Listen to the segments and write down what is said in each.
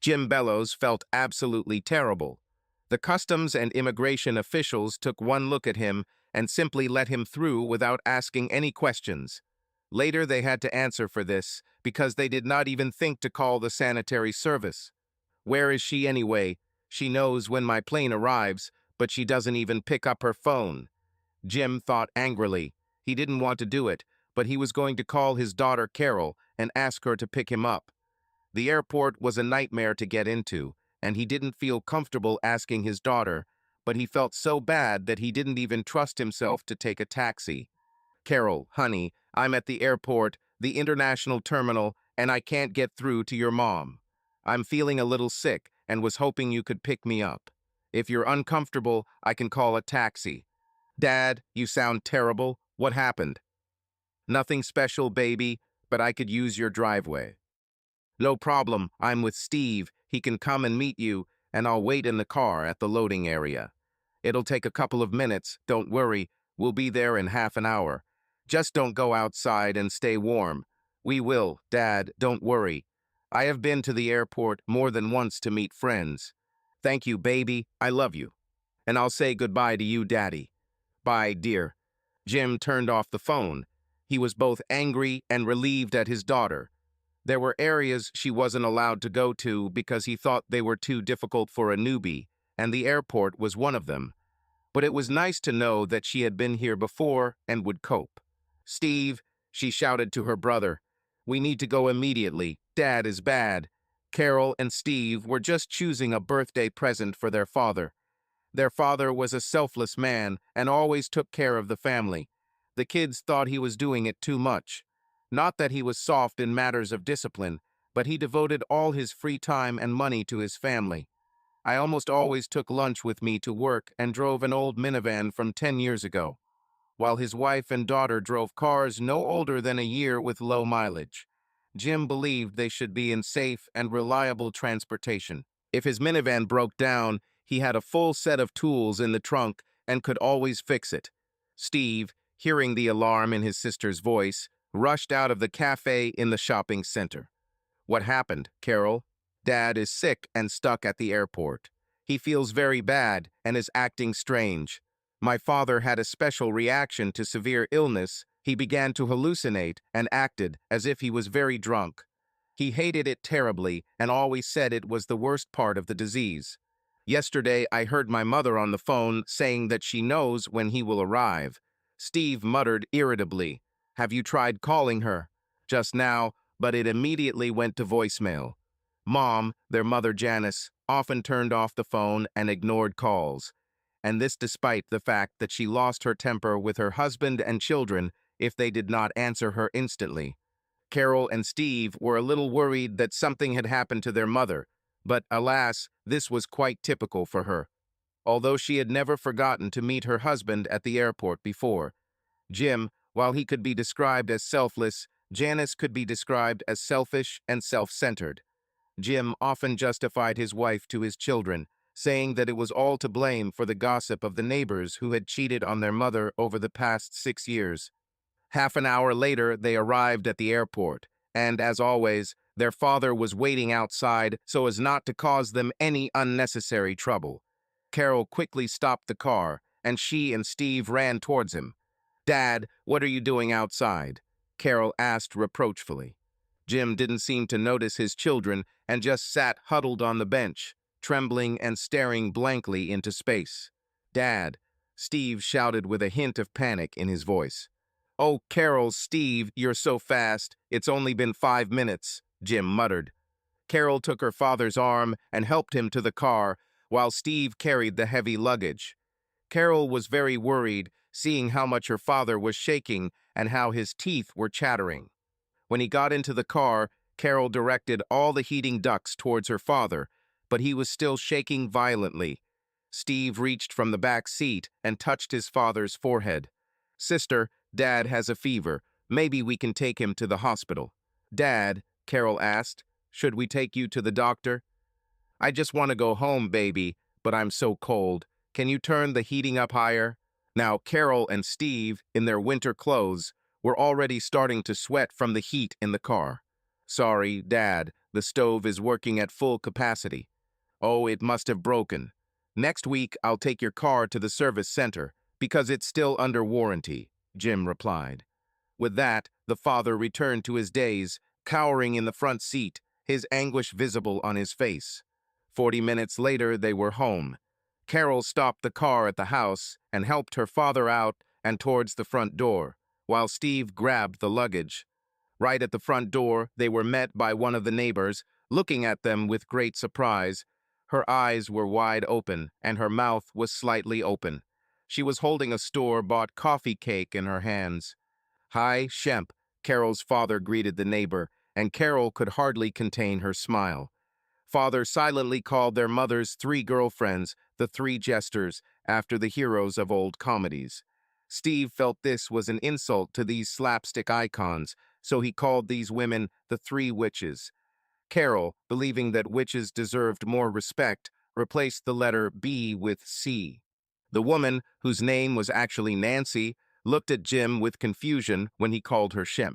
Jim Bellows felt absolutely terrible. The customs and immigration officials took one look at him and simply let him through without asking any questions. Later they had to answer for this because they did not even think to call the sanitary service. Where is she anyway? She knows when my plane arrives, but she doesn't even pick up her phone. Jim thought angrily. He didn't want to do it, but he was going to call his daughter Carol and ask her to pick him up. The airport was a nightmare to get into, and he didn't feel comfortable asking his daughter, but he felt so bad that he didn't even trust himself to take a taxi. Carol, honey, I'm at the airport, the international terminal, and I can't get through to your mom. I'm feeling a little sick and was hoping you could pick me up. If you're uncomfortable, I can call a taxi. Dad, you sound terrible. What happened? Nothing special, baby, but I could use your driveway. No problem, I'm with Steve. He can come and meet you, and I'll wait in the car at the loading area. It'll take a couple of minutes, don't worry. We'll be there in half an hour. Just don't go outside and stay warm. We will, Dad, don't worry. I have been to the airport more than once to meet friends. Thank you, baby. I love you. And I'll say goodbye to you, Daddy. Bye, dear. Jim turned off the phone. He was both angry and relieved at his daughter. There were areas she wasn't allowed to go to because he thought they were too difficult for a newbie, and the airport was one of them. But it was nice to know that she had been here before and would cope. Steve, she shouted to her brother, we need to go immediately. Dad is bad. Carol and Steve were just choosing a birthday present for their father. Their father was a selfless man and always took care of the family. The kids thought he was doing it too much. Not that he was soft in matters of discipline, but he devoted all his free time and money to his family. I almost always took lunch with me to work and drove an old minivan from 10 years ago, while his wife and daughter drove cars no older than a year with low mileage. Jim believed they should be in safe and reliable transportation. If his minivan broke down, he had a full set of tools in the trunk and could always fix it. Steve, hearing the alarm in his sister's voice, rushed out of the cafe in the shopping center. What happened, Carol? Dad is sick and stuck at the airport. He feels very bad and is acting strange. My father had a special reaction to severe illness. He began to hallucinate and acted as if he was very drunk. He hated it terribly and always said it was the worst part of the disease. Yesterday, I heard my mother on the phone saying that she knows when he will arrive. Steve muttered irritably, have you tried calling her? Just now, but it immediately went to voicemail. Mom, their mother Janice, often turned off the phone and ignored calls. And this despite the fact that she lost her temper with her husband and children if they did not answer her instantly. Carol and Steve were a little worried that something had happened to their mother, but alas, this was quite typical for her. Although she had never forgotten to meet her husband at the airport before. Jim, while he could be described as selfless, Janice could be described as selfish and self-centered. Jim often justified his wife to his children, saying that it was all to blame for the gossip of the neighbors who had cheated on their mother over the past 6 years. Half an hour later, they arrived at the airport, and as always, their father was waiting outside so as not to cause them any unnecessary trouble. Carol quickly stopped the car, and she and Steve ran towards him. Dad, what are you doing outside? Carol asked reproachfully. Jim didn't seem to notice his children and just sat huddled on the bench, trembling and staring blankly into space. Dad, Steve shouted with a hint of panic in his voice. Oh, Carol, Steve, you're so fast. It's only been 5 minutes, Jim muttered. Carol took her father's arm and helped him to the car, while Steve carried the heavy luggage. Carol was very worried, seeing how much her father was shaking and how his teeth were chattering. When he got into the car, Carol directed all the heating ducts towards her father, but he was still shaking violently. Steve reached from the back seat and touched his father's forehead. Sister, Dad has a fever. Maybe we can take him to the hospital. Dad, Carol asked, should we take you to the doctor? I just want to go home, baby, but I'm so cold. Can you turn the heating up higher? Now, Carol and Steve, in their winter clothes, were already starting to sweat from the heat in the car. Sorry, Dad, The stove is working at full capacity. Oh, it must have broken. Next week, I'll take your car to the service center because it's still under warranty, Jim replied. With that, the father returned to his days, cowering in the front seat, his anguish visible on his face. 40 minutes later, they were home. Carol stopped the car at the house and helped her father out and towards the front door, while Steve grabbed the luggage. Right at the front door, they were met by one of the neighbors, looking at them with great surprise. Her eyes were wide open, and her mouth was slightly open. She was holding a store-bought coffee cake in her hands. "Hi, Shemp," Carol's father greeted the neighbor, and Carol could hardly contain her smile. Father silently called their mother's 3 girlfriends the 3 jesters, after the heroes of old comedies. Steve felt this was an insult to these slapstick icons, so he called these women the 3 witches. Carol, believing that witches deserved more respect, replaced the letter B with C. The woman, whose name was actually Nancy, looked at Jim with confusion when he called her Shemp.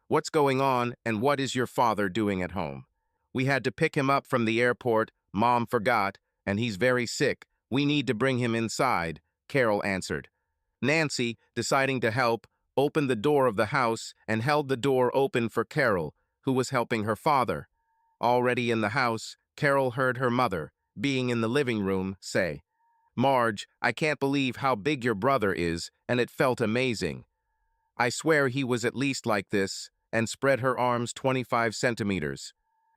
"What's going on, and what is your father doing at home?" "We had to pick him up from the airport. Mom forgot, and he's very sick. We need to bring him inside," Carol answered. Nancy, deciding to help, opened the door of the house and held the door open for Carol, who was helping her father. Already in the house, Carol heard her mother, being in the living room, say, "Marge, I can't believe how big your brother is, and it felt amazing. I swear he was at least like this," and spread her arms 25 centimeters.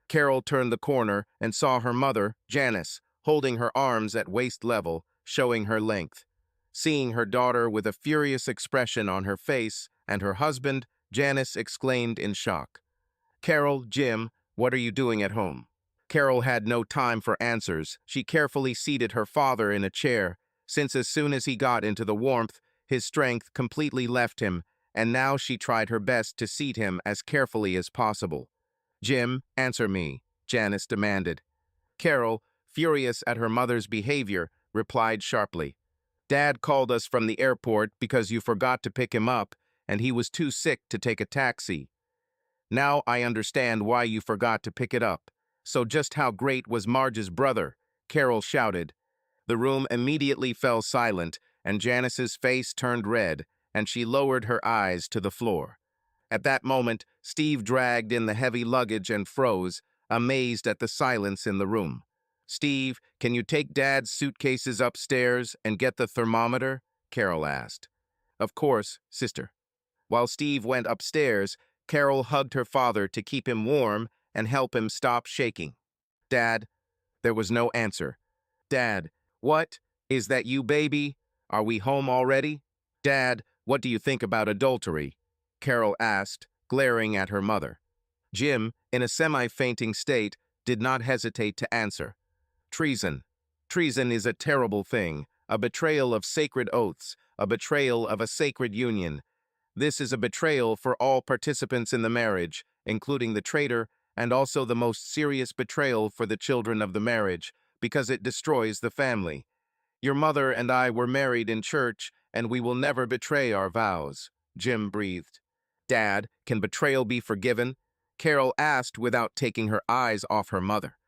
Carol turned the corner and saw her mother, Janice, holding her arms at waist level, showing her length. Seeing her daughter with a furious expression on her face and her husband, Janice exclaimed in shock, "Carol, Jim, what are you doing at home?" Carol had no time for answers. She carefully seated her father in a chair, since as soon as he got into the warmth, his strength completely left him, and now she tried her best to seat him as carefully as possible. "Jim, answer me," Janice demanded. Carol, furious at her mother's behavior, replied sharply, "Dad called us from the airport because you forgot to pick him up, and he was too sick to take a taxi. Now I understand why you forgot to pick it up. So just how great was Marge's brother?" Carol shouted. The room immediately fell silent, and Janice's face turned red, and she lowered her eyes to the floor. At that moment, Steve dragged in the heavy luggage and froze, amazed at the silence in the room. "Steve, can you take Dad's suitcases upstairs and get the thermometer?" Carol asked. "Of course, sister." While Steve went upstairs, Carol hugged her father to keep him warm and help him stop shaking. "Dad," there was no answer. "Dad, what? Is that you, baby? Are we home already?" "Dad, what do you think about adultery?" Carol asked, glaring at her mother. Jim, in a semi-fainting state, did not hesitate to answer. "Treason. Treason is a terrible thing, a betrayal of sacred oaths, a betrayal of a sacred union. This is a betrayal for all participants in the marriage, including the traitor, and also the most serious betrayal for the children of the marriage, because it destroys the family. Your mother and I were married in church, and we will never betray our vows," Jim breathed. "Dad, can betrayal be forgiven?" Carol asked without taking her eyes off her mother.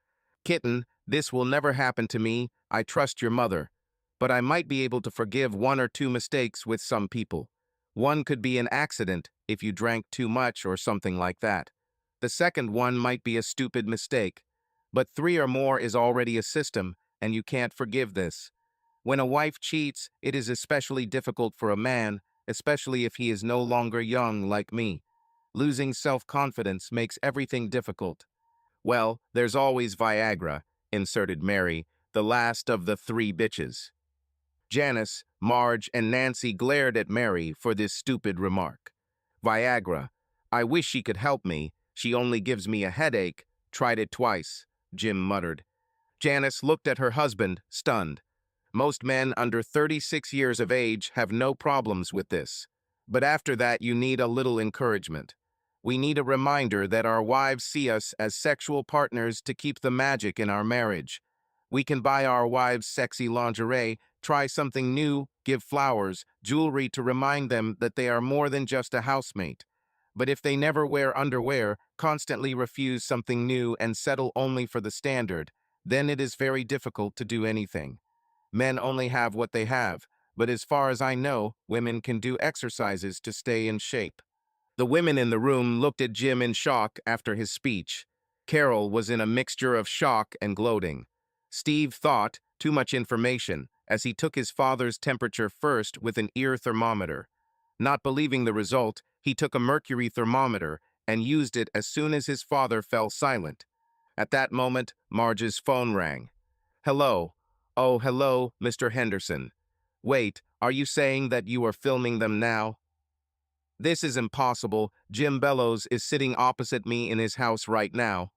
"Kitten, this will never happen to me. I trust your mother. But I might be able to forgive 1 or 2 mistakes with some people. One could be an accident if you drank too much or something like that. The second one might be a stupid mistake. But 3 or more is already a system, and you can't forgive this. When a wife cheats, it is especially difficult for a man, especially if he is no longer young like me. Losing self-confidence makes everything difficult." "Well, there's always Viagra," inserted Mary, the last of the 3 bitches. Janice, Marge, and Nancy glared at Mary for this stupid remark. "Viagra. I wish she could help me. She only gives me a headache. Tried it twice," Jim muttered. Janice looked at her husband, stunned. "Most men under 36 years of age have no problems with this. But after that, you need a little encouragement. We need a reminder that our wives see us as sexual partners to keep the magic in our marriage. We can buy our wives sexy lingerie, try something new, give flowers, jewelry to remind them that they are more than just a housemate. But if they never wear underwear, constantly refuse something new and settle only for the standard, then it is very difficult to do anything. Men only have what they have, but as far as I know, women can do exercises to stay in shape. The women in the room looked at Jim in shock after his speech. Carol was in a mixture of shock and gloating. Steve thought, too much information, as he took his father's temperature first with an ear thermometer. Not believing the result, he took a mercury thermometer and used it as soon as his father fell silent. At that moment, Marge's phone rang. "Hello. Oh, hello, Mr. Henderson. Wait, are you saying that you are filming them now?" "This is impossible. Jim Bellows is sitting opposite me in his house right now."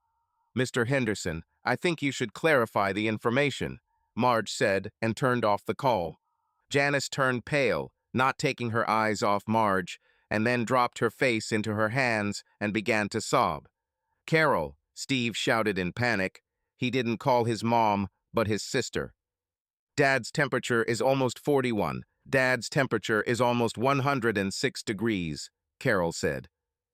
"Mr. Henderson, I think you should clarify the information," Marge said and turned off the call. Janice turned pale, not taking her eyes off Marge, and then dropped her face into her hands and began to sob. "Carol," Steve shouted in panic. He didn't call his mom, but his sister. "Dad's temperature is almost 41. Dad's temperature is almost 106 degrees, Carol said.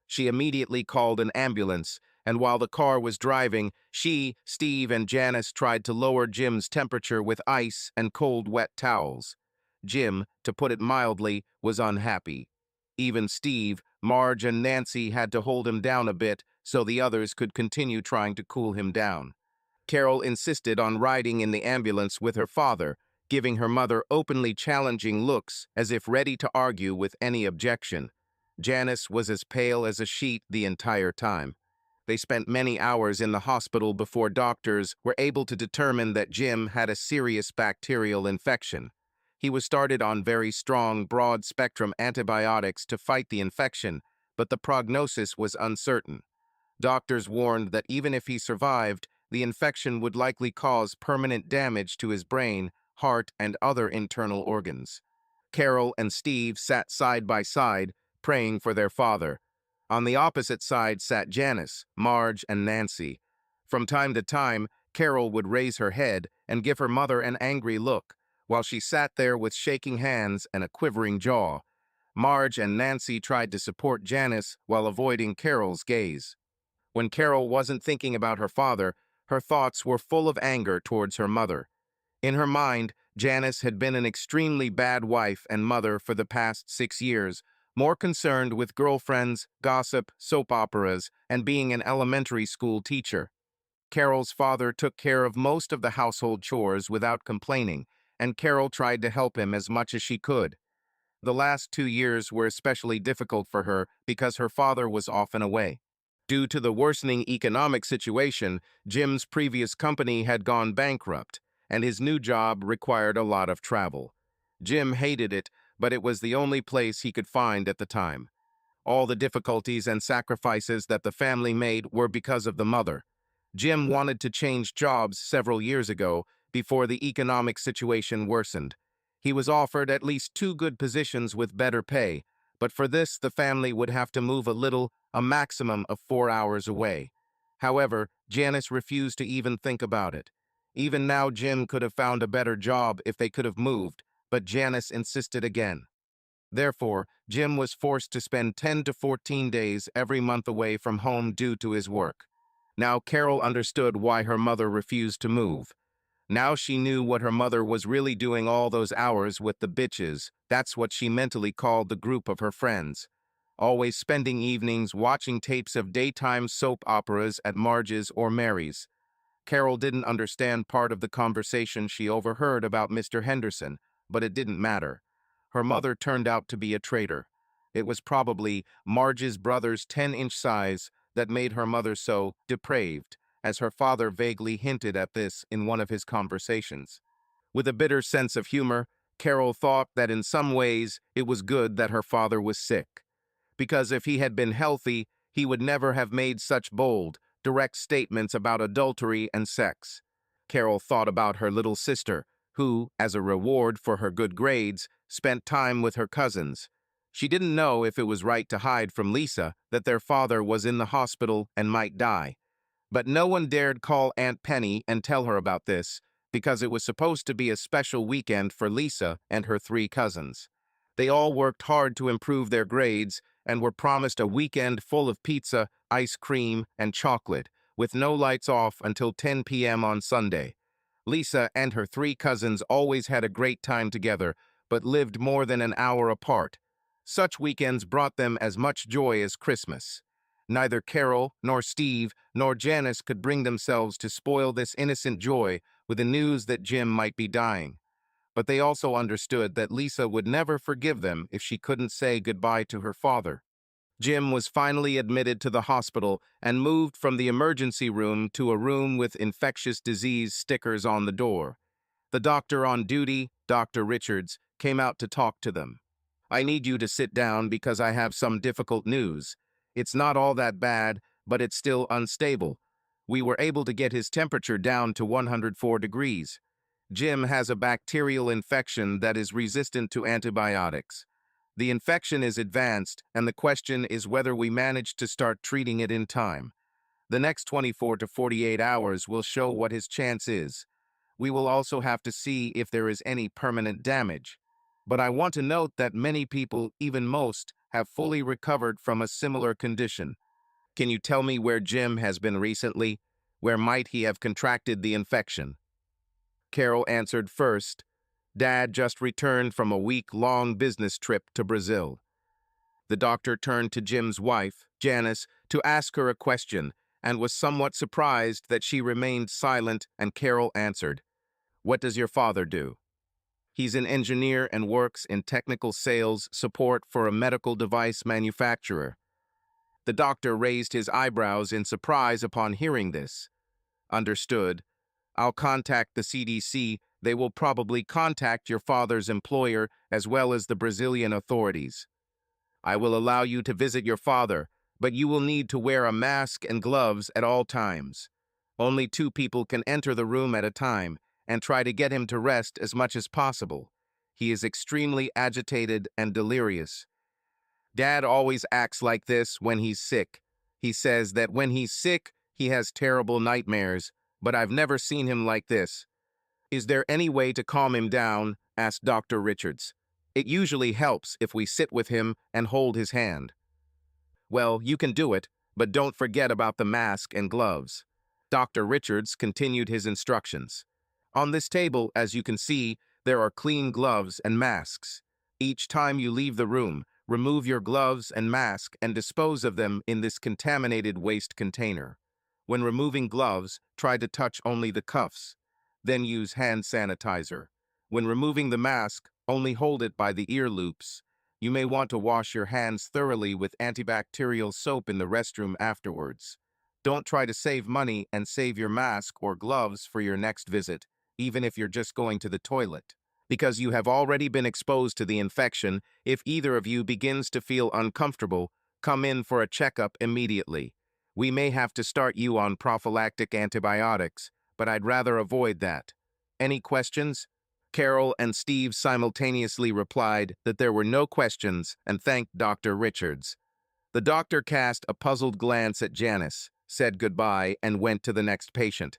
She immediately called an ambulance, and while the car was driving, she, Steve, and Janice tried to lower Jim's temperature with ice and cold, wet towels. Jim, to put it mildly, was unhappy. Even Steve, Marge, and Nancy had to hold him down a bit so the others could continue trying to cool him down. Carol insisted on riding in the ambulance with her father, giving her mother openly challenging looks as if ready to argue with any objection. Janice was as pale as a sheet the entire time. They spent many hours in the hospital before doctors were able to determine that Jim had a serious bacterial infection. He was started on very strong, broad-spectrum antibiotics to fight the infection, but the prognosis was uncertain. Doctors warned that even if he survived, the infection would likely cause permanent damage to his brain, heart, and other internal organs. Carol and Steve sat side by side, praying for their father. On the opposite side sat Janice, Marge, and Nancy. From time to time, Carol would raise her head and give her mother an angry look, while she sat there with shaking hands and a quivering jaw. Marge and Nancy tried to support Janice while avoiding Carol's gaze. When Carol wasn't thinking about her father, her thoughts were full of anger towards her mother. In her mind, Janice had been an extremely bad wife and mother for the past 6 years, more concerned with girlfriends, gossip, soap operas, and being an elementary school teacher. Carol's father took care of most of the household chores without complaining, and Carol tried to help him as much as she could. The last 2 years were especially difficult for her because her father was often away. Due to the worsening economic situation, Jim's previous company had gone bankrupt, and his new job required a lot of travel. Jim hated it, but it was the only place he could find at the time. All the difficulties and sacrifices that the family made were because of the mother. Jim wanted to change jobs several years ago, before the economic situation worsened. He was offered at least 2 good positions with better pay, but for this the family would have to move a maximum of 4 hours away. However, Janice refused to even think about it. Even now Jim could have found a better job if they could have moved, but Janice insisted again. Therefore, Jim was forced to spend 10 to 14 days every month away from home due to his work. Now Carol understood why her mother refused to move. Now she knew what her mother was really doing all those hours with the bitches. That's what she mentally called the group of her friends. Always spending evenings watching tapes of daytime soap operas at Marge's or Mary's. Carol didn't understand part of the conversation she overheard about Mr. Henderson, but it didn't matter. Her mother turned out to be a traitor. It was probably Marge's brother's 10-inch size that made her mother so depraved, as her father vaguely hinted at this in one of his conversations. With a bitter sense of humor, Carol thought that in some ways it was good that her father was sick, because if he had been healthy, he would never have made such bold, direct statements about adultery and sex. Carol thought about her little sister, who, as a reward for her good grades, spent time with her cousins. She didn't know if it was right to hide from Lisa that their father was in the hospital and might die. But no one dared call Aunt Penny and tell her about this, because it was supposed to be a special weekend for Lisa and her 3 cousins. They all worked hard to improve their grades, and were promised a weekend full of pizza, ice cream, and chocolate, with no lights off until 10 p.m. on Sunday. Lisa and her three cousins always had a great time together, but lived more than an hour apart. Such weekends brought them as much joy as Christmas. Neither Carol, nor Steve, nor Janice could bring themselves to spoil this innocent joy with the news that Jim might be dying. But they also understood that Lisa would never forgive them if she couldn't say goodbye to her father. Jim was finally admitted to the hospital and moved from the emergency room to a room with infectious disease stickers on the door. The doctor on duty, Dr. Richards, came out to talk to them. "I need you to sit down because I have some difficult news. It's not all that bad, but it's still unstable. We were able to get his temperature down to 104 degrees. Jim has a bacterial infection that is resistant to antibiotics. The infection is advanced, and the question is whether we manage to start treating it in time. The next 24 to 48 hours will show what his chance is. We will also have to see if there is any permanent damage. But I want to note that many people, even most, have fully recovered from a similar condition. Can you tell me where Jim has been recently? Where might he have contracted the infection?" Carol answered first. Dad just returned from a week-long business trip to Brazil. The doctor turned to Jim's wife, Janice, to ask her a question, and was somewhat surprised that she remained silent, and Carol answered, "What does your father do?" "He's an engineer and works in technical sales support for a medical device manufacturer." The doctor raised his eyebrows in surprise upon hearing this. "Understood. I'll contact the CDC. They will probably contact your father's employer as well as the Brazilian authorities. I will allow you to visit your father, but you will need to wear a mask and gloves at all times. Only 2 people can enter the room at a time, and try to get him to rest as much as possible. He is extremely agitated and delirious. Dad always acts like this when he's sick. He says that when he's sick, he has terrible nightmares, but I've never seen him like this." "Is there any way to calm him down?" asked Dr. Richards. "It usually helps if we sit with him and hold his hand." "Well, you can do it, but don't forget about the mask and gloves." Dr. Richards continued his instructions. "On this table, as you can see, there are clean gloves and masks. Each time you leave the room, remove your gloves and mask and dispose of them in this contaminated waste container. When removing gloves, try to touch only the cuffs. Then use hand sanitizer. When removing the mask, only hold it by the ear loops. You may want to wash your hands thoroughly with antibacterial soap in the restroom afterwards. Don't try to save money and save your mask or gloves for your next visit, even if you're just going to the toilet. Because you have already been exposed to the infection, if either of you begins to feel uncomfortable, come in for a checkup immediately. We may have to start you on prophylactic antibiotics, but I'd rather avoid that. Any questions?" Carol and Steve simultaneously replied that there were no questions and thanked Dr. Richards. The doctor cast a puzzled glance at Janice, said goodbye, and went to the next patient.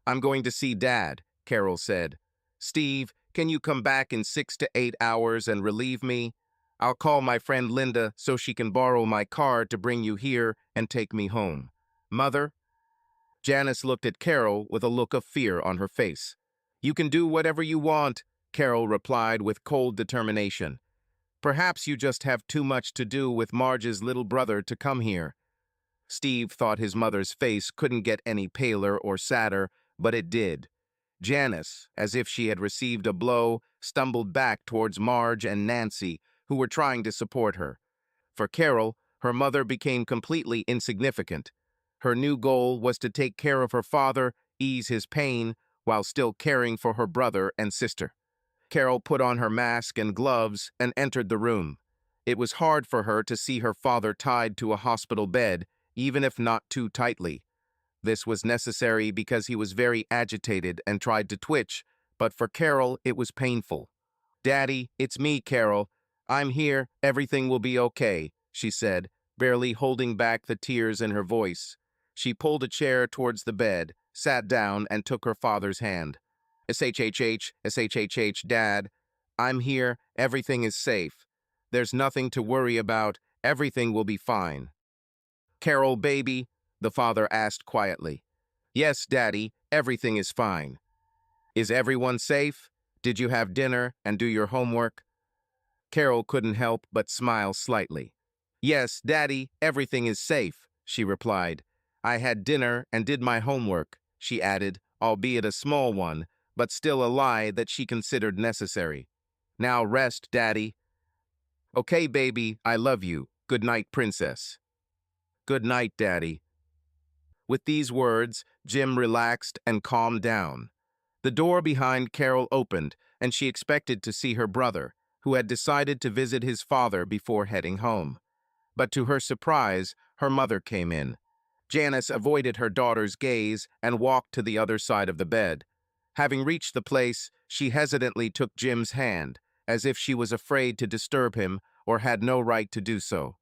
"I'm going to see Dad," Carol said. "Steve, can you come back in 6 to 8 hours and relieve me? I'll call my friend Linda so she can borrow my car to bring you here and take me home. Mother?" Janice looked at Carol with a look of fear on her face. "You can do whatever you want," Carol replied with cold determination. "Perhaps you just have too much to do with Marge's little brother to come here." Steve thought his mother's face couldn't get any paler or sadder, but it did. Janice, as if she had received a blow, stumbled back towards Marge and Nancy, who were trying to support her. For Carol, her mother became completely insignificant. Her new goal was to take care of her father, ease his pain, while still caring for her brother and sister. Carol put on her mask and gloves and entered the room. It was hard for her to see her father tied to a hospital bed, even if not too tightly. This was necessary because he was very agitated and tried to twitch, but for Carol it was painful. "Daddy, it's me, Carol. I'm here, everything will be okay," she said, barely holding back the tears in her voice. She pulled a chair towards the bed, sat down, and took her father's hand. SHHH, Dad. I'm here, everything is safe. There's nothing to worry about, Everything will be fine. Carol, baby, the father asked quietly. Yes, Daddy, everything is fine. Is everyone safe? Did you have dinner and do your homework? Carol couldn't help but smile slightly. Yes, Daddy, everything is safe, she replied. I had dinner and did my homework, she added, albeit a small one, but still a lie that she considered necessary. Now rest, Daddy. Okay, baby, I love you. Good night, Princess. Good night, Daddy. With these words, Jim relaxed and calmed down. The door behind Carol opened, and she expected to see her brother, who had decided to visit his father before heading home. But to her surprise, her mother came in. Janice avoided her daughter's gaze and walked to the other side of the bed. Having reached the place, she hesitantly took Jim's hand, as if she was afraid to disturb him or had no right to do so.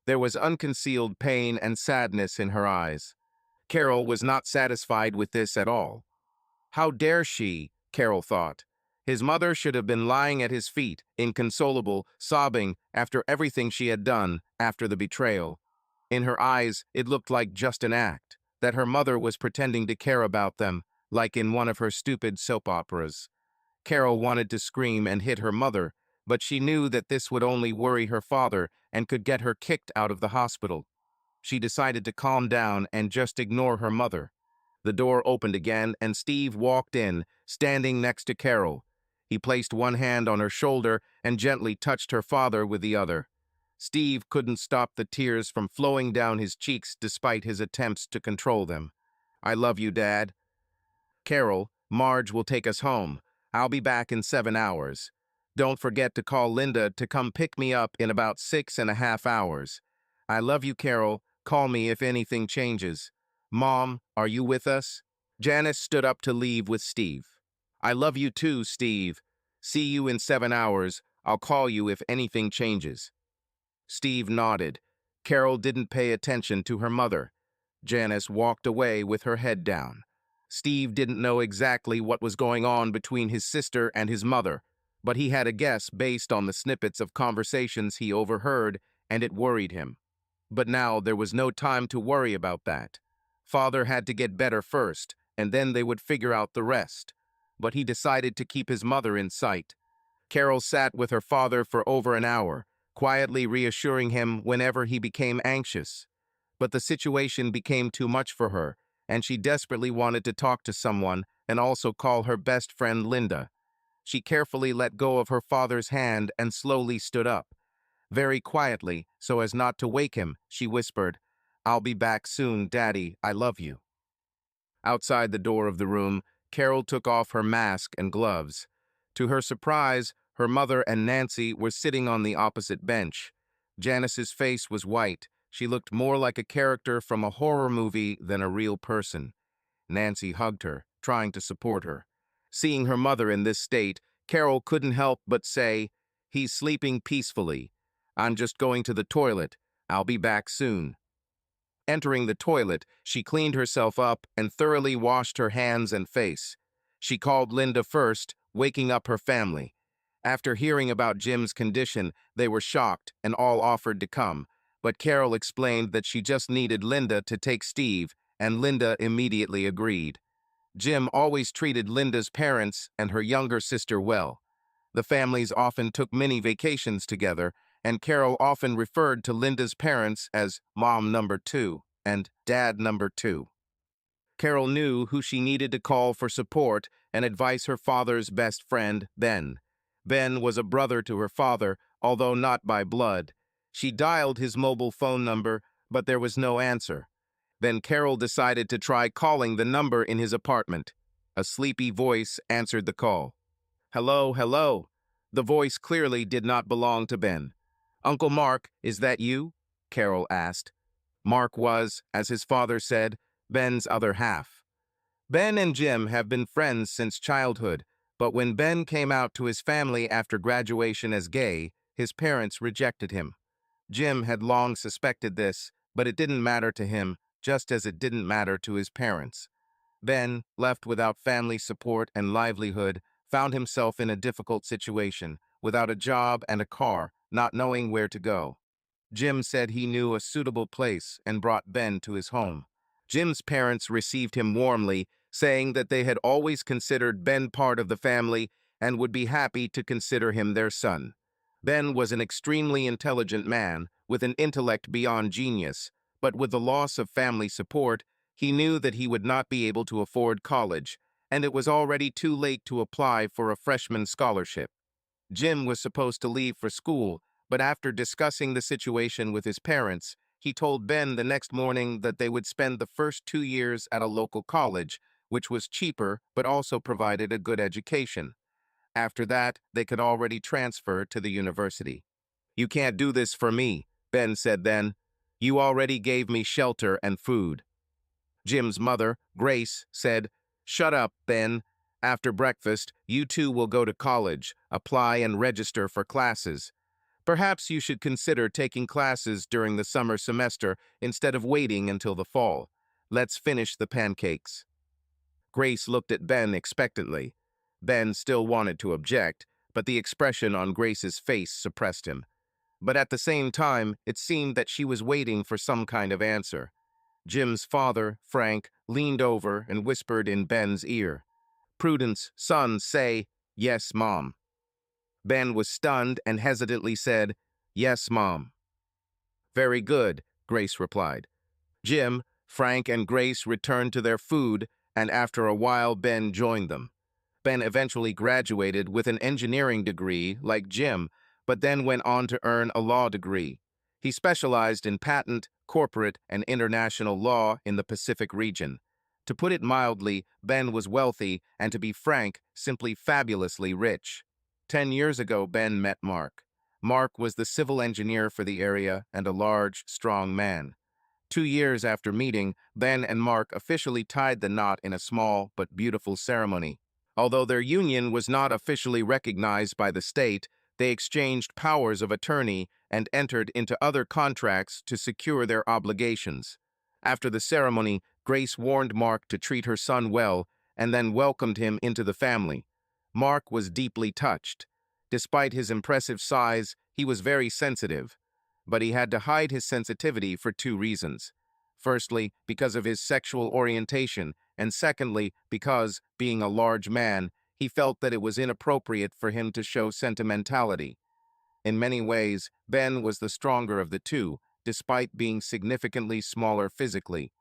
There was unconcealed pain and sadness in her eyes. Carol was not satisfied with this at all. How dare she, Carol thought. His mother should have been lying at his feet, inconsolable, sobbing after everything she had done after the betrayal. In her eyes, it looked like just an act, that her mother was pretending to care about them, like in one of her stupid soap operas. Carol wanted to scream and hit her mother, but she knew that this would only worry her father and could get her kicked out of the hospital. She decided to calm down and just ignore her mother. The door opened again, and Steve walked in, standing next to Carol. He placed one hand on her shoulder and gently touched her father with the other. Steve couldn't stop the tears from flowing down his cheeks despite his attempts to control them. I love you, Dad. Carol, Marge will take us home. I'll be back in 7 hours. Don't forget to call Linda to come pick me up in about 6.5 hours. I love you, Carol. Call me if anything changes. Mom, are you with us? Janice stood up to leave with Steve. I love you too, Steve. See you in 7 hours. I'll call you if anything changes. Steve nodded. Carol didn't pay attention to her mother. Janice walked away with her head down. Steve didn't know exactly what was going on between his sister and his mother, but he had a guess based on the snippets of conversations he overheard, and it worried him. But now there was no time to worry about that. Father had to get better first, and then they would figure out the rest. But he decided to keep his mother in sight. Carol sat with her father for over an hour, quietly reassuring him whenever he became anxious. But the situation became too much for her, and she desperately wanted to talk to someone and also call her best friend Linda. She carefully let go of her father's hand and slowly stood up. Very quietly, so as not to wake him, she whispered, I'll be back soon, Daddy, I love you. Outside the door of the room, Carol took off her mask and gloves. To her surprise, her mother and Nancy were sitting on the opposite bench. Janice's face was white. She looked more like a character from a horror movie than a real person. Nancy hugged her, trying to support her. Seeing her mother in this state, Carol couldn't help but say, He's sleeping peacefully. I'm just going to the toilet. I'll be back soon. Entering the toilet, she cleaned herself up and thoroughly washed her hands and face. She called Linda first, waking up her family. After hearing about Jim's condition, they were shocked and all offered to come, but Carol explained that she just needed Linda to take Steve, and Linda immediately agreed. Jim always treated Linda's parents and her younger sister well. The families often took many vacations together, and Carol often referred to Linda's parents as Mom Number 2 and Dad Number 2. Carol knew who she needed to call for support and advise her father's best friend, Ben. Ben was a brother to her father, although not by blood. She dialed his mobile phone number, but there was no answer. Then Carol decided to try calling the number in his apartment. A sleepy voice answered the call. Hello, hello. The voice clearly did not belong to Ben. Uncle Mark, is that you? Carol asked. Mark was, as his father said, Ben's other half. Ben and Jim have been friends since childhood, but when Ben came out to his family after graduation as gay, his parents rejected him. Jim had long suspected this, but it didn't matter to him, just as it didn't matter to his parents. Ben, left without family support and livelihood, found himself in a difficult situation, without a job and a car, not knowing where to go. Jim said he knew a suitable place and brought Ben to his home. Jim's parents received him warmly, saying that they had always considered Ben part of the family and would be happy to consider him their son. Ben was an extremely intelligent man, with an intellect beyond genius, but with the loss of family support, he knew that he would not be able to afford college, and it was already too late to apply for a freshman scholarship. Jim was supposed to leave for school, but after discussing the situation with his parents, he told Ben the next morning that they would spend the first 2 years at a local college, which was cheaper but also provided a good education. After that, they could already transfer to the university. "You can't do this for me," Ben said then. "You already gave me shelter and food." Jim's mother, Grace, said, "Shut up, Ben. After breakfast, you two will go to college, apply and register for classes. Perhaps you should consider taking classes during the summer semester instead of waiting until the fall. Let's finish the pancakes." Grace looked at Ben expectantly. Ben still wanted to object, but the expression on Grace's face suppressed him. But at the same time, it seemed that she was waiting for some kind of answer. Jim's father, Frank, leaned over and whispered in Ben's ear, "Prudence, son, say, 'Yes, Mom.'" Ben was stunned and hesitantly said, "Yes, Mom." "Very good," Grace replied. Jim, Frank, and Grace returned to their food, and after a while Ben joined them. Ben eventually graduated with an engineering degree like Jim, but then went on to earn a law degree. He specialized in patent, corporate, and international law in the Pacific region. To put it mildly, Ben was wealthy, and to be frank, simply fabulously rich. 10 years ago, Ben met Mark. Mark was the civil engineer for the area and a large, strong man. 2 years after meeting, Ben and Mark officially tied the knot in a small but beautiful ceremony. Although their union was not officially recognized by the state, they exchanged powers of attorney and entered into other contracts to secure their obligations. After the ceremony, Grace warned Mark to treat her son well and then welcomed him into the family. Mark was deeply touched. Despite his impressive size, he was very sensitive. But he had to hide his sensitivity for 2 reasons. Firstly, because of his sexual orientation, and secondly, because, being a large man, he felt that it was inappropriate for him to show sentimentality. In many ways, Ben was the stronger of the two, despite being significantly smaller physically.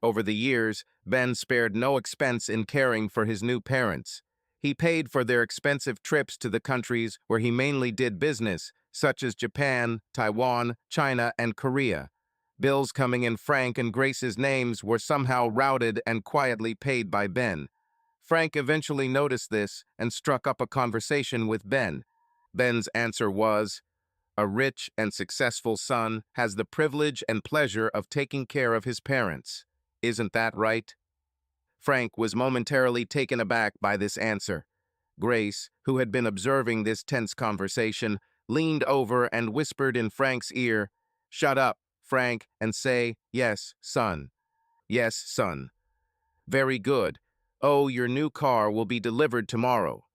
Over the years, Ben spared no expense in caring for his new parents. He paid for their expensive trips to the countries where he mainly did business, such as Japan, Taiwan, China, and Korea. Bills coming in Frank and Grace's names were somehow routed and quietly paid by Ben. Frank eventually noticed this and struck up a conversation with Ben. Ben's answer was, "A rich and successful son has the privilege and pleasure of taking care of his parents. Isn't that right?" Frank was momentarily taken aback by this answer. Grace, who had been observing this tense conversation, leaned over and whispered in Frank's ear, "Shut up, Frank, and say, 'Yes, son.'" "Yes, son." "Very good. Oh, your new car will be delivered tomorrow."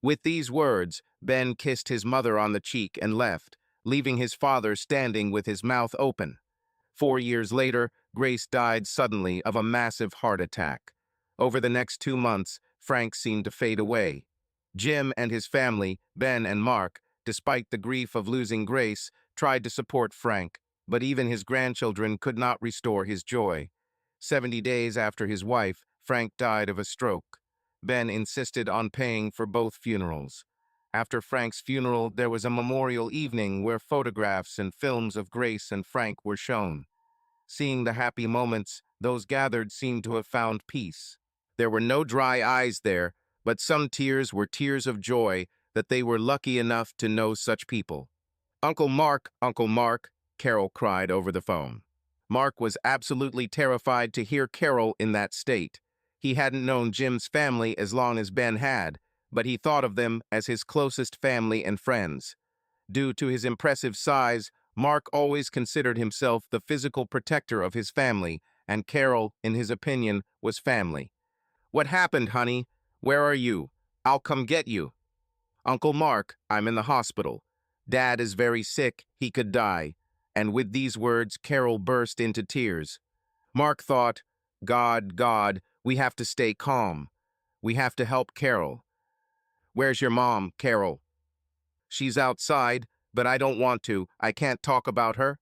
With these words, Ben kissed his mother on the cheek and left, leaving his father standing with his mouth open. 4 years later, Grace died suddenly of a massive heart attack. Over the next 2 months, Frank seemed to fade away. Jim and his family, Ben and Mark, despite the grief of losing Grace, tried to support Frank, but even his grandchildren could not restore his joy. 70 days after his wife, Frank died of a stroke. Ben insisted on paying for both funerals. After Frank's funeral, there was a memorial evening where photographs and films of Grace and Frank were shown. Seeing the happy moments, those gathered seemed to have found peace. There were no dry eyes there, but some tears were tears of joy that they were lucky enough to know such people. Uncle Mark," Carol cried over the phone. Mark was absolutely terrified to hear Carol in that state. He hadn't known Jim's family as long as Ben had, but he thought of them as his closest family and friends. Due to his impressive size, Mark always considered himself the physical protector of his family, and Carol, in his opinion, was family. "What happened, honey? Where are you? I'll come get you." "Uncle Mark, I'm in the hospital. Dad is very sick. He could die. And with these words, Carol burst into tears. Mark thought, God, we have to stay calm. We have to help Carol. Where's your mom, Carol? She's outside, but I don't want to. I can't talk about her.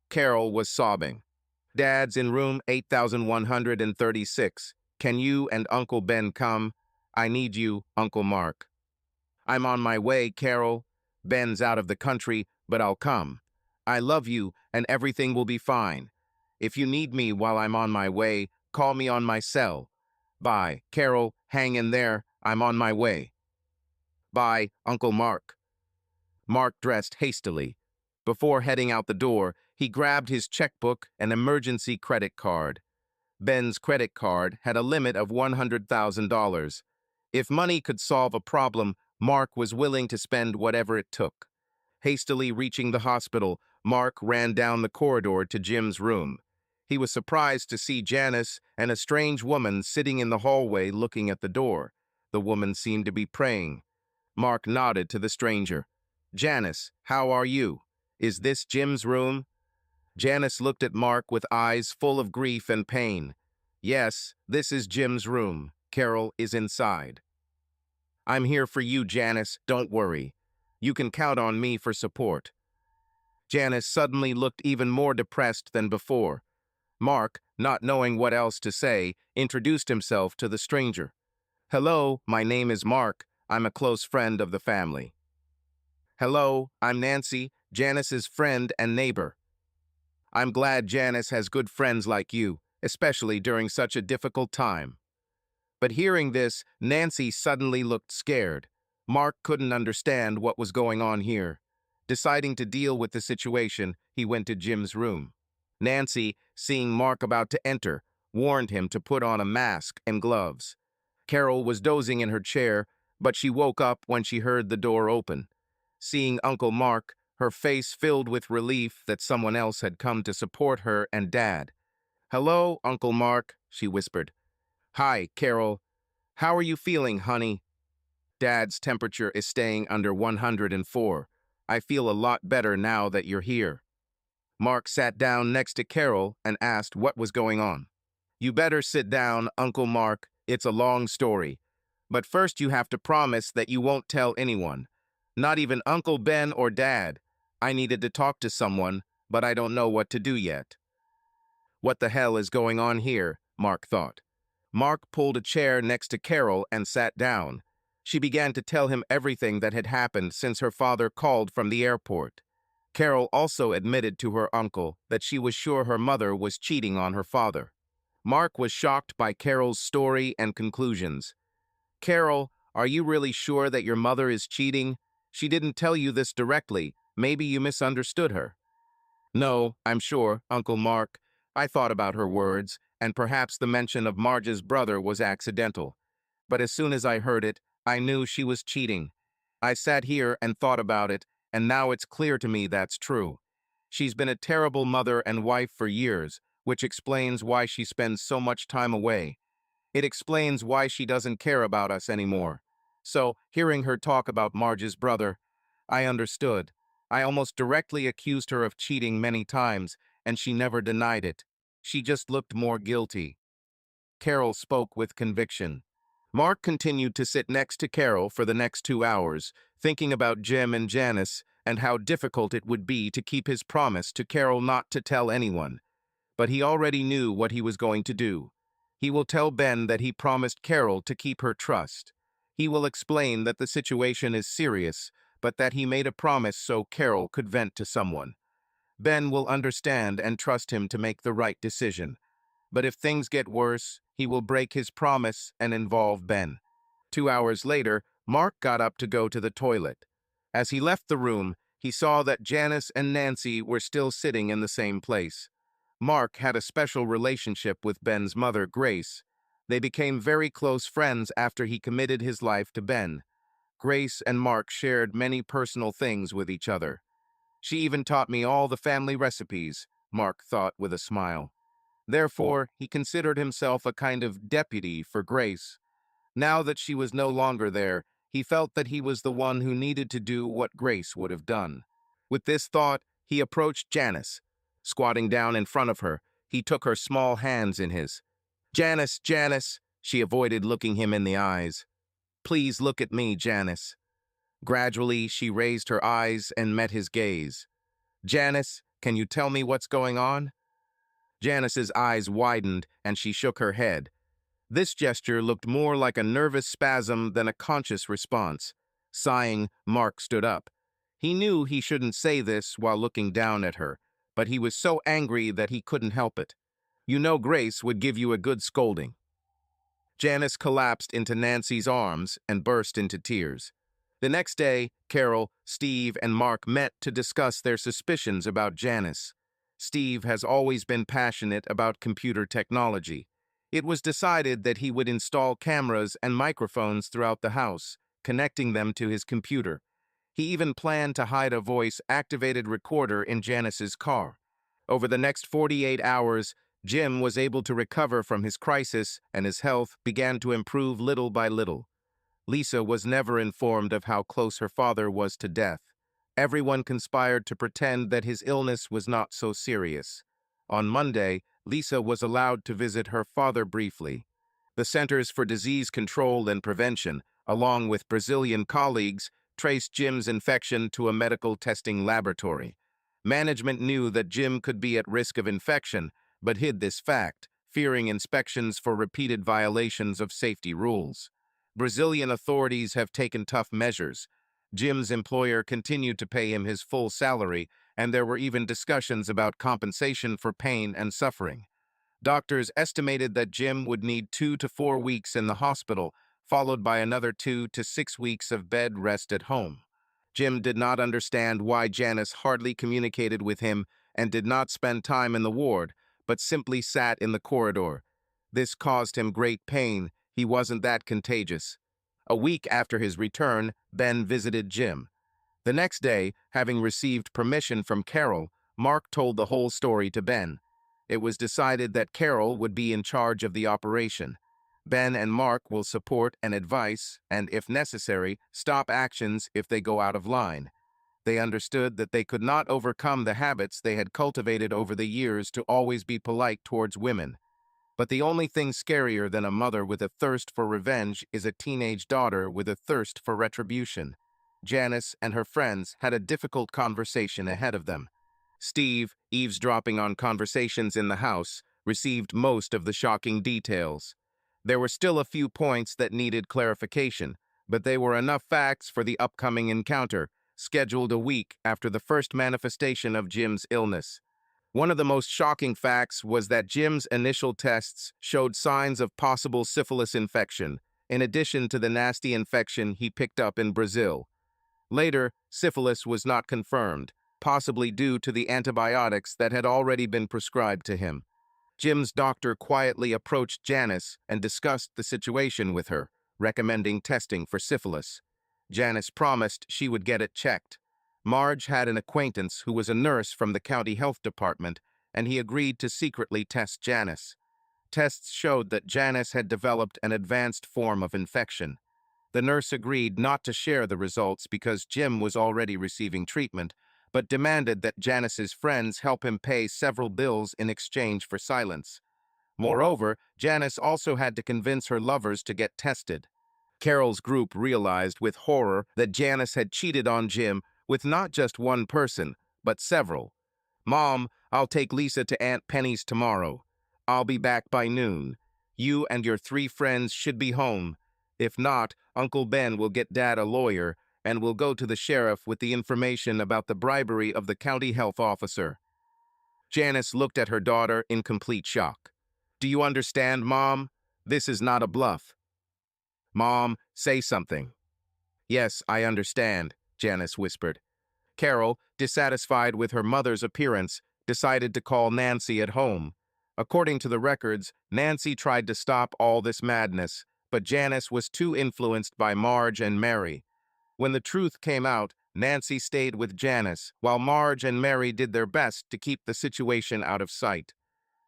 Carol was sobbing. Dad's in room 8136. Can you and Uncle Ben come? I need you, Uncle Mark. I'm on my way, Carol. Ben's out of the country, but I'll come. I love you, and everything will be fine. If you need me while I'm on my way, call me on my cell. Bye, Carol. Hang in there. I'm on my way. Bye, Uncle Mark. Mark dressed hastily. Before heading out the door, he grabbed his checkbook and emergency credit card. Ben's credit card had a limit of $100,000. If money could solve a problem, Mark was willing to spend whatever it took. Hastily reaching the hospital, Mark ran down the corridor to Jim's room. He was surprised to see Janice and a strange woman sitting in the hallway looking at the door. The woman seemed to be praying. Mark nodded to the stranger. Janice, how are you? Is this Jim's room? Janice looked at Mark with eyes full of grief and pain. Yes, this is Jim's room. Carol is inside. I'm here for you, Janice. Don't worry. You can count on me for support. Janice suddenly looked even more depressed than before. Mark, not knowing what else to say, introduced himself to the stranger. Hello, my name is Mark. I'm a close friend of the family. Hello, I'm Nancy, Janice's friend and neighbor. I'm glad Janice has good friends like you, especially during such a difficult time. But hearing this, Nancy suddenly looked scared. Mark couldn't understand what was going on here. Deciding to deal with the situation, he went to Jim's room. Nancy, seeing Mark about to enter, warned him to put on a mask and gloves. Carol was dozing in her chair, but she woke up when she heard the door open. Seeing Uncle Mark, her face filled with relief that someone else had come to support her and Dad. Hello, Uncle Mark, she whispered. Hi, Carol. How are you feeling, honey? Dad's temperature is staying under 104. I feel a lot better now that you're here. Mark sat down next to Carol and asked what was going on. You better sit down, Uncle Mark. It's a long story. But first you have to promise that you won't tell anyone. Not even Uncle Ben or Dad. I needed to talk to someone, but I don't know what to do yet. What the hell is going on here? Mark thought. Mark pulled a chair next to Carol and sat down. She began to tell him everything that had happened since her father called from the airport. Carol also admitted to her uncle that she was sure her mother was cheating on her father. Mark was shocked by Carol's story and conclusions. Carol, are you really sure that your mother is cheating? She didn't tell you this directly. Maybe you misunderstood her. No, I'm sure, Uncle Mark. I thought about her words, and perhaps the mention of Marge's brother was accidental. But as soon as I heard it, I knew she was cheating. I sat here and thought about it, and now it's clear to me that's true. She's been a terrible mother and wife for years, which explains why she spends so much time away. It explains why she doesn't care about us anymore. So, hearing her talk about Marge's brother, I understood. I almost directly accused her of cheating many times, and she never denied it. She just looked more guilty. Carol spoke with conviction. Mark continued to sit next to Carol for the next 2 hours, thinking about Jim and Janice and how difficult it would be to keep his promise to Carol not to tell anyone. But he already knew what he was going to do. He will tell Ben that he promised Carol to keep her trust. He will explain that the situation is serious, but that he made a promise so Carol could vent to someone. Ben will understand and trust him to make the right decision. But if things get worse, he will break his promise and involve Ben. 2 hours later, Mark got up to go to the toilet. As he left the room, he saw that Janice and Nancy were still sitting in the same place. Mark had a special relationship with Ben's mother, Grace. They became very close friends after he committed his life to Ben. Grace and Mark shared many personal things with each other. She even taught me all the family recipes, Mark thought with a smile. Therefore, he considered himself a kind of deputy for Grace. Now that she was no longer there, he felt that he was the one who needed to do what Grace would have done. With this thought, He approached Janice. Squatting down in front of her, he took her small hands in his. "Janice, Janice," she avoided looking him in the eyes. "Please look at me, Janice." Gradually, she raised her eyes and met his gaze. "Janice, can you tell me what's going on?" Janice's eyes widened and she shook her head. This gesture looked more like a nervous spasm than a conscious response. Sighing, Mark stood up. He knew he shouldn't say this while looking down at her, but he was so angry that he couldn't help it. "You know Grace would give you a good scolding." Janice collapsed into Nancy's arms and burst into tears. The next day, Carol, Steve, and Mark met to discuss their suspicions about Janice. Steve has always been passionate about computer technology. It was decided that he would install cameras and microphones throughout the house, connecting them to his computer. He even planned to hide a voice-activated recorder in Janice's car. Over the next 48 hours, Jim was able to recover from his crisis and his health began to improve little by little. Lisa was never informed of how close her father was to death. Everyone conspired to pretend that his illness was not so serious. On Monday, Lisa was allowed to visit her father briefly. The Centers for Disease Control and Prevention, along with Brazilian colleagues, traced Jim's infection to a medical testing laboratory. Management knew that Jim could be at risk of infection, but hid this fact, fearing inspections for repeated violations of safety rules. Brazilian authorities have taken tough measures. Jim's employer continued to pay him his full salary, and there were even discussions about compensation for pain and suffering. Doctors estimated that Jim would need 2 to 4 weeks in the hospital, followed by another 2 to 6 weeks of bed rest at home. Jim did not understand why Janice hardly communicated with him and did not spend time in the ward, but simply sat in the corridor. This caused him great pain. He wasn't that contagious. A week after his return, Ben visited Jim. The next day, having received permission from Carol, Mark told the whole story to Ben. It was decided that Carol would be in charge of the operation. Ben and Mark will support and advise, and if necessary, stop actions if they go out of line. They understood that they could not overcome the habits they had cultivated over the years to always be polite towards women. But the only thing scarier than a mother with a thirst for revenge is a teenage daughter with a thirst for retribution. Janice and her friends had a difficult conversation ahead of them. Steve, eavesdropping on conversations in the house, received most of the shocking details. There were still a few points that needed clarification, but they were enough facts for the upcoming encounter, scheduled a week after the first manifestation of Jim's illness. One of the most shocking facts was that Jim's initial tests showed signs of possible syphilis infection, in addition to the nasty infection he picked up in Brazil. Later, syphilis was not confirmed, possibly due to the antibiotics that had already been prescribed to him. Jim's doctor quietly approached Janice and discussed the situation with her, recommending testing for syphilis. Janice promised she would get it checked. Marge had an acquaintance who was a nurse from the county health department, and he agreed to secretly test Janice. Tests showed that Janice had developed an advanced form of infection. The nurse agreed not to share the results because Jim was already receiving treatment, but demanded that Janice's friends help him pay several bills in exchange for silence. Moreover, Janice also had to convince her lovers to get tested. Carol's group realized with horror that Janice had cheated on Jim with not just one person, but several. "Mom, I'll take Lisa to Aunt Penny's tomorrow. I'll be back by noon. You and your 3 friends should be home. If not, Uncle Ben will get Dad a lawyer, and will go to the sheriff with the information about the bribery of the county health officer." Janice looked at her daughter in complete shock. "Do you understand, Mom? This is not a bluff." "Mom, say something." "Yes, I understand," Janice whispered. Carol, dissatisfied with her mother's appearance, decided to call Nancy at home. According to the records, Nancy tried to stop all this madness, but Janice was too influenced by Marge and Mary. When the truth came out, Nancy stayed with Janice, while Marge and Mary did their best to keep the situation out of sight.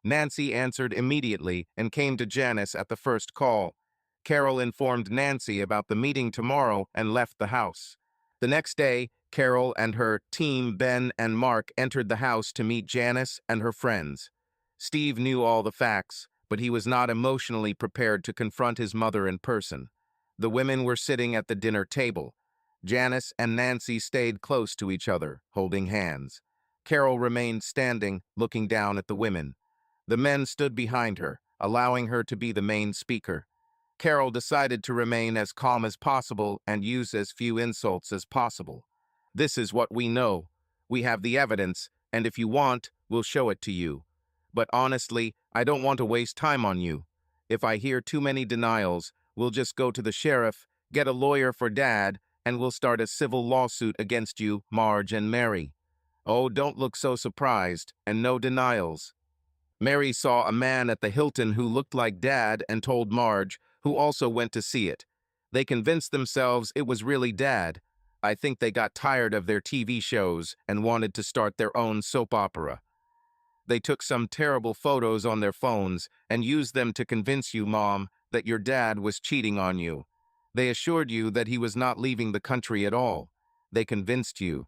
Nancy answered immediately and came to Janice at the first call. Carol informed Nancy about the meeting tomorrow and left the house. The next day, Carol and her team, Ben and Mark, entered the house to meet Janice and her friends. Steve knew all the facts, but he was not emotionally prepared to confront his mother in person. The women were sitting at the dinner table. Janice and Nancy stayed close to each other, holding hands. Carol remained standing, looking down at the women. The men stood behind her, allowing her to be the main speaker. Carol decided to remain as calm as possible and use as few insults as possible. This is what we know. We have the evidence, and if you want, we'll show it to you. But honestly, I don't want to waste time on you. If I hear too many denials, we'll just go to the sheriff, get a lawyer for Dad, and we'll start a civil lawsuit against you, Marge and Mary. Oh, don't look so surprised, and no denials. Mary saw a man at the Hilton who looked like Dad and told Marge, who also went to see it. They convinced themselves it was really Dad. I think they got tired of their TV shows and wanted to start their own soap opera. They took some terrible photos on their phones and used them to convince you, Mom, that your dad was cheating on you. They assured you that he was not leaving the country at all. They convinced you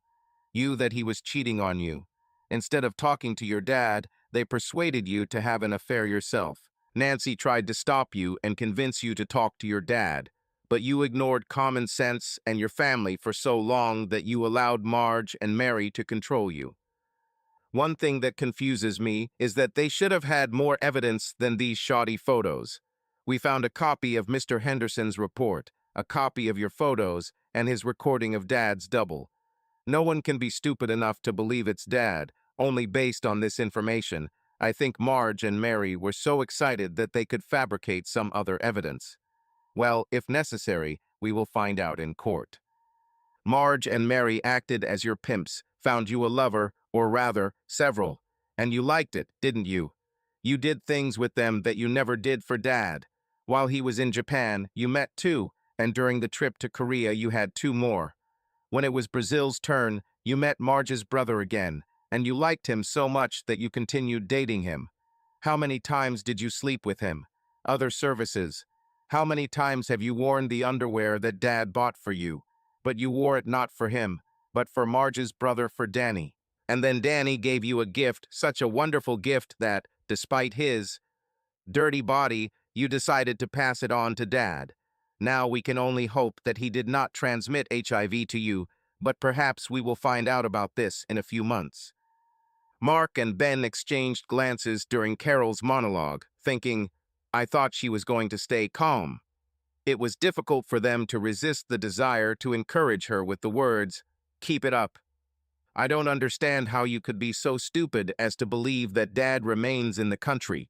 that he was cheating on you. Instead of talking to your dad, they persuaded you to have an affair yourself. Nancy tried to stop you and convince you to talk to your dad, but you ignored common sense and your family for so long that you allowed Marge and Mary to control you. One thing that confuses me is that they should have had more evidence than these shoddy photos. We found a copy of Mr. Henderson's report, a copy of your photos, and his recording of Dad's double. No one can be stupid enough to believe it's Dad, only based on this information. I think Marge and Mary were so excited that they could fabricate some other evidence. Well, if necessary, we will find out in court. Marge and Mary acted as your pimps, found you a lover, or rather, several. And you liked it, didn't you? You did things with them that you never did for Dad. While he was in Japan, you met two, and during the trip to Korea you had two more. When it was Brazil's turn, you met Marge's brother again, and you liked him so much that you continued dating him. How many times did you sleep with him? Other services. How many times have you worn the underwear that Dad bought for you? But you wore it not for him, but for Marge's brother, for Dany. And then Dany gave you a gift, such a wonderful gift that, despite his dirty body, you decided to pass it on to Dad. Now we can only hope that he did not transmit HIV to you, but perhaps we will find out about this in a few months. Mark and Ben exchanged glances during Carol's monologue, thinking, I thought she was going to stay calm. It was difficult for them to resist the desire to encourage her with the words, keep it up. I don't understand how you could be so stupid as to believe that Dad remains in the country.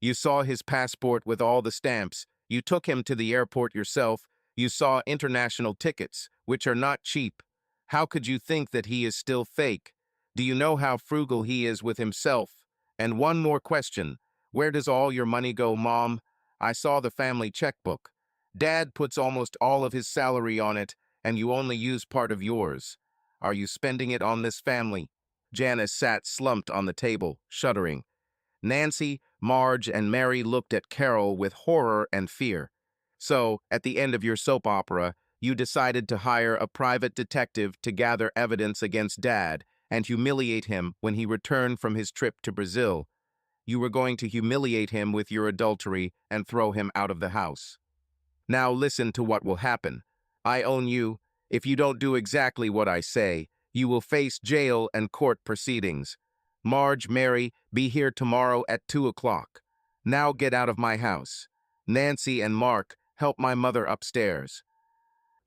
You saw his passport with all the stamps. You took him to the airport yourself. You saw international tickets, which are not cheap. How could you think that he is still fake? Do you know how frugal he is with himself? And one more question. Where does all your money go, Mom? I saw the family checkbook. Dad puts almost all of his salary on it, and you only use part of yours. Are you spending it on this family? Janice sat slumped on the table, shuddering. Nancy, Marge, and Mary looked at Carol with horror and fear. So, at the end of your soap opera, you decided to hire a private detective to gather evidence against Dad and humiliate him when he returned from his trip to Brazil. You were going to humiliate him with your adultery and throw him out of the house. Now listen to what will happen. I own you. If you don't do exactly what I say, you will face jail and court proceedings. Marge, Mary, be here tomorrow at 2 o'clock. Now get out of my house. Nancy and Mark, help my mother upstairs.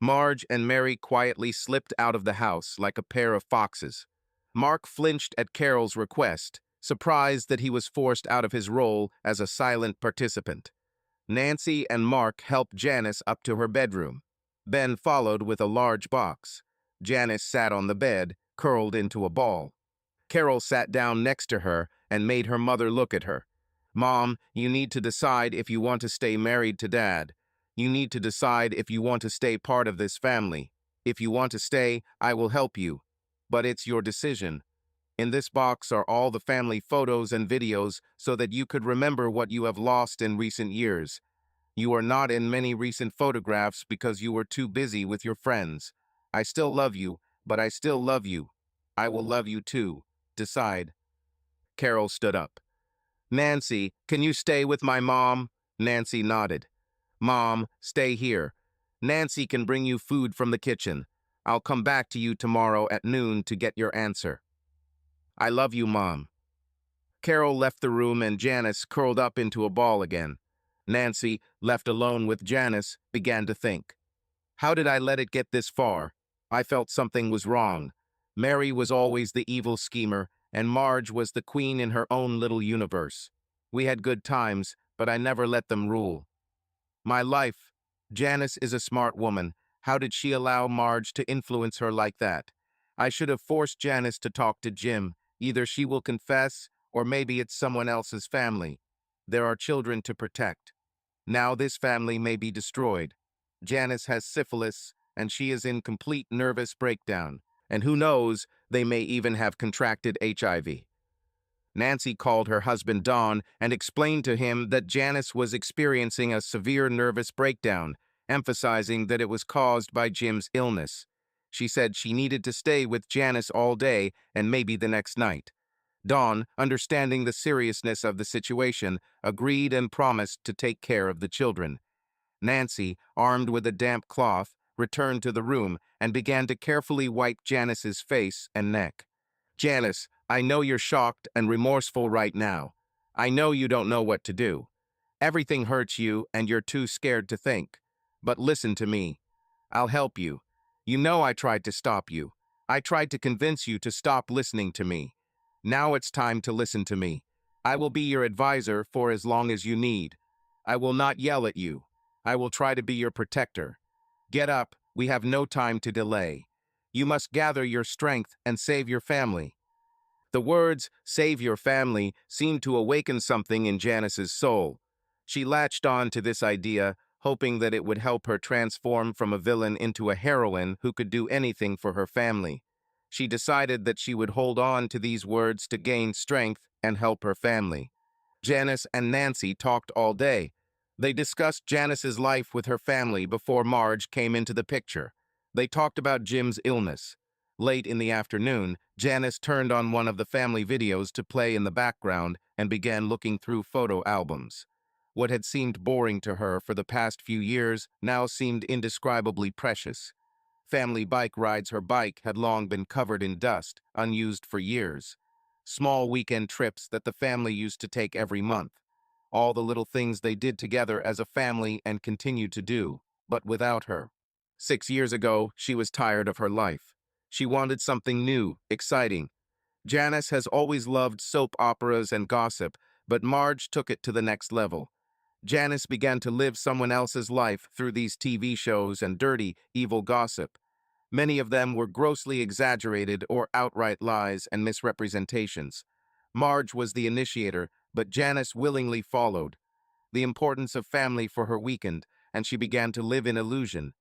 Marge and Mary quietly slipped out of the house like a pair of foxes. Mark flinched at Carol's request, surprised that he was forced out of his role as a silent participant. Nancy and Mark helped Janice up to her bedroom. Ben followed with a large box. Janice sat on the bed, curled into a ball. Carol sat down next to her and made her mother look at her. Mom, you need to decide if you want to stay married to Dad. You need to decide if you want to stay part of this family. If you want to stay, I will help you. But it's your decision. In this box are all the family photos and videos so that you could remember what you have lost in recent years. You are not in many recent photographs because you were too busy with your friends. I still love you, but I still love you. I will love you too. Decide. Carol stood up. Nancy, can you stay with my mom? Nancy nodded. Mom, stay here. Nancy can bring you food from the kitchen. I'll come back to you tomorrow at noon to get your answer. I love you, Mom. Carol left the room and Janice curled up into a ball again. Nancy, left alone with Janice, began to think. How did I let it get this far? I felt something was wrong. Mary was always the evil schemer, and Marge was the queen in her own little universe. We had good times, but I never let them rule. My life. Janice is a smart woman. How did she allow Marge to influence her like that? I should have forced Janice to talk to Jim. Either she will confess, or maybe it's someone else's family. There are children to protect. Now this family may be destroyed. Janice has syphilis, and she is in complete nervous breakdown. And who knows, they may even have contracted HIV. Nancy called her husband Don and explained to him that Janice was experiencing a severe nervous breakdown, emphasizing that it was caused by Jim's illness. She said she needed to stay with Janice all day and maybe the next night. Don, understanding the seriousness of the situation, agreed and promised to take care of the children. Nancy, armed with a damp cloth, returned to the room and began to carefully wipe Janice's face and neck. Janice, I know you're shocked and remorseful right now. I know you don't know what to do. Everything hurts you and you're too scared to think. But listen to me. I'll help you. You know I tried to stop you. I tried to convince you to stop listening to me. Now it's time to listen to me. I will be your advisor for as long as you need. I will not yell at you. I will try to be your protector. Get up, we have no time to delay. You must gather your strength and save your family. The words, save your family, seemed to awaken something in Janice's soul. She latched on to this idea, hoping that it would help her transform from a villain into a heroine who could do anything for her family. She decided that she would hold on to these words to gain strength and help her family. Janice and Nancy talked all day. They discussed Janice's life with her family before Marge came into the picture. They talked about Jim's illness. Late in the afternoon, Janice turned on one of the family videos to play in the background and began looking through photo albums. What had seemed boring to her for the past few years now seemed indescribably precious. Family bike rides her bike had long been covered in dust, unused for years. Small weekend trips that the family used to take every month. All the little things they did together as a family and continued to do, but without her. 6 years ago, she was tired of her life. She wanted something new, exciting. Janice has always loved soap operas and gossip, but Marge took it to the next level. Janice began to live someone else's life through these TV shows and dirty, evil gossip. Many of them were grossly exaggerated or outright lies and misrepresentations. Marge was the initiator, but Janice willingly followed. The importance of family for her weakened, and she began to live in illusion.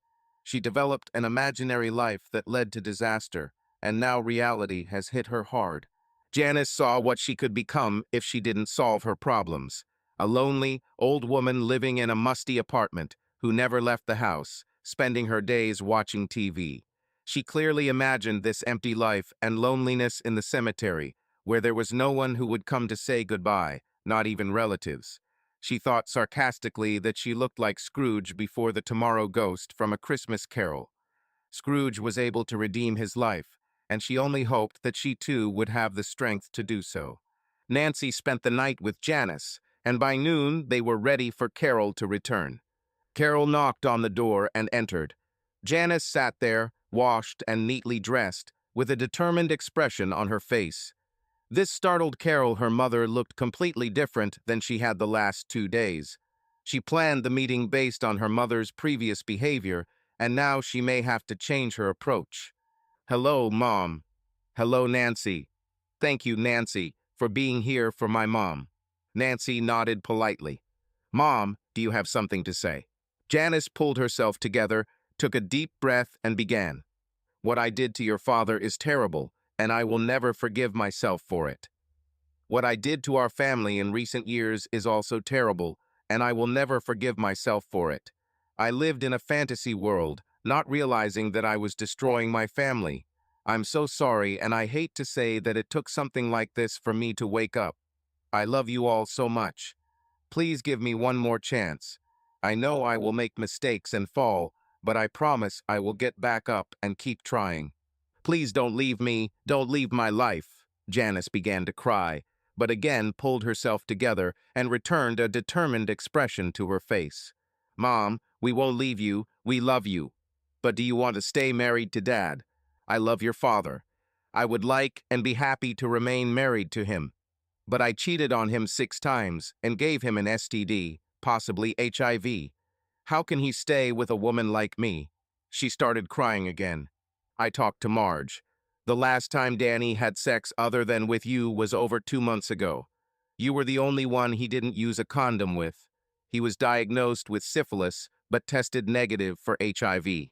She developed an imaginary life that led to disaster, and now reality has hit her hard. Janice saw what she could become if she didn't solve her problems. A lonely, old woman living in a musty apartment who never left the house, spending her days watching TV. She clearly imagined this empty life and loneliness in the cemetery, where there was no one who would come to say goodbye, not even relatives. She thought sarcastically that she looked like Scrooge before the tomorrow ghost from A Christmas Carol. Scrooge was able to redeem his life, and she only hoped that she too would have the strength to do so. Nancy spent the night with Janice, and by noon they were ready for Carol to return. Carol knocked on the door and entered. Janice sat there, washed and neatly dressed, with a determined expression on her face. This startled Carol. Her mother looked completely different than she had the last 2 days. She planned the meeting based on her mother's previous behavior, and now she may have to change her approach. Hello, Mom. Hello, Nancy. Thank you, Nancy, for being here for my mom. Nancy nodded politely. Mom, do you have something to say? Janice pulled herself together, took a deep breath, and began. What I did to your father is terrible, and I will never forgive myself for it. What I did to our family in recent years is also terrible, and I will never forgive myself for it. I lived in a fantasy world, not realizing that I was destroying my family. I'm so sorry, and I hate to say that it took something like this for me to wake up. I love you all so much. Please give me one more chance. I know I will make mistakes and fall, but I promise I will get back up and keep trying. Please don't leave me, don't leave my life. Janice began to cry, but again pulled herself together and returned a determined expression to her face. Mom, we won't leave you, we love you. But do you want to stay married to Dad? I love your father. I would like and be happy to remain married to him. But I cheated on him 6 times and gave him an STD, possibly HIV. How can he stay with a woman like me? She started crying again. I talked to Marge. The last time Dany had sex other than with you was over 2 months ago. You were the only one he didn't use a condom with. He was diagnosed with syphilis, but tested negative for HIV.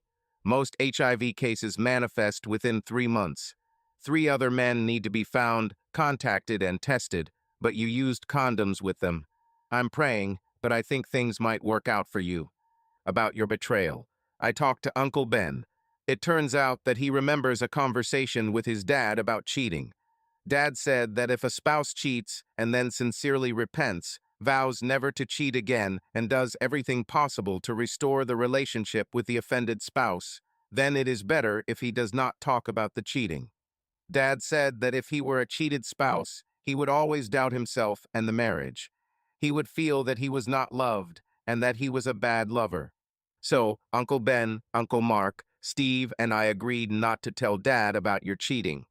Most HIV cases manifest within 3 months. 3 other men need to be found, contacted, and tested, but you used condoms with them. I'm praying, but I think things might work out for you. About your betrayal. I talked to Uncle Ben. It turns out that he remembers a conversation with his dad about cheating. Dad said that if a spouse cheats and then sincerely repents, vows never to cheat again, and does everything possible to restore the relationship with the offended spouse, then it is better if he does not talk about the cheating. Dad said that if he were a cheated spouse, he would always doubt himself and the marriage. He would feel that he was not loved and that he was a bad lover. So, Uncle Ben, Uncle Mark, Steve, and I agreed not to tell Dad about your cheating.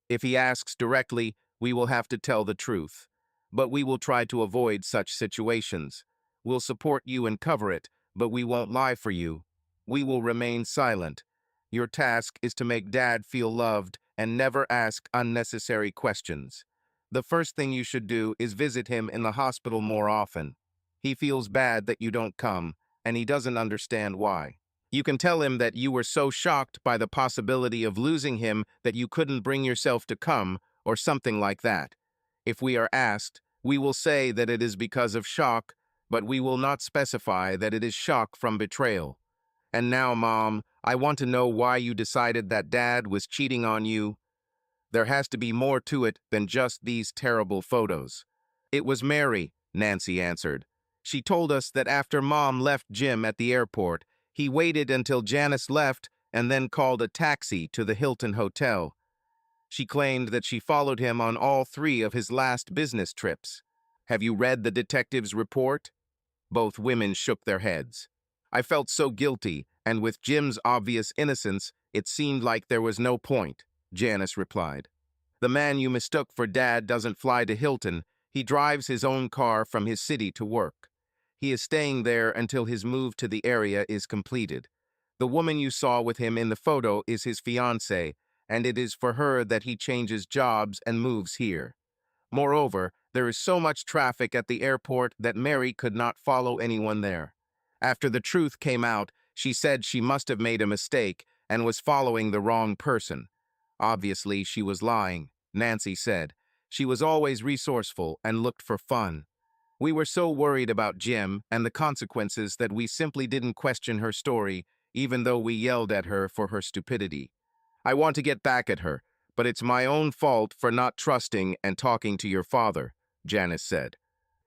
If he asks directly, we will have to tell the truth. But we will try to avoid such situations. We'll support you and cover it, but we won't lie for you. We will remain silent. Your task is to make Dad feel loved and never ask unnecessary questions. The first thing you should do is visit him in the hospital more often. He feels bad that you don't come, and he doesn't understand why. You can tell him that you were so shocked by the possibility of losing him that you couldn't bring yourself to come, or something like that. If we are asked, we will say that it is because of shock, but we will not specify that it is shock from betrayal. And now, Mom, I want to know why you decided that Dad was cheating on you. There has to be more to it than just these terrible photos. It was Mary, Nancy answered. She told us that after Mom left Jim at the airport, he waited until Janice left and then called a taxi to the Hilton Hotel. She claimed that she followed him on all 3 of his last business trips. Have you read the detective's report? Both women shook their heads. I felt so guilty, and with Jim's obvious innocence, it seemed like there was no point, Janice replied. The man you mistook for Dad doesn't fly to Hilton. He drives his own car from his city to work. He is staying there until his move to the area is completed. The woman you saw with him in the photo is his fiancée, and it is for her that he changes jobs and moves here. Moreover, there is so much traffic at the airport that Mary could not follow anyone there. After the truth came out, she said she must have made a mistake and was following the wrong person. Obviously, she was lying, Nancy said. She was always resourceful and looked for fun. We were so worried about Jim and the consequences that we simply didn't question her story, even though we yelled at her for her stupidity. I want to get back at her, but it's my own fault for not trusting and talking to your father, Janice said.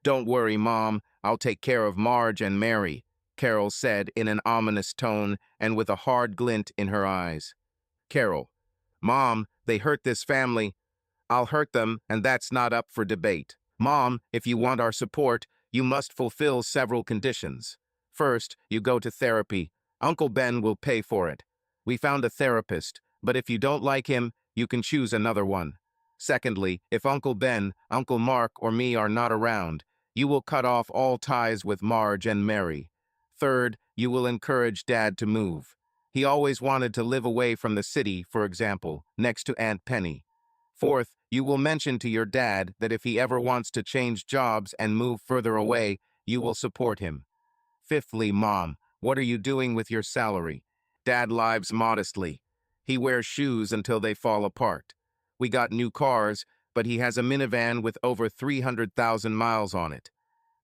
Don't worry, Mom, I'll take care of Marge and Mary, Carol said in an ominous tone and with a hard glint in her eyes. Carol, Mom, they hurt this family. I'll hurt them, and that's not up for debate. Mom, if you want our support, you must fulfill several conditions. First, you go to therapy. Uncle Ben will pay for it. We found a therapist, but if you don't like him, you can choose another one. Secondly, if Uncle Ben, Uncle Mark, or me are not around, you will cut off all ties with Marge and Mary. Third, you will encourage Dad to move. He always wanted to live away from the city, for example, next to Aunt Penny. Fourth, you will mention to your dad that if he ever wants to change jobs and move further away, you will support him. Fifthly, Mom, what are you doing with your salary? Dad lives modestly. He wears shoes until they fall apart. We got new cars, but he has a minivan with over 300,000 miles on it.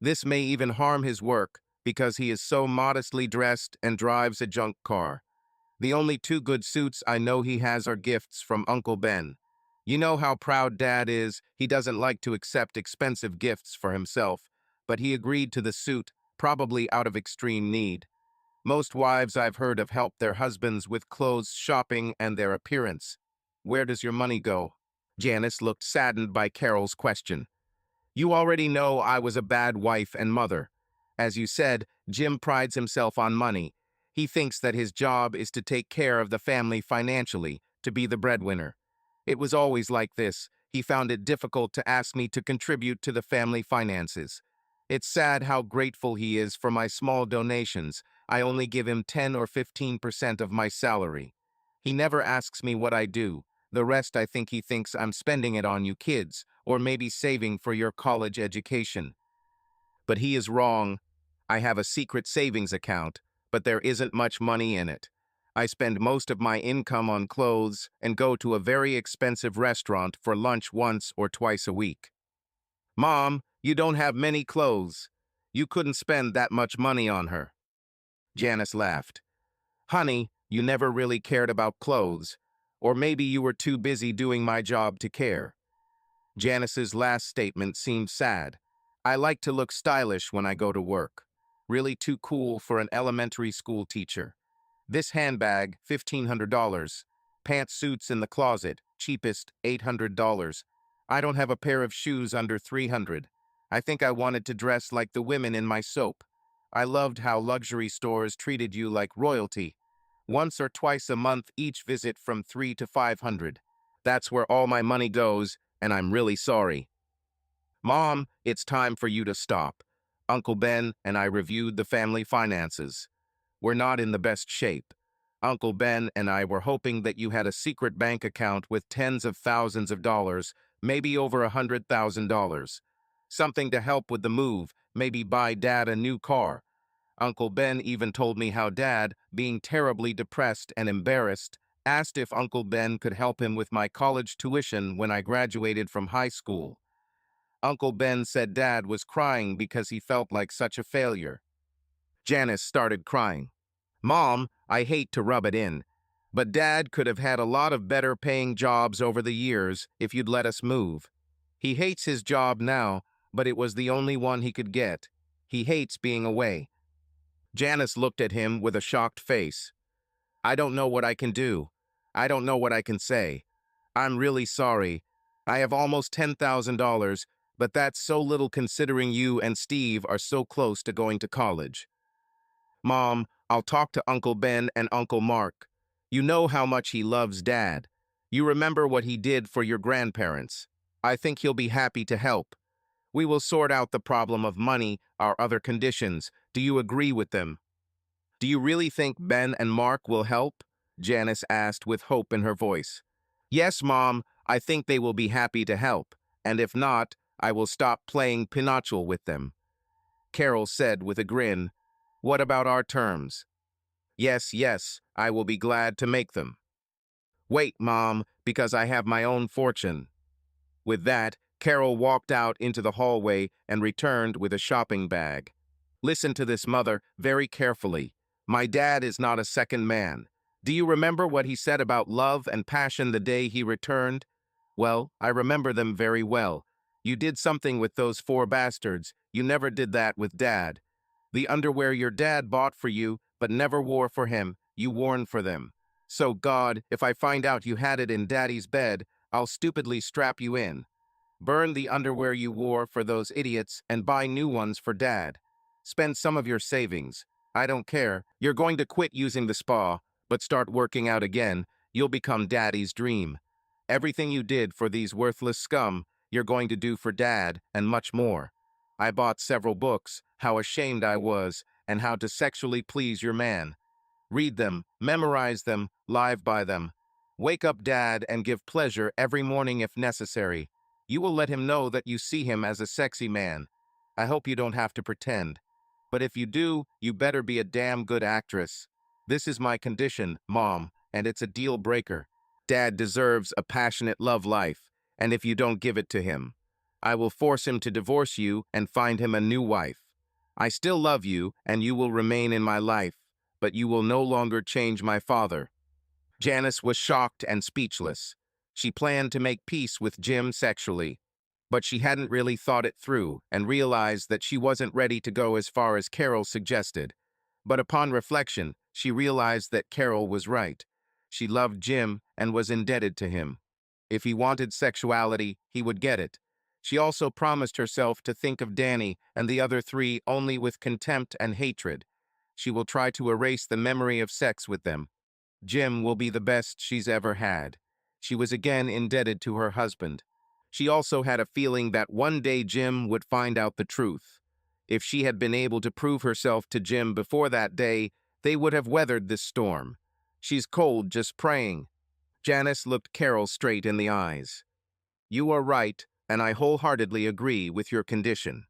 This may even harm his work because he is so modestly dressed and drives a junk car. The only two good suits I know he has are gifts from Uncle Ben. You know how proud Dad is. He doesn't like to accept expensive gifts for himself, but he agreed to the suit, probably out of extreme need. Most wives I've heard have helped their husbands with clothes, shopping, and their appearance. Where does your money go? Janice looked saddened by Carol's question. You already know I was a bad wife and mother. As you said, Jim prides himself on money. He thinks that his job is to take care of the family financially, to be the breadwinner. It was always like this. He found it difficult to ask me to contribute to the family finances. It's sad how grateful he is for my small donations. I only give him 10 or 15% of my salary. He never asks me what I do. The rest I think he thinks I'm spending it on you kids, or maybe saving for your college education. But he is wrong. I have a secret savings account, but there isn't much money in it. I spend most of my income on clothes and go to a very expensive restaurant for lunch once or twice a week. Mom, you don't have many clothes. You couldn't spend that much money on her. Janice laughed. Honey, you never really cared about clothes. Or maybe you were too busy doing my job to care. Janice's last statement seemed sad. I like to look stylish when I go to work. Really too cool for an elementary school teacher. This handbag, $1,500. Pantsuits in the closet, cheapest, $800. I don't have a pair of shoes under $300. I think I wanted to dress like the women in my soap. I loved how luxury stores treated you like royalty. Once or twice a month each visit from 3 to 500. That's where all my money goes, and I'm really sorry. Mom, it's time for you to stop. Uncle Ben and I reviewed the family finances. We're not in the best shape. Uncle Ben and I were hoping that you had a secret bank account with tens of thousands of dollars, maybe over $100,000. Something to help with the move, maybe buy Dad a new car. Uncle Ben even told me how Dad, being terribly depressed and embarrassed, asked if Uncle Ben could help him with my college tuition when I graduated from high school. Uncle Ben said Dad was crying because he felt like such a failure. Janice started crying. Mom, I hate to rub it in, but Dad could have had a lot of better paying jobs over the years if you'd let us move. He hates his job now, but it was the only one he could get. He hates being away. Janice looked at him with a shocked face. I don't know what I can do. I don't know what I can say. I'm really sorry. I have almost $10,000, but that's so little considering you and Steve are so close to going to college. Mom, I'll talk to Uncle Ben and Uncle Mark. You know how much he loves Dad. You remember what he did for your grandparents. I think he'll be happy to help. We will sort out the problem of money, our other conditions. Do you agree with them? Do you really think Ben and Mark will help? Janice asked with hope in her voice. Yes, Mom, I think they will be happy to help, and if not, I will stop playing Pinochle with them. Carol said with a grin, What about our terms? Yes, yes, I will be glad to make them. Wait, Mom, because I have my own fortune. With that, Carol walked out into the hallway and returned with a shopping bag. Listen to this, Mother, very carefully. My dad is not a second man. Do you remember what he said about love and passion the day he returned? Well, I remember them very well. You did something with those four bastards. You never did that with Dad. The underwear your dad bought for you, but never wore for him, you worn for them. So God, if I find out you had it in Daddy's bed, I'll stupidly strap you in. Burn the underwear you wore for those idiots and buy new ones for Dad. Spend some of your savings. I don't care. You're going to quit using the spa, but start working out again. You'll become Daddy's dream. Everything you did for these worthless scum, you're going to do for Dad and much more. I bought several books, How Ashamed I Was, and How to Sexually Please Your Man. Read them, memorize them, live by them. Wake up Dad and give pleasure every morning if necessary. You will let him know that you see him as a sexy man. I hope you don't have to pretend. But if you do, you better be a damn good actress. This is my condition, Mom, and it's a deal breaker. Dad deserves a passionate love life, and if you don't give it to him, I will force him to divorce you and find him a new wife. I still love you, and you will remain in my life, but you will no longer change my father." Janice was shocked and speechless. She planned to make peace with Jim sexually, but she hadn't really thought it through and realized that she wasn't ready to go as far as Carol suggested. But upon reflection, she realized that Carol was right. She loved Jim and was indebted to him. If he wanted sexuality, he would get it. She also promised herself to think of Dany and the other three only with contempt and hatred. She will try to erase the memory of sex with them. Jim will be the best she's ever had. She was again indebted to her husband. She also had a feeling that one day Jim would find out the truth. If she had been able to prove herself to Jim before that day, they would have weathered this storm. She's cold just praying. Janice looked Carol straight in the eyes. "You are right, and I wholeheartedly agree with your condition."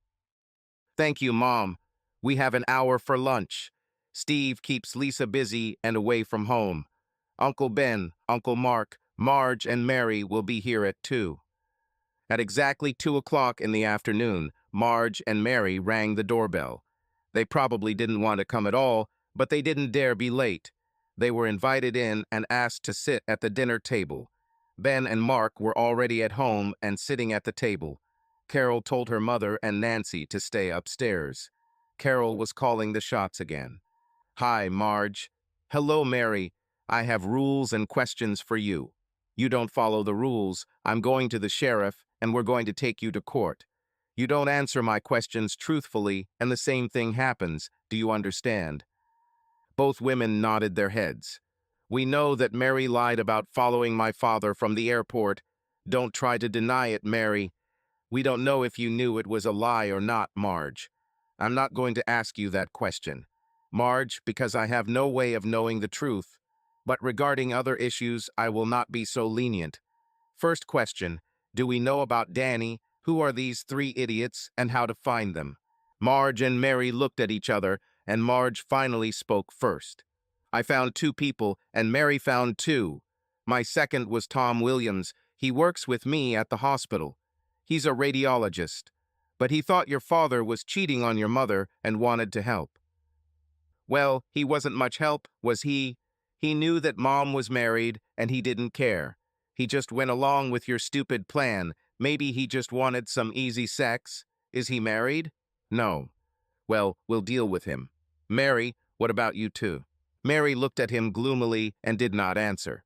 "Thank you, Mom. We have an hour for lunch. Steve keeps Lisa busy and away from home. Uncle Ben, Uncle Mark, Marge, and Mary will be here at 2. At exactly 2 o'clock in the afternoon, Marge and Mary rang the doorbell. They probably didn't want to come at all, but they didn't dare be late. They were invited in and asked to sit at the dinner table. Ben and Mark were already at home and sitting at the table. Carol told her mother and Nancy to stay upstairs. Carol was calling the shots again. "Hi, Marge." "Hello, Mary. I have rules and questions for you. You don't follow the rules, I'm going to the sheriff, and we're going to take you to court. You don't answer my questions truthfully, and the same thing happens. Do you understand?" Both women nodded their heads. "We know that Mary lied about following my father from the airport. Don't try to deny it, Mary. We don't know if you knew it was a lie or not, Marge. I'm not going to ask you that question, Marge, because I have no way of knowing the truth. But regarding other issues, I will not be so lenient. First question, do we know about Dany? Who are these three idiots and how to find them?" Marge and Mary looked at each other, and Marge finally spoke first. "I found 2 people, and Mary found 2. My second was Tom Williams. He works with me at the hospital. He's a radiologist. But he thought your father was cheating on your mother and wanted to help." "Well, he wasn't much help, was he? He knew that Mom was married, and he didn't care. He just went along with your stupid plan. Maybe he just wanted some easy sex. Is he married?" "No." "Well, we'll deal with him. Mary, what about you two?" Mary looked at him gloomily and did not answer.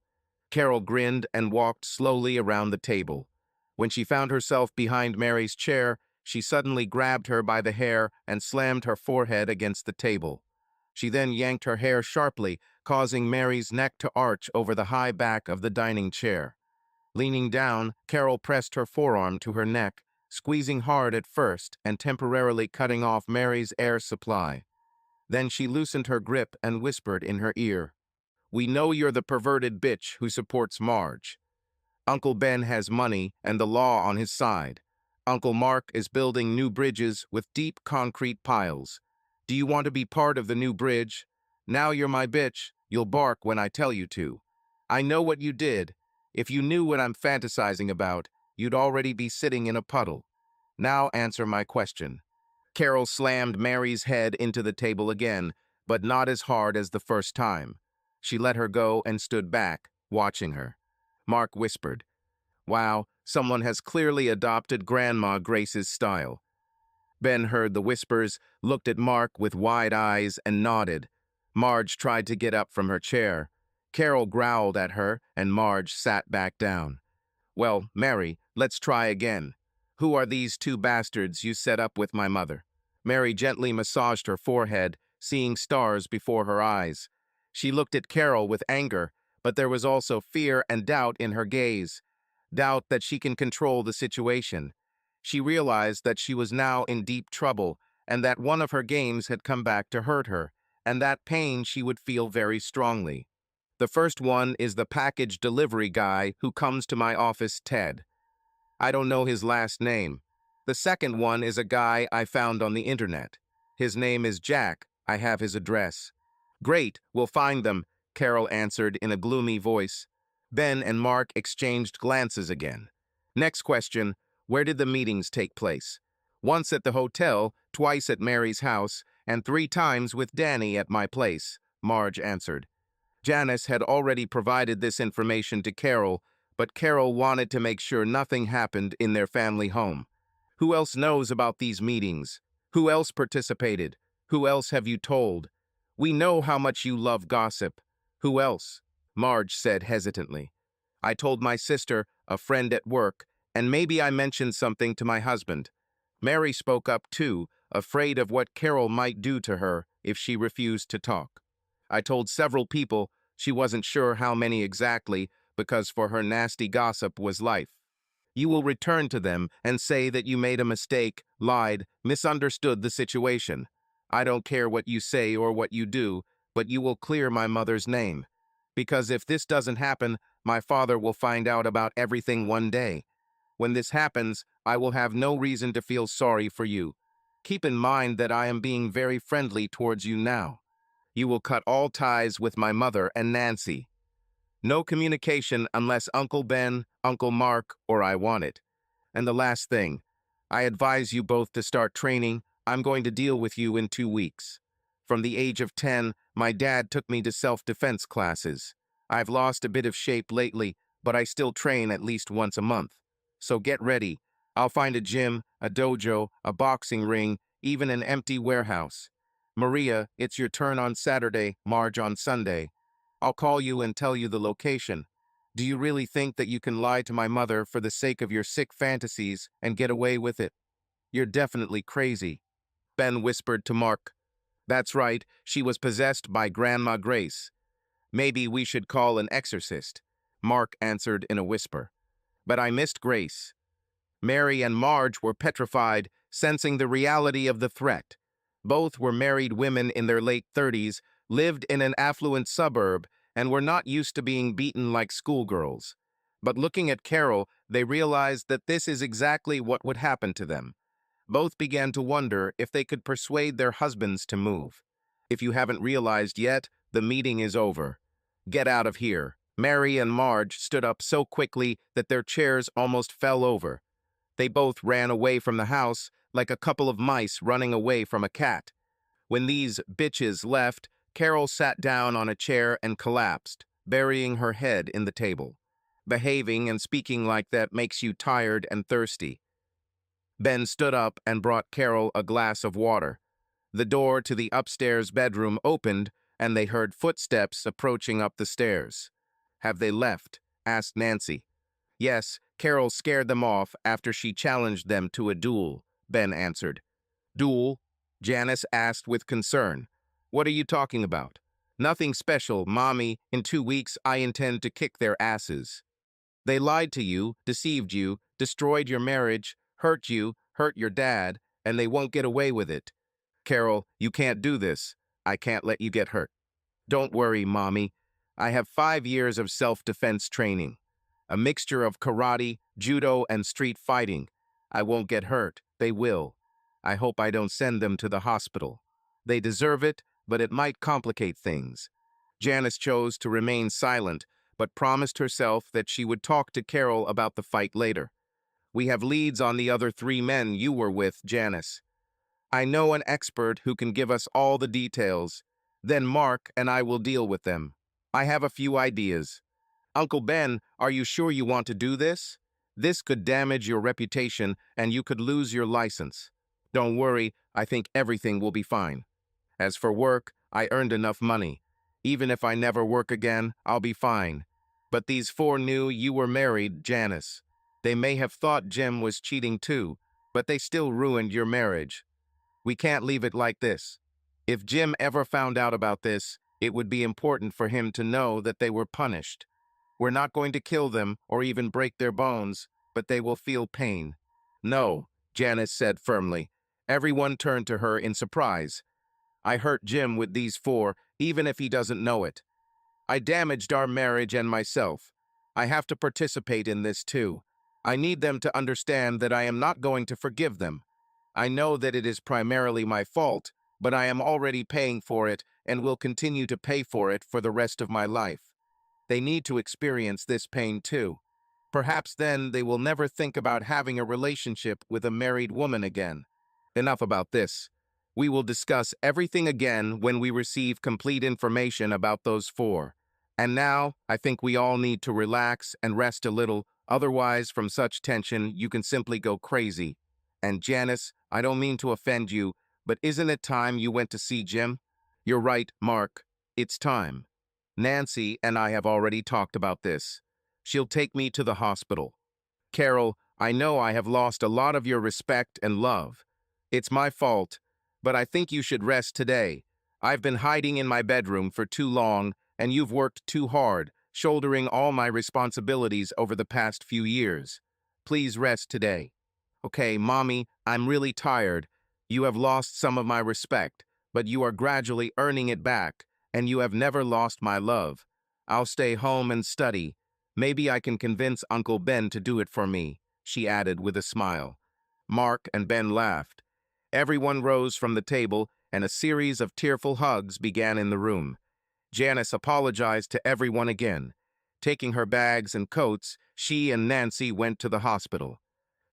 Carol grinned and walked slowly around the table. When she found herself behind Mary's chair, she suddenly grabbed her by the hair and slammed her forehead against the table. She then yanked her hair sharply, causing Mary's neck to arch over the high back of the dining chair. Leaning down, Carol pressed her forearm to her neck, squeezing hard at first and temporarily cutting off Mary's air supply. Then she loosened her grip and whispered in her ear, "We know you're the perverted bitch who supports Marge. Uncle Ben has money and the law on his side. Uncle Mark is building new bridges with deep concrete piles. Do you want to be part of the new bridge? Now you're my bitch, you'll bark when I tell you to. I know what you did. If you knew what I'm fantasizing about, you'd already be sitting in a puddle. Now answer my question." Carol slammed Mary's head into the table again, but not as hard as the first time. She let her go and stood back, watching her. Mark whispered, "Wow, someone has clearly adopted Grandma Grace's style." Ben heard the whispers, looked at Mark with wide eyes, and nodded. Marge tried to get up from her chair. Carol growled at her, and Marge sat back down. "Well, Mary, let's try again. Who are these 2 bastards you set up with my mother?" Mary gently massaged her forehead, seeing stars before her eyes. She looked at Carol with anger, but there was also fear and doubt in her gaze. Doubt that she can control the situation. She realized that she was now in deep trouble, and that one of her games had come back to hurt her, and that pain she would feel very strongly. "The first one is the package delivery guy who comes to my office, Ted. I don't know his last name. The second one is a guy I found on the internet. His name is Jack. I have his address." "Great, we'll find them," Carol answered in a gloomy voice. Ben and Mark exchanged glances again. "Next question, where did the meetings take place?" "Once at the hotel, twice at Mary's house, and 3 times with Dany at my place," Marge answered. Janice had already provided this information to Carol, but Carol wanted to make sure nothing happened in their family home. Who else knows about these meetings? Who else participated? Who else have you told? We know how much you love gossip. Who else? Marge said hesitantly. I told my sister, a friend at work, and maybe I mentioned something to my husband. Mary spoke up too, afraid of what Carol might do to her if she refused to talk. I told several people, she wasn't sure how many exactly, because for her nasty gossip was life. You will return to them and say that you made a mistake, lied, misunderstood the situation. I don't care what you say or what you do, but you will clear my mother's name. Because if this doesn't happen, my father will find out about everything one day. When this happens, I will have no reason to feel sorry for you. Keep in mind that I am being very friendly towards you now. You will cut all ties with my mother and Nancy. No communication unless Uncle Ben, Uncle Mark, or I want it. And the last thing, I advise you both to start training. I'm going to deal with you in 2 weeks. From the age of 10, my dad took me to self-defense classes. I've lost a bit of shape lately, but I still train at least once a month. So get ready. I'll find a gym, a dojo, a boxing ring, even an empty warehouse. Maria, it's your turn on Saturday, Marge on Sunday. I'll call you and tell you the location. Do you really think that you can lie to my mother for the sake of your sick fantasies and get away with it? You're definitely crazy. Ben whispered to Mark. That's right, she was possessed by Grandma Grace. Maybe we should call an exorcist, Mark answered in a whisper. But I missed Grace. Mary and Marge were petrified, sensing the reality of the threat. Both were married women in their late 30s, lived in an affluent suburb, and were not used to being beaten like schoolgirls. But looking at Carol, they realized that this is exactly what would happen to them. Both began to wonder if they could persuade their husbands to move. If you haven't realized yet, the meeting is over. Get out of here. Mary and Marge stood up so quickly that their chairs almost fell over. They both ran away from the house like a couple of mice running away from a cat. When these bitches left, Carol sat down on a chair and collapsed, burying her head in the table. Behaving and speaking like that makes you tired and thirsty. Ben stood up and brought Carol a glass of water. The door to the upstairs bedroom opened, and they heard footsteps approaching up the stairs. Have they left? Asked Nancy. Yes, Carol scared them off after she challenged them to a duel, Ben answered. Duel? Janice asked with concern. What are you talking about? Nothing special, Mommy. In 2 weeks, I intend to kick their asses. They lied to you, deceived you, destroyed your marriage, hurt you, hurt your dad, and they won't get away with it. Carol, you can't do this. I can't let you get hurt. Don't worry, Mommy. I have 5 years of self-defense training. A mixture of karate, judo, and street fighting. I won't get hurt. They will. I hope I don't send them to the hospital. They deserve it, but it might complicate things. Janice chose to remain silent, but promised herself that she would talk to Carol about the fight later. We have leads on the other 3 men you were with, Janice. I know an expert who can give us all the details. Then Mark and I will deal with them. I have a few ideas. Uncle Ben, are you sure you want to do this? This could damage your reputation and you could lose your license. Don't worry, I think everything will be fine. As for work, I earned enough money. Even if I never work again, I'll be fine. But these 4 knew you were married, Janice. They may have thought Jim was cheating too, but they still ruined your marriage. We can't leave it like this. If Jim ever found out about this, it would be important for him to know that they were punished. We're not going to kill them or even break their bones, but they will feel pain. No, Janice said firmly. Everyone turned to her in surprise. I hurt Jim with these 4, even if he doesn't know it. I damaged our marriage and myself. I have to participate in this too. I need them to understand that I am not going to forgive them. I know that it is primarily my fault, but I am already paying for it and will continue to pay for it for the rest of my life. They need to experience this pain too. Perhaps then they will never think about having a relationship with a married woman again. Enough about this. We will discuss everything again when we receive complete information about those four. And now, I think we all need to relax and rest a little, otherwise from such tension you can simply go crazy. And Janice, I don't mean to offend you, but isn't it time you went to see Jim? You're right, Mark. It's time. Nancy and I have already talked about this. She'll take me to the hospital. Carol, I know I have lost a lot of your respect and love. It's my fault, but I think you should rest today. I've been hiding in my bedroom for too long, and you've worked too hard, shouldering all my responsibilities over the past few years. Please rest today. Okay, Mommy, I'm really tired. You have lost some of my respect, but you are gradually earning it back, and you have never lost my love. I'll stay home and study. Maybe I can convince Uncle Ben to do it for me, she added with a smile. Mark and Ben laughed. Everyone rose from the table, and a series of tearful hugs began in the room. Janice apologized to everyone again. Taking her bags and coats, she and Nancy went to the hospital.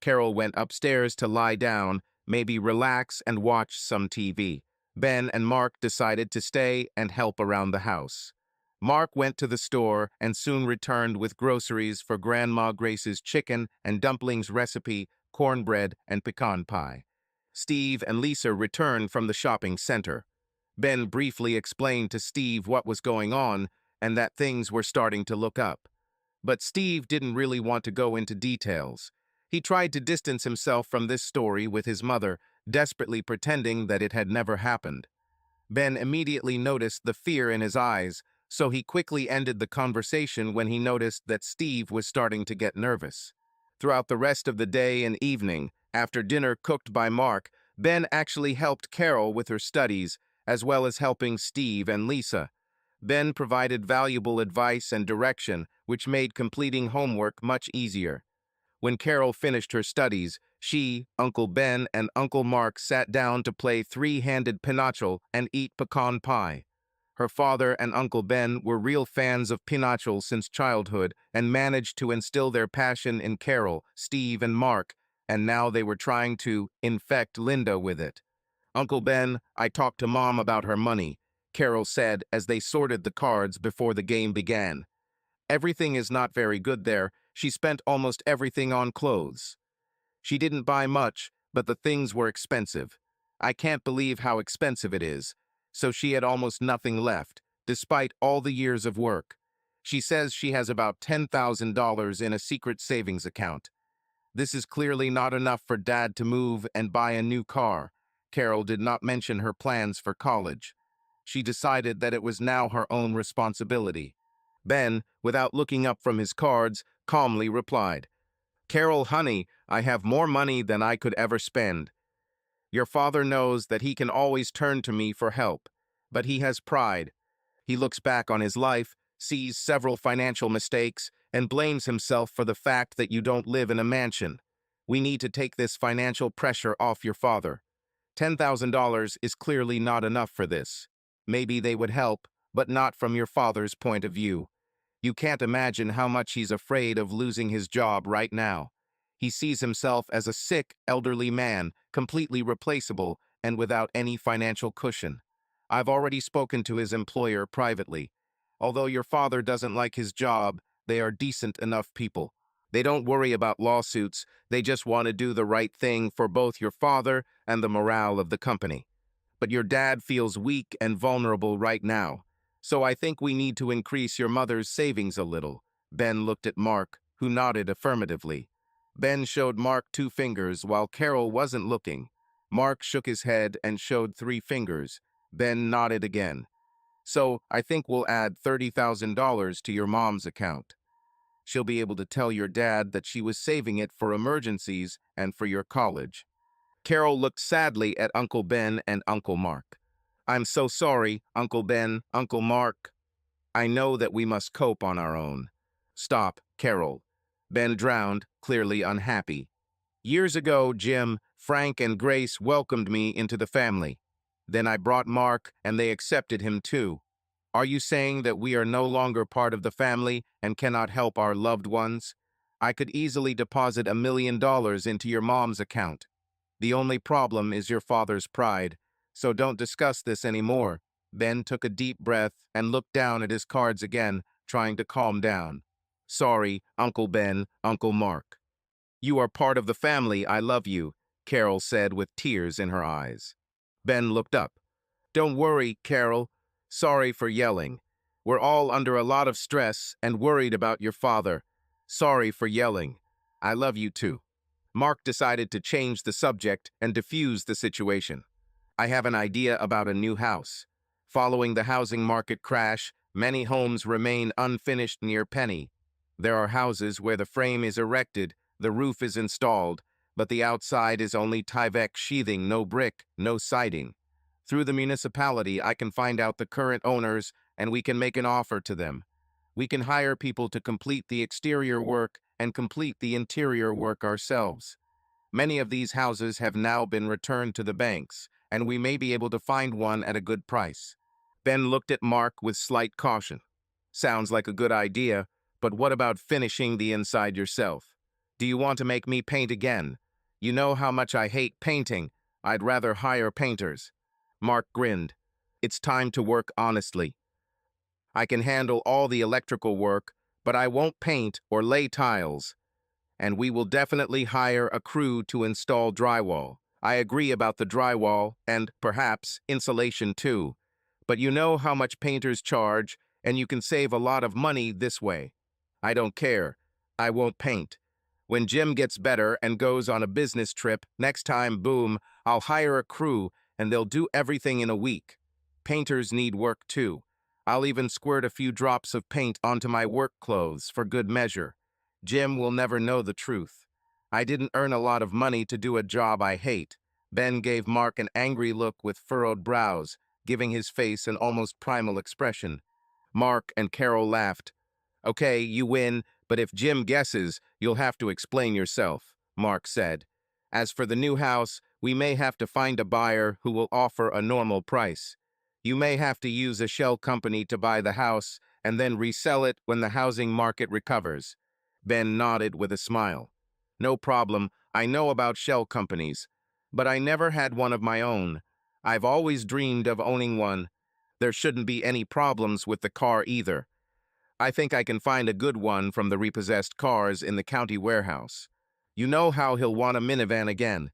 Carol went upstairs to lie down, maybe relax and watch some TV. Ben and Mark decided to stay and help around the house. Mark went to the store and soon returned with groceries for Grandma Grace's chicken and dumplings recipe, cornbread, and pecan pie. Steve and Lisa returned from the shopping center. Ben briefly explained to Steve what was going on and that things were starting to look up. But Steve didn't really want to go into details. He tried to distance himself from this story with his mother, desperately pretending that it had never happened. Ben immediately noticed the fear in his eyes, so he quickly ended the conversation when he noticed that Steve was starting to get nervous. Throughout the rest of the day and evening, after dinner cooked by Mark, Ben actually helped Carol with her studies, as well as helping Steve and Lisa. Ben provided valuable advice and direction, which made completing homework much easier. When Carol finished her studies, she, Uncle Ben, and Uncle Mark sat down to play three-handed pinochle and eat pecan pie. Her father and Uncle Ben were real fans of pinochle since childhood and managed to instill their passion in Carol, Steve, and Mark, and now they were trying to infect Linda with it. Uncle Ben, I talked to Mom about her money, Carol said as they sorted the cards before the game began. Everything is not very good there. She spent almost everything on clothes. She didn't buy much, but the things were expensive. I can't believe how expensive it is. So she had almost nothing left, despite all the years of work. She says she has about $10,000 in a secret savings account. This is clearly not enough for Dad to move and buy a new car. Carol did not mention her plans for college. She decided that it was now her own responsibility. Ben, without looking up from his cards, calmly replied, Carol, honey, I have more money than I could ever spend. Your father knows that he can always turn to me for help, but he has pride. He looks back on his life, sees several financial mistakes, and blames himself for the fact that you don't live in a mansion. We need to take this financial pressure off your father. $10,000 is clearly not enough for this. Maybe they would help, but not from your father's point of view. You can't imagine how much he's afraid of losing his job right now. He sees himself as a sick, elderly man, completely replaceable and without any financial cushion. I've already spoken to his employer privately. Although your father doesn't like his job, they are decent enough people. They don't worry about lawsuits. They just want to do the right thing for both your father and the morale of the company. But your dad feels weak and vulnerable right now. So I think we need to increase your mother's savings a little. Ben looked at Mark, who nodded affirmatively. Ben showed Mark 2 fingers while Carol wasn't looking. Mark shook his head and showed 3 fingers. Ben nodded again. So I think we'll add $30,000 to your mom's account. She'll be able to tell your dad that she was saving it for emergencies and for your college. Carol looked sadly at Uncle Ben and Uncle Mark. I'm so sorry, Uncle Ben, Uncle Mark. I know that we must cope on our own. Stop, Carol. Ben drowned, clearly unhappy. Years ago, Jim, Frank, and Grace welcomed me into the family. Then I brought Mark, and they accepted him too. Are you saying that we are no longer part of the family and cannot help our loved ones? I could easily deposit $1 million into your mom's account. The only problem is your father's pride. so don't discuss this anymore." Ben took a deep breath and looked down at his cards again, trying to calm down. "Sorry, Uncle Ben, Uncle Mark. You are part of the family, I love you," Carol said with tears in her eyes. Ben looked up. "Don't worry, Carol. Sorry for yelling. We're all under a lot of stress and worried about your father. Sorry for yelling. I love you too." Mark decided to change the subject and diffuse the situation. "I have an idea about a new house. Following the housing market crash, many homes remain unfinished near Penny. There are houses where the frame is erected, the roof is installed, but the outside is only Tyvek sheathing, no brick, no siding. Through the municipality, I can find out the current owners and we can make an offer to them. We can hire people to complete the exterior work and complete the interior work ourselves. Many of these houses have now been returned to the banks, and we may be able to find one at a good price." Ben looked at Mark with slight caution. "Sounds like a good idea, but what about finishing the inside yourself? Do you want to make me paint again? You know how much I hate painting. I'd rather hire painters." Mark grinned. "It's time to work honestly. I can handle all the electrical work, but I won't paint or lay tiles. And we will definitely hire a crew to install drywall. I agree about the drywall and, perhaps, insulation too. But you know how much painters charge, and you can save a lot of money this way. I don't care. I won't paint. When Jim gets better and goes on a business trip, next time, boom, I'll hire a crew and they'll do everything in a week. Painters need work too. I'll even squirt a few drops of paint onto my work clothes for good measure. Jim will never know the truth. I didn't earn a lot of money to do a job I hate." Ben gave Mark an angry look with furrowed brows, giving his face an almost primal expression. Mark and Carol laughed. "Okay, you win, but if Jim guesses, you'll have to explain yourself," Mark said. "As for the new house, we may have to find a buyer who will offer a normal price. You may have to use a shell company to buy the house and then resell it when the housing market recovers." Ben nodded with a smile. "No problem. I know about shell companies, but I never had one of my own. I've always dreamed of owning one. There shouldn't be any problems with the car either. I think I can find a good one from the repossessed cars in the county warehouse. You know how he'll want a minivan again.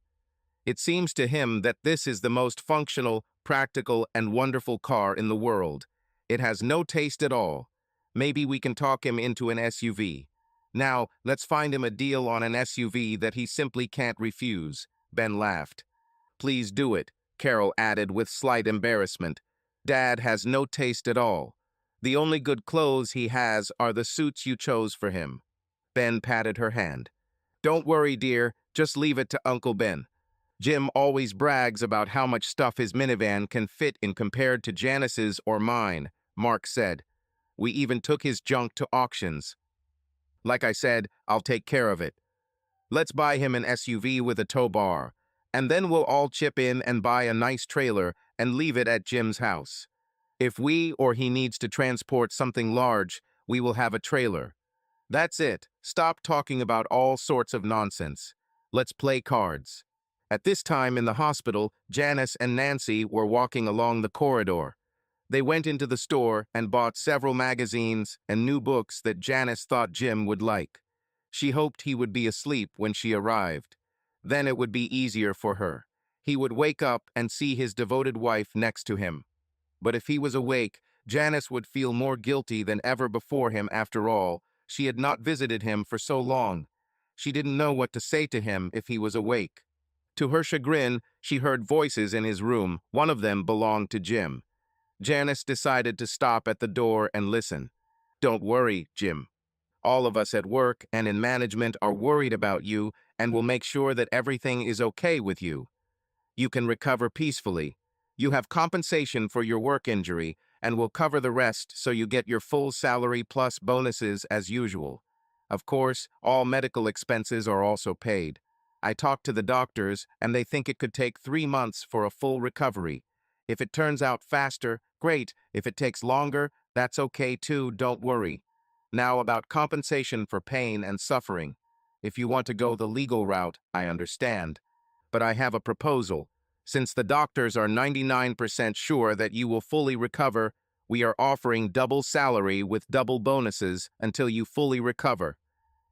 It seems to him that this is the most functional, practical, and wonderful car in the world. It has no taste at all. Maybe we can talk him into an SUV. Now, let's find him a deal on an SUV that he simply can't refuse." Ben laughed. "Please do it," Carol added with slight embarrassment. "Dad has no taste at all. The only good clothes he has are the suits you chose for him." Ben patted her hand. "Don't worry, dear. Just leave it to Uncle Ben. Jim always brags about how much stuff his minivan can fit in compared to Janice's or mine," Mark said. "We even took his junk to auctions. Like I said, I'll take care of it. Let's buy him an SUV with a tow bar, and then we'll all chip in and buy a nice trailer and leave it at Jim's house. If we or he needs to transport something large, we will have a trailer. That's it. Stop talking about all sorts of nonsense. Let's play cards." At this time in the hospital, Janice and Nancy were walking along the corridor. They went into the store and bought several magazines and new books that Janice thought Jim would like. She hoped he would be asleep when she arrived. Then it would be easier for her. He would wake up and see his devoted wife next to him. But if he was awake, Janice would feel more guilty than ever before him. After all, she had not visited him for so long. She didn't know what to say to him if he was awake. To her chagrin, she heard voices in his room. One of them belonged to Jim. Janice decided to stop at the door and listen. "Don't worry, Jim. All of us at work and in management are worried about you and will make sure that everything is okay with you. You can recover peacefully. You have compensation for your work injury and will cover the rest so you get your full salary plus bonuses as usual. Of course, all medical expenses are also paid. I talked to the doctors and they think it could take 3 months for a full recovery. If it turns out faster, great. If it takes longer, that's okay too, don't worry. Now about compensation for pain and suffering. If you want to go the legal route, I understand. But I have a proposal. Since the doctors are 99% sure that you will fully recover, we are offering double salary with double bonuses until you fully recover.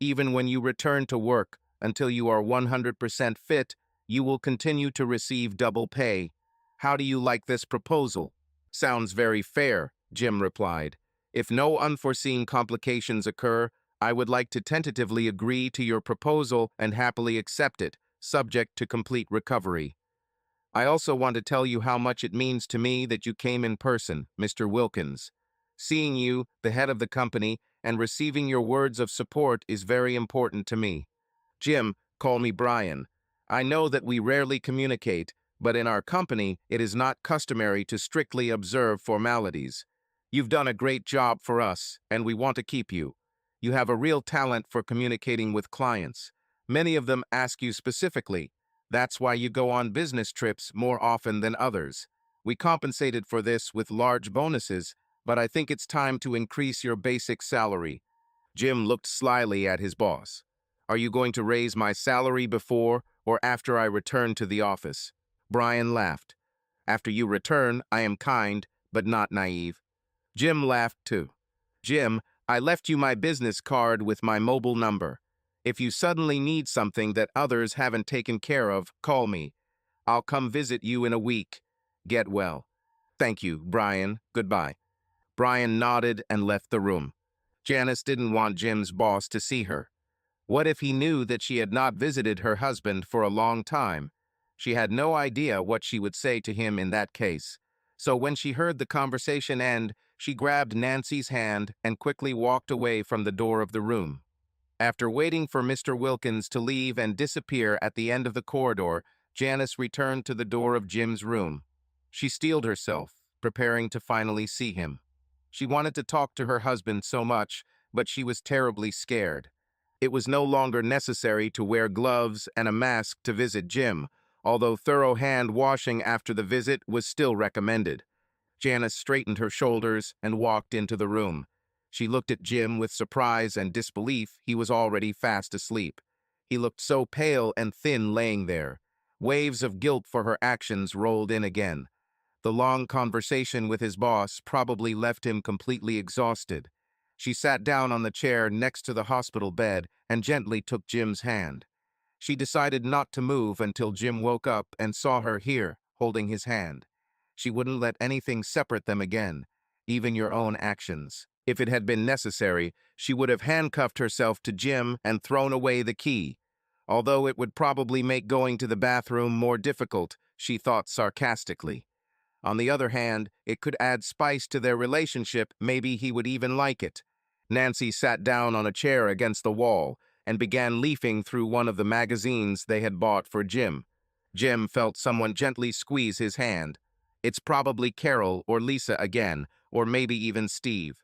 Even when you return to work, until you are 100% fit, you will continue to receive double pay. How do you like this proposal? Sounds very fair, Jim replied. If no unforeseen complications occur, I would like to tentatively agree to your proposal and happily accept it, subject to complete recovery. I also want to tell you how much it means to me that you came in person, Mr. Wilkins. Seeing you, the head of the company, and receiving your words of support is very important to me. Jim, call me Brian. I know that we rarely communicate, but in our company, it is not customary to strictly observe formalities. You've done a great job for us, and we want to keep you. You have a real talent for communicating with clients. Many of them ask you specifically. That's why you go on business trips more often than others. We compensated for this with large bonuses, but I think it's time to increase your basic salary. Jim looked slyly at his boss. Are you going to raise my salary before or after I return to the office? Brian laughed. After you return, I am kind, but not naive. Jim laughed too. Jim, I left you my business card with my mobile number. If you suddenly need something that others haven't taken care of, call me. I'll come visit you in a week. Get well. Thank you, Brian. Goodbye. Brian nodded and left the room. Janice didn't want Jim's boss to see her. What if he knew that she had not visited her husband for a long time? She had no idea what she would say to him in that case. So when she heard the conversation end, she grabbed Nancy's hand and quickly walked away from the door of the room. After waiting for Mr. Wilkins to leave and disappear at the end of the corridor, Janice returned to the door of Jim's room. She steeled herself, preparing to finally see him. She wanted to talk to her husband so much, but she was terribly scared. It was no longer necessary to wear gloves and a mask to visit Jim, although thorough hand washing after the visit was still recommended. Janice straightened her shoulders and walked into the room. She looked at Jim with surprise and disbelief. He was already fast asleep. He looked so pale and thin laying there. Waves of guilt for her actions rolled in again. The long conversation with his boss probably left him completely exhausted. She sat down on the chair next to the hospital bed and gently took Jim's hand. She decided not to move until Jim woke up and saw her here, holding his hand. She wouldn't let anything separate them again, even your own actions. If it had been necessary, she would have handcuffed herself to Jim and thrown away the key. Although it would probably make going to the bathroom more difficult, she thought sarcastically. On the other hand, it could add spice to their relationship. Maybe he would even like it. Nancy sat down on a chair against the wall and began leafing through one of the magazines they had bought for Jim. Jim felt someone gently squeeze his hand. It's probably Carol or Lisa again, or maybe even Steve.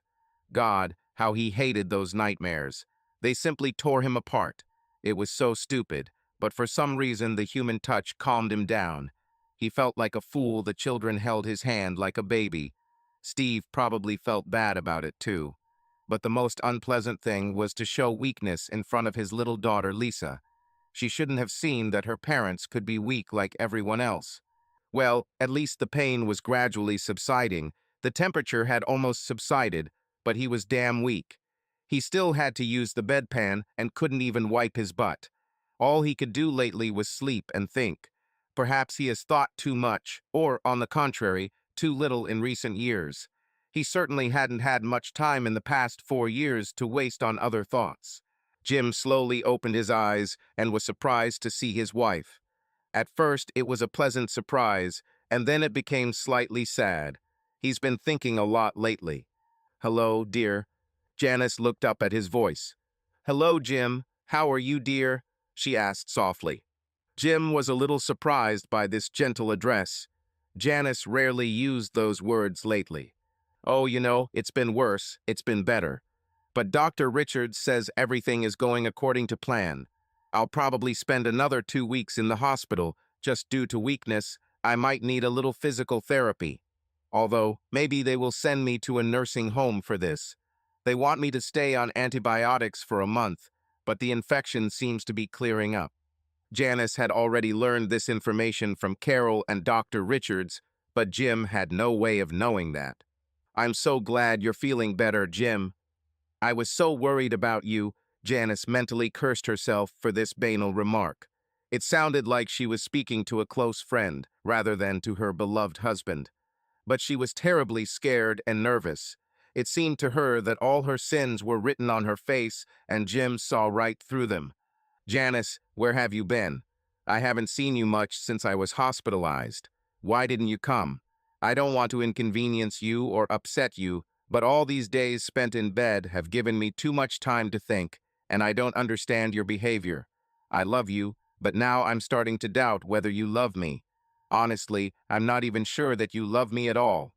God, how he hated those nightmares. They simply tore him apart. It was so stupid, but for some reason the human touch calmed him down. He felt like a fool. The children held his hand like a baby. Steve probably felt bad about it too. But the most unpleasant thing was to show weakness in front of his little daughter Lisa. She shouldn't have seen that her parents could be weak like everyone else. Well, at least the pain was gradually subsiding. The temperature had almost subsided, but he was damn weak. He still had to use the bedpan and couldn't even wipe his butt. All he could do lately was sleep and think. Perhaps he has thought too much, or, on the contrary, too little in recent years. He certainly hadn't had much time in the past 4 years to waste on other thoughts. Jim slowly opened his eyes and was surprised to see his wife. At first, it was a pleasant surprise, and then it became slightly sad. He's been thinking a lot lately. Hello, dear. Janice looked up at his voice. Hello, Jim. How are you, dear? She asked softly. Jim was a little surprised by this gentle address. Janice rarely used those words lately. Oh, it's been worse. It's been better. But Dr. Richards says everything is going according to plan. I'll probably spend another 2 weeks in the hospital. Just due to weakness, I might need a little physical therapy. Although, maybe they will send me to a nursing home for this. They want me to stay on antibiotics for a month, but the infection seems to be clearing up. Janice had already learned this information from Carol and Dr. Richards, but Jim had no way of knowing that. "I'm so glad you're feeling better, Jim. I was so worried about you." Janice mentally cursed herself for this banal remark. It sounded like she was speaking to a close friend, rather than to her beloved husband. But she was terribly scared and nervous. It seemed to her that all her sins were written on her face, and Jim saw right through them. "Janice, where have you been? I haven't seen you much since I was hospitalized. Why didn't you come? I don't want to inconvenience you or upset you, but all these days spent in bed have given me too much time to think, and I don't understand your behavior. I love you, but now I'm starting to doubt whether you love me. Honestly, I'm not even sure that you love me at all.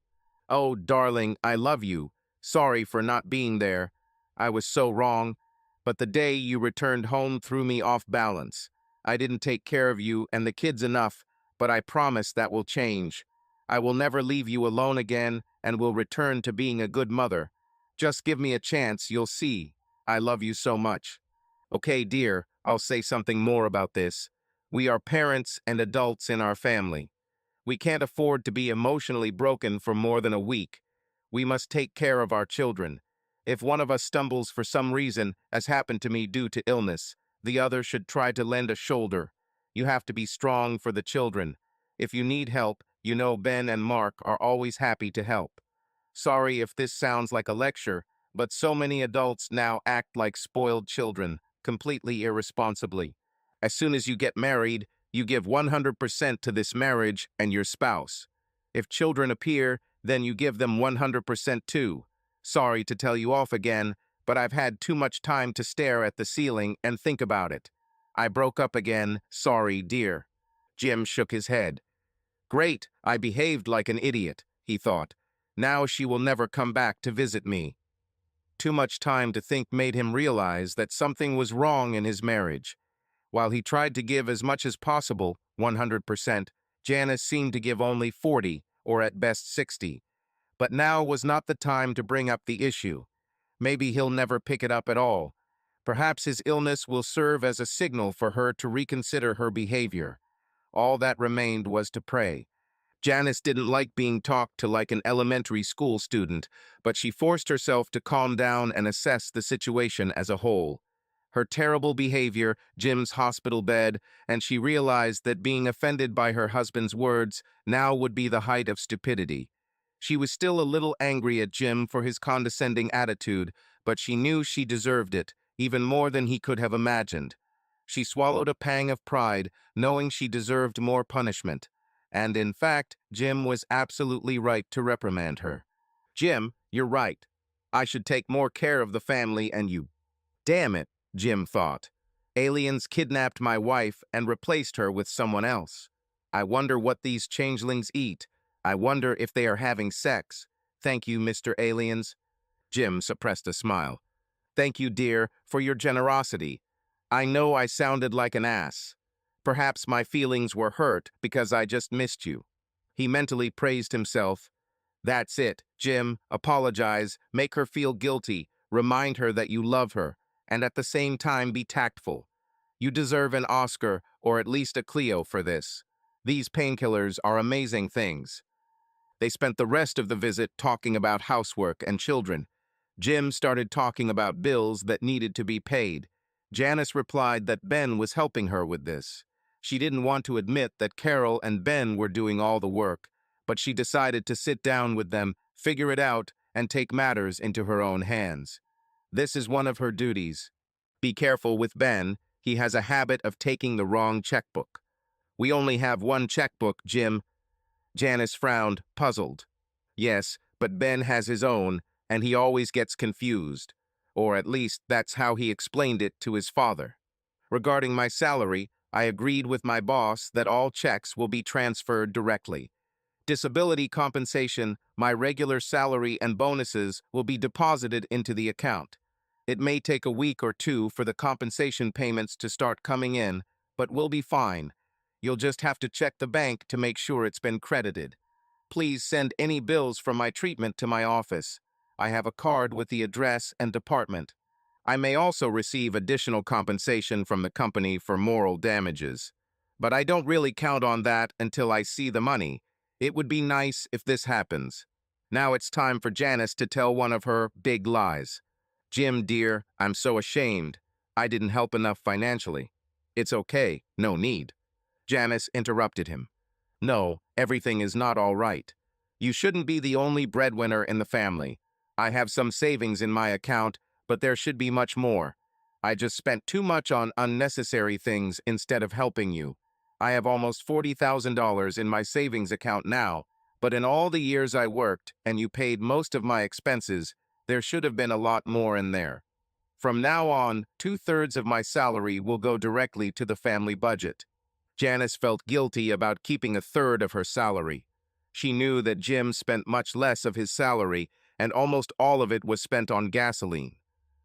Oh, darling, I love you. Sorry for not being there. I was so wrong. But the day you returned home threw me off balance. I didn't take care of you and the kids enough, but I promise that will change. I will never leave you alone again and will return to being a good mother. Just give me a chance, you'll see. I love you so much." "Okay, dear, I'll say something more about this. We are parents and adults in our family. We can't afford to be emotionally broken for more than a week. We must take care of our children. If one of us stumbles for some reason, as happened to me due to illness, the other should try to lend a shoulder. You have to be strong for the children. If you need help, you know Ben and Mark are always happy to help. Sorry if this sounds like a lecture, but so many adults now act like spoiled children, completely irresponsibly. As soon as you get married, you give 100% to this marriage and your spouse. If children appear, then you give them 100% too. Sorry to tell you off again, but I've had too much time to stare at the ceiling and think about it. I broke up again, sorry, dear." Jim shook his head. "Great, I behaved like an idiot," he thought. "Now she will never come back to visit me." Too much time to think made him realize that something was wrong in his marriage. While he tried to give as much as possible, 100%, Janice seemed to give only 40, or at best 60. But now was not the time to bring up the issue. Maybe he'll never pick it up at all. Perhaps his illness will serve as a signal for her to reconsider her behavior. All that remained was to pray. Janice didn't like being talked to like an elementary school student, but she forced herself to calm down and assess the situation as a whole. Her terrible behavior, Jim's hospital bed, and she realized that being offended by her husband's words now would be the height of stupidity. She was still a little angry at Jim for his condescending attitude, but she knew she deserved it, even more than he could have imagined. She swallowed a pang of pride, knowing she deserved more punishment. And in fact, Jim was absolutely right to reprimand her. "Jim, you're right. I should take more care of the family and you." Damn it, Jim thought. Aliens kidnapped my wife and replaced her with someone else. I wonder what these changelings eat. I wonder if they are having sex. Thank you, Mr. Aliens. Jim suppressed a smile. "Thank you, dear, for your generosity. I know I sounded like an ass. Perhaps my feelings were hurt because I just missed you." He mentally praised himself. "That's it, Jim. Apologize, make her feel guilty, remind her that you love her, and at the same time be tactful. You deserve an Oscar, or at least a Clio for this. These painkillers are amazing things." They spent the rest of the visit talking about housework and children. Jim started talking about bills that needed to be paid. Janice replied that Ben was helping her with this. She didn't want to admit that Carol and Ben were doing all the work, but she decided to sit down with them, figure it out, and take matters into her own hands. This is one of her duties. Be careful with Ben. He has a habit of taking the wrong checkbook. "We only have one checkbook, Jim." Janice frowned, puzzled. "Yes, but Ben has his own, and he always gets confused. Or at least that's how he explained it to his father. Regarding my salary, I agreed with my boss that all checks will be transferred directly. Disability compensation, my regular salary and bonuses will be deposited into the account. It may take a week or two for the compensation payments to start coming in, but we'll be fine. You'll just have to check the bank to make sure it's been credited. Please send any bills from my treatment to my office. I have a card with the address and department. I may also receive additional compensation from the company for moral damages. But I don't really count on that until I see the money. It would be nice if this happens. Now it's time for Janice to tell one of her big lies. Jim, dear, I'm so ashamed. I didn't help enough financially. It's okay, no need. Janice interrupted him. No, everything is not all right. You shouldn't be the only breadwinner in the family. I have some savings in my account, but there should be much more. I just spent too much on unnecessary things instead of helping you. I have almost $40,000 in my savings account now, but in all the years I worked and you paid most of my expenses, there should have been a lot more in there. From now on, 2/3 of my salary will go directly to the family budget. Janice felt guilty about keeping 1/3 of her salary. She knew that Jim spent much less of his salary, and almost all of it was spent on gasoline.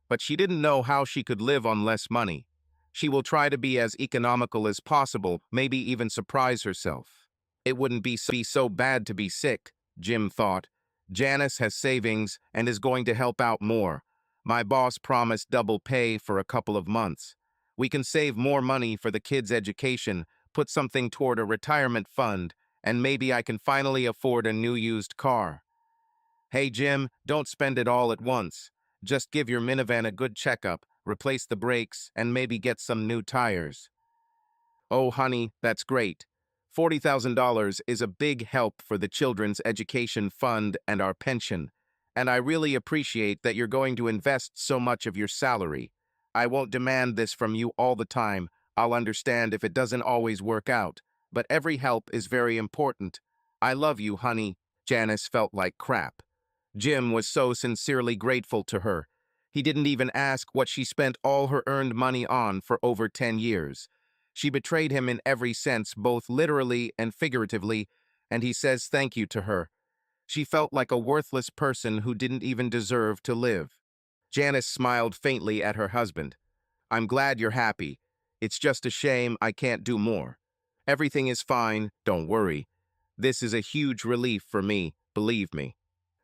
But she didn't know how she could live on less money. She will try to be as economical as possible, maybe even surprise herself. It wouldn't be so bad to be sick, Jim thought. Janice has savings and is going to help out more. My boss promised double pay for a couple of months. We can save more money for the kids' education, put something toward a retirement fund, and maybe I can finally afford a new used car. Hey, Jim, don't spend it all at once. Just give your minivan a good checkup, replace the brakes, and maybe get some new tires. Oh, honey, that's great. $40,000 is a big help for the children's education fund and our pension, and I really appreciate that you're going to invest so much of your salary. I won't demand this from you all the time. I'll understand if it doesn't always work out, but every help is very important. I love you, honey. Janice felt like crap. Jim was so sincerely grateful to her. He didn't even ask what she spent all her earned money on for over 10 years. She betrayed him in every sense, both literally and figuratively, and he says thank you to her. She felt like a worthless person who didn't even deserve to live. Janice smiled faintly at her husband. I'm glad you're happy. It's just a shame I can't do more. Everything is fine, don't worry. This is a huge relief for me, believe me.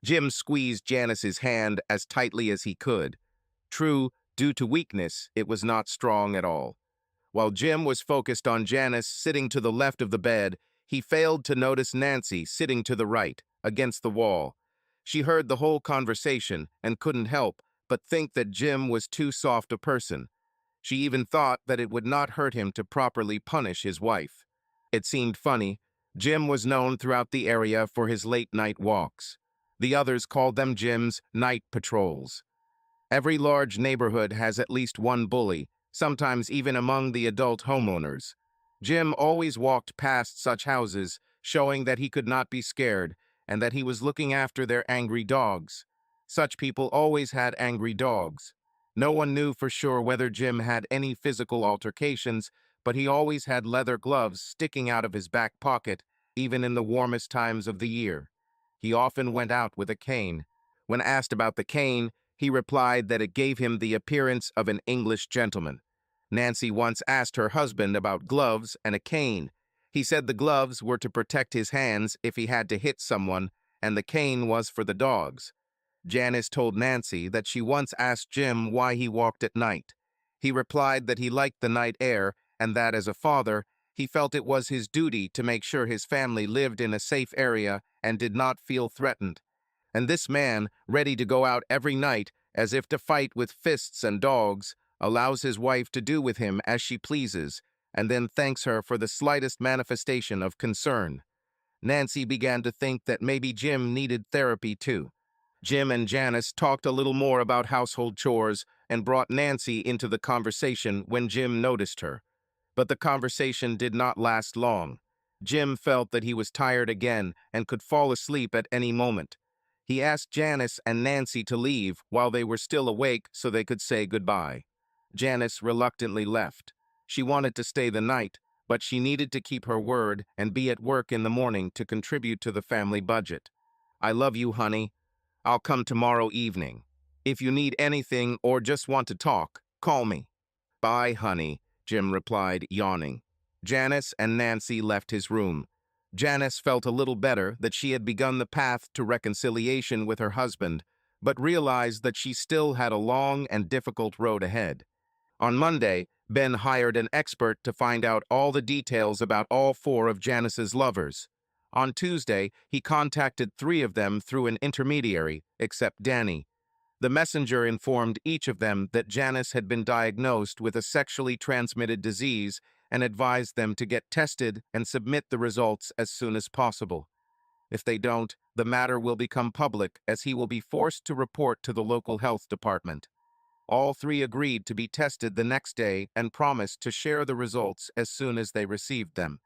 Jim squeezed Janice's hand as tightly as he could. True, due to weakness, it was not strong at all. While Jim was focused on Janice sitting to the left of the bed, he failed to notice Nancy sitting to the right, against the wall. She heard the whole conversation and couldn't help but think that Jim was too soft a person. She even thought that it would not hurt him to properly punish his wife. It seemed funny. Jim was known throughout the area for his late-night walks. The others called them Jim's night patrols. Every large neighborhood has at least one bully, sometimes even among the adult homeowners. Jim always walked past such houses, showing that he could not be scared and that he was looking after their angry dogs. Such people always had angry dogs. No one knew for sure whether Jim had any physical altercations, but he always had leather gloves sticking out of his back pocket, even in the warmest times of the year. He often went out with a cane. When asked about the cane, he replied that it gave him the appearance of an English gentleman. Nancy once asked her husband about gloves and a cane. He said the gloves were to protect his hands if he had to hit someone, and the cane was for the dogs. Janice told Nancy that she once asked Jim why he walked at night. He replied that he liked the night air and that as a father, he felt it was his duty to make sure his family lived in a safe area and did not feel threatened. And this man, ready to go out every night as if to fight with fists and dogs, allows his wife to do with him as she pleases, and then thanks her for the slightest manifestation of concern. Nancy began to think that maybe Jim needed therapy too. Jim and Janice talked a little more about household chores and brought Nancy into the conversation when Jim noticed her. But the conversation did not last long. Jim felt that he was tired again and could fall asleep at any moment. He asked Janice and Nancy to leave while they were still awake so they could say goodbye. Janice reluctantly left. She wanted to stay the night, but she needed to keep her word and be at work in the morning to contribute to the family budget. I love you, honey. I'll come tomorrow evening. If you need anything or just want to talk, call me. Bye, honey, Jim replied, yawning. Janice and Nancy left his room. Janice felt a little better that she had begun the path to reconciliation with her husband, but realized that she still had a long and difficult road ahead. On Monday, Ben hired an expert to find out all the details about all four of Janice's lovers. On Tuesday, he contacted three of them through an intermediary, except Dany. The messenger informed each of them that Janice had been diagnosed with a sexually transmitted disease and advised them to get tested and submit the results as soon as possible. If they don't, the matter will become public as he will be forced to report to the local health department. All three agreed to be tested the next day and promised to share the results as soon as they received them.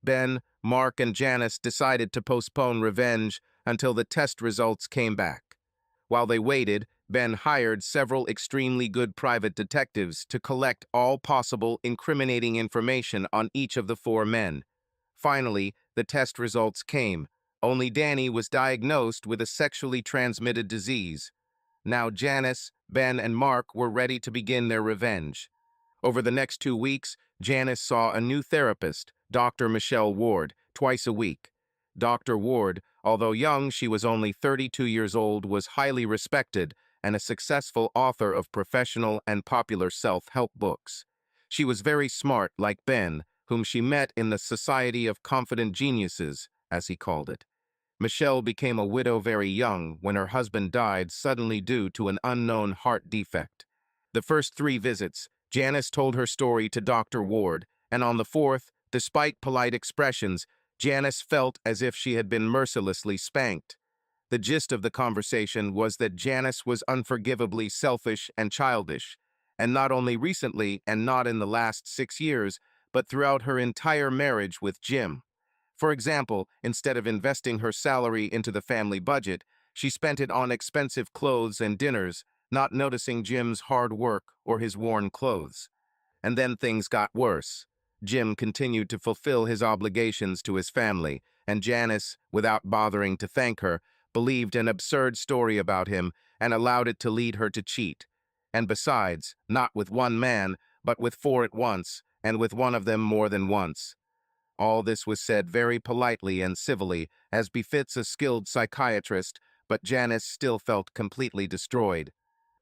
Ben, Mark, and Janice decided to postpone revenge until the test results came back. While they waited, Ben hired several extremely good private detectives to collect all possible incriminating information on each of the four men. Finally, the test results came. Only Dany was diagnosed with a sexually transmitted disease. Now Janice, Ben, and Mark were ready to begin their revenge. Over the next 2 weeks, Janice saw a new therapist, Dr. Michelle Ward, twice a week. Dr. Ward, although young, she was only 32 years old, was highly respected and a successful author of professional and popular self-help books. She was very smart, like Ben, whom she met in the Society of Confident Geniuses, as he called it. Michelle became a widow very young when her husband died suddenly due to an unknown heart defect. The first 3 visits, Janice told her story to Dr. Ward, and on the fourth, despite polite expressions, Janice felt as if she had been mercilessly spanked. The gist of the conversation was that Janice was unforgivably selfish and childish, and not only recently and not in the last 6 years, but throughout her entire marriage with Jim. For example, instead of investing her salary into the family budget, she spent it on expensive clothes and dinners, not noticing Jim's hard work or his worn clothes. And then things got worse. Jim continued to fulfill his obligations to his family, and Janice, without bothering to thank her, believed an absurd story about him and allowed it to lead her to cheat. And besides, not with one man, but with 4 at once, and with one of them more than once. All this was said very politely and civilly, as befits a skilled psychiatrist, but Janice still felt completely destroyed.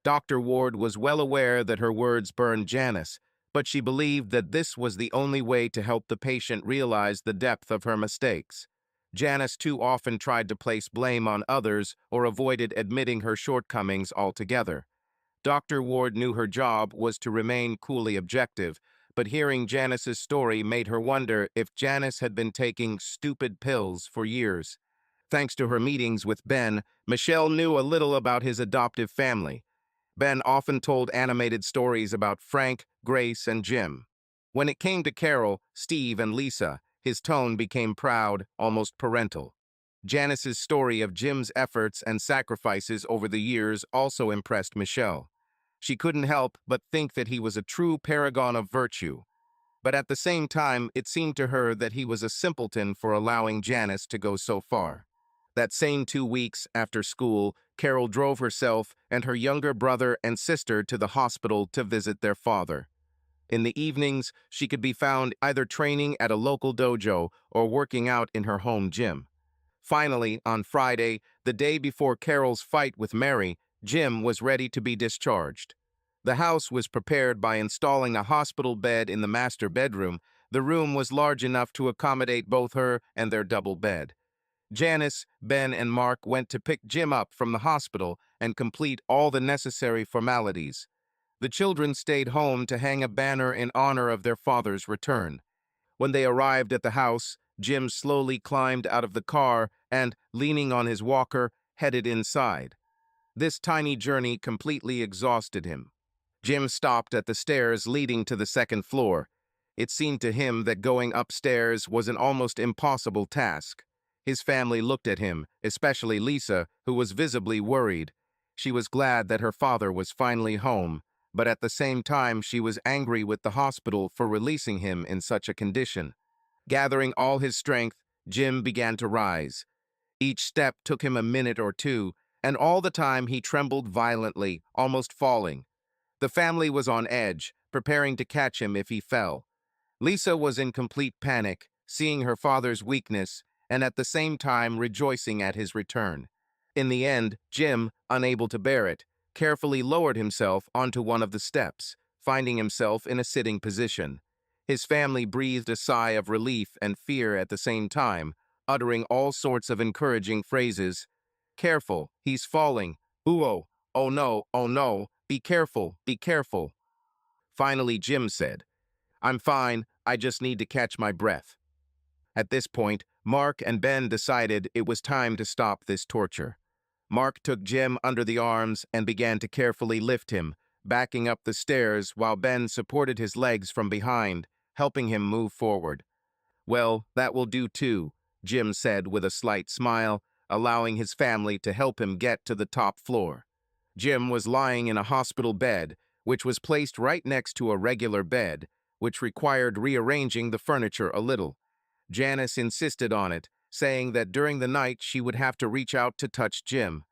Dr. Ward was well aware that her words burned Janice, but she believed that this was the only way to help the patient realize the depth of her mistakes. Janice too often tried to place blame on others or avoided admitting her shortcomings altogether. Dr. Ward knew her job was to remain coolly objective, but hearing Janice's story made her wonder if Janice had been taking stupid pills for years. Thanks to her meetings with Ben, Michelle knew a little about his adoptive family. Ben often told animated stories about Frank, Grace, and Jim. When it came to Carol, Steve, and Lisa, his tone became proud, almost parental. Janice's story of Jim's efforts and sacrifices over the years also impressed Michelle. She couldn't help but think that he was a true paragon of virtue. But at the same time, it seemed to her that he was a simpleton for allowing Janice to go so far. That same 2 weeks after school, Carol drove herself and her younger brother and sister to the hospital to visit their father. In the evenings, she could be found either training at a local dojo or working out in her home gym. Finally, on Friday, the day before Carol's fight with Mary, Jim was ready to be discharged. The house was prepared by installing a hospital bed in the master bedroom. The room was large enough to accommodate both her and their double bed. Janice, Ben, and Mark went to pick Jim up from the hospital and complete all the necessary formalities. The children stayed home to hang a banner in honor of their father's return. When they arrived at the house, Jim slowly climbed out of the car and, leaning on his walker, headed inside. This tiny journey completely exhausted him. Jim stopped at the stairs leading to the second floor. It seemed to him that going upstairs was an almost impossible task. His family looked at him, especially Lisa, who was visibly worried. She was glad that her father was finally home, but at the same time she was angry with the hospital for releasing him in such a condition. Gathering all his strength, Jim began to rise. Each step took him a minute or two, and all the time he trembled violently, almost falling. The family was on edge, preparing to catch him if he fell. Lisa was in complete panic, seeing her father's weakness, and at the same time rejoicing at his return. In the end, Jim, unable to bear it, carefully lowered himself onto one of the steps, finding himself in a sitting position. His family breathed a sigh of relief and fear at the same time, uttering all sorts of encouraging phrases. "Careful, he's falling. Ooh, oh no, be careful, be careful." Finally, Jim said, "I'm fine, I just need to catch my breath." At this point, Mark and Ben decided it was time to stop this torture. Mark took Jim under the arms and began to carefully lift him, backing up the stairs while Ben supported his legs from behind, helping him move forward. "Well, that will do too," Jim said with a slight smile, allowing his family to help him get to the top floor. Jim was lying in a hospital bed, which was placed right next to a regular bed, which required rearranging the furniture a little. Janice insisted on it, saying that during the night she would have to reach out to touch Jim.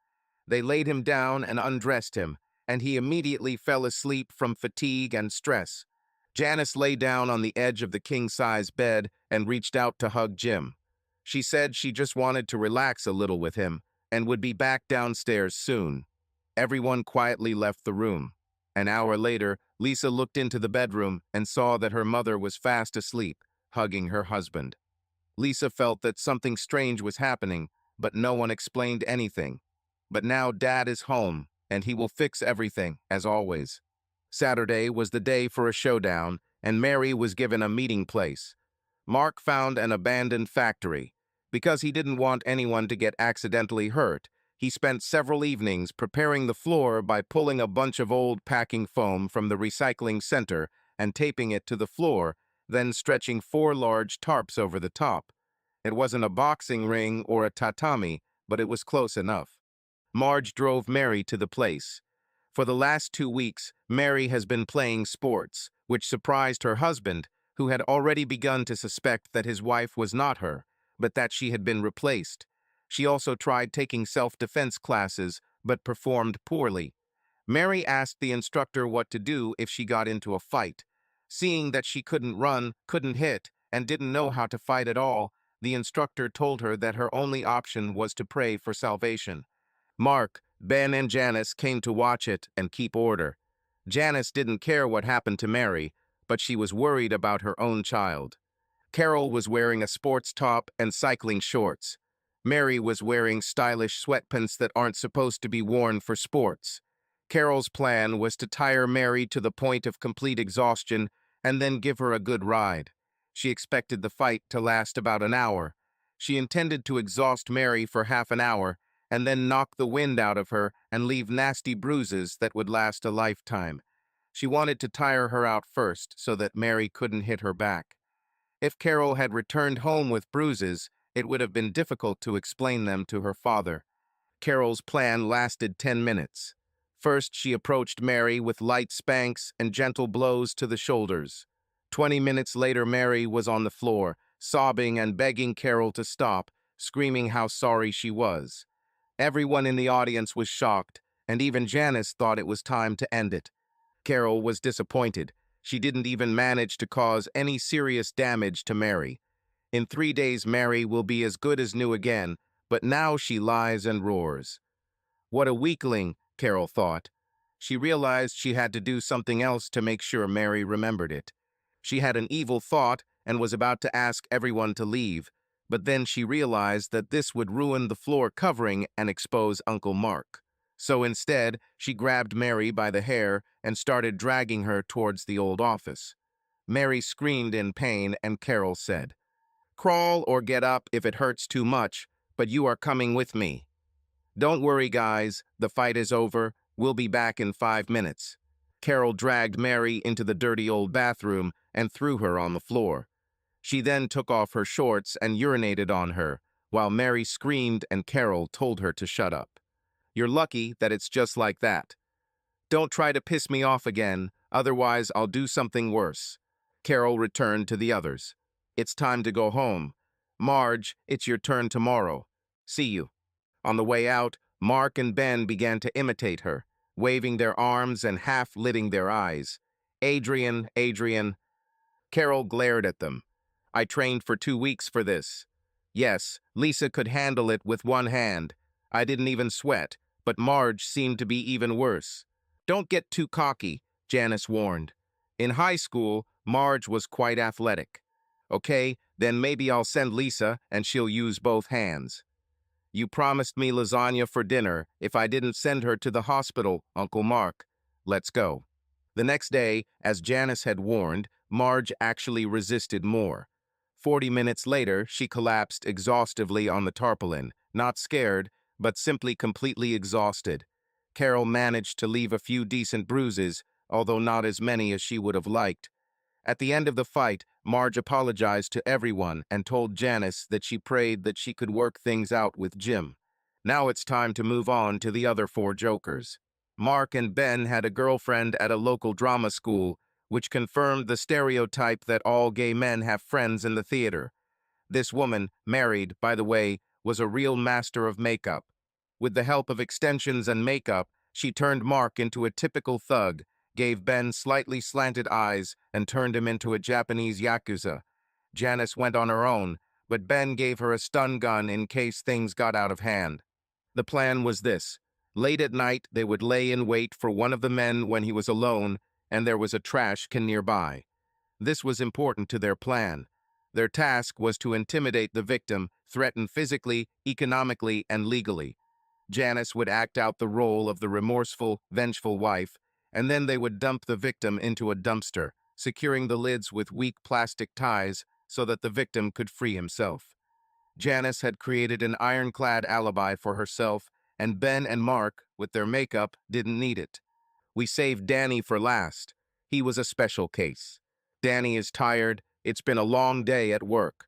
They laid him down and undressed him, and he immediately fell asleep from fatigue and stress. Janice lay down on the edge of the king-size bed and reached out to hug Jim. She said she just wanted to relax a little with him and would be back downstairs soon. Everyone quietly left the room. An hour later, Lisa looked into the bedroom and saw that her mother was fast asleep, hugging her husband. Lisa felt that something strange was happening, but no one explained anything. But now Dad is home, and he will fix everything, as always. Saturday was the day for a showdown, and Mary was given a meeting place. Mark found an abandoned factory. Because he didn't want anyone to get accidentally hurt, he spent several evenings preparing the floor by pulling a bunch of old packing foam from the recycling center and taping it to the floor, then stretching 4 large tarps over the top. It wasn't a boxing ring or a tatami, but it was close enough. Marge drove Mary to the place. For the last 2 weeks, Mary has been playing sports, which surprised her husband, who had already begun to suspect that his wife was not her, but that she had been replaced. She also tried taking self-defense classes, but performed poorly. Mary asked the instructor what to do if she got into a fight. Seeing that she couldn't run, couldn't hit, and didn't know how to fight at all, the instructor told her that her only option was to pray for salvation. Mark, Ben, and Janice came to watch it and keep order. Janice didn't care what happened to Mary, but she was worried about her own child. Carol was wearing a sports top and cycling shorts. Mary was wearing stylish sweatpants that aren't supposed to be worn for sports. Carol's plan was to tire Mary to the point of complete exhaustion and then give her a good ride. She expected the fight to last about an hour. She intended to exhaust Mary for half an hour and then knock the wind out of her and leave nasty bruises that would last a lifetime. She wanted to tire her out first so that Mary couldn't hit her back. If Carol had returned home with bruises, it would have been difficult to explain them to her father. Carol's plan lasted 10 minutes. First, she approached Mary with light spanks and gentle blows to the shoulders. 20 minutes later, Mary was on the floor, sobbing and begging Carol to stop, screaming how sorry she was. Everyone in the audience was shocked, and even Janice thought it was time to end it. Carol was disappointed. She didn't even manage to cause any serious damage to Mary. In 3 days, Mary will be as good as new again, but now she lies and roars. What a weakling, Carol thought. She realized she had to do something else to make sure Mary remembered it. She had an evil thought and was about to ask everyone to leave, but then she realized that this would ruin the floor covering and expose Uncle Mark. So instead, she grabbed Mary by the hair and started dragging her towards the old office. Mary screamed in pain, and Carol said, "Crawl or get up if it hurts too much, but you are coming with me." "Don't worry, guys, the fight is over. We'll be back in 5 minutes." Carol dragged Mary into the dirty old bathroom and threw her on the floor. She then took off her shorts and urinated on her, while Mary screamed and Carol told her to shut up. "You're lucky that it's just like that. Don't try to piss me off again, otherwise I'll do something worse." Carol returned to the others. "It's time to go home. Marge, it's your turn tomorrow. See you." On the way out, Mark and Ben began to imitate her, waving their arms and half-lidding their eyes. "Adrian, Adrian." Carol glared at them. "I trained for 2 weeks for this." Yes, Lisa could handle it with one hand. I didn't even sweat, but Marge seemed to be even worse. Don't get too cocky, Janice warned. In high school, Marge was quite athletic. Okay, then maybe I'll send Lisa and she'll use both hands. You promised me lasagna for dinner if I didn't send her to the hospital, Uncle Mark. Let's go. The next day, as Janice had warned, Marge actually resisted more. 40 minutes later, she collapsed exhaustively on the tarpaulin, not scared, but simply completely exhausted. Carol managed to leave a few decent bruises, although not as many as she would have liked. At the end of the fight, Marge apologized to everyone and told Janice that she prayed that she could work things out with Jim. Now it's time to move on to the other four jokers. Mark and Ben had a girlfriend at a local drama school, which confirmed the stereotype that all gay men have friends in the theater. This woman, married, by the way, was a real master of makeup. With the help of extensions and makeup, she turned Mark into a typical thug, gave Ben slightly slanted eyes, and turned him into a Japanese yakuza. Janice went on her own, but Ben gave her a stun gun in case things got out of hand. The plan was this. Late at night, they would lay in wait for one of the men when he was alone, and there was a trash can nearby. This was important to their plan. Their task was to intimidate the victim, threaten physically, economically, and legally. Janice would act out the role of the remorseful, vengeful wife, and then they would dump the victim into a dumpster, securing the lids with weak plastic ties so that the victim could free himself. Janice had created an ironclad alibi for herself, and Ben and Mark, with their makeup, didn't need it. We saved Dany for last. He was a special case. Dany is tired. It's been a long day at work.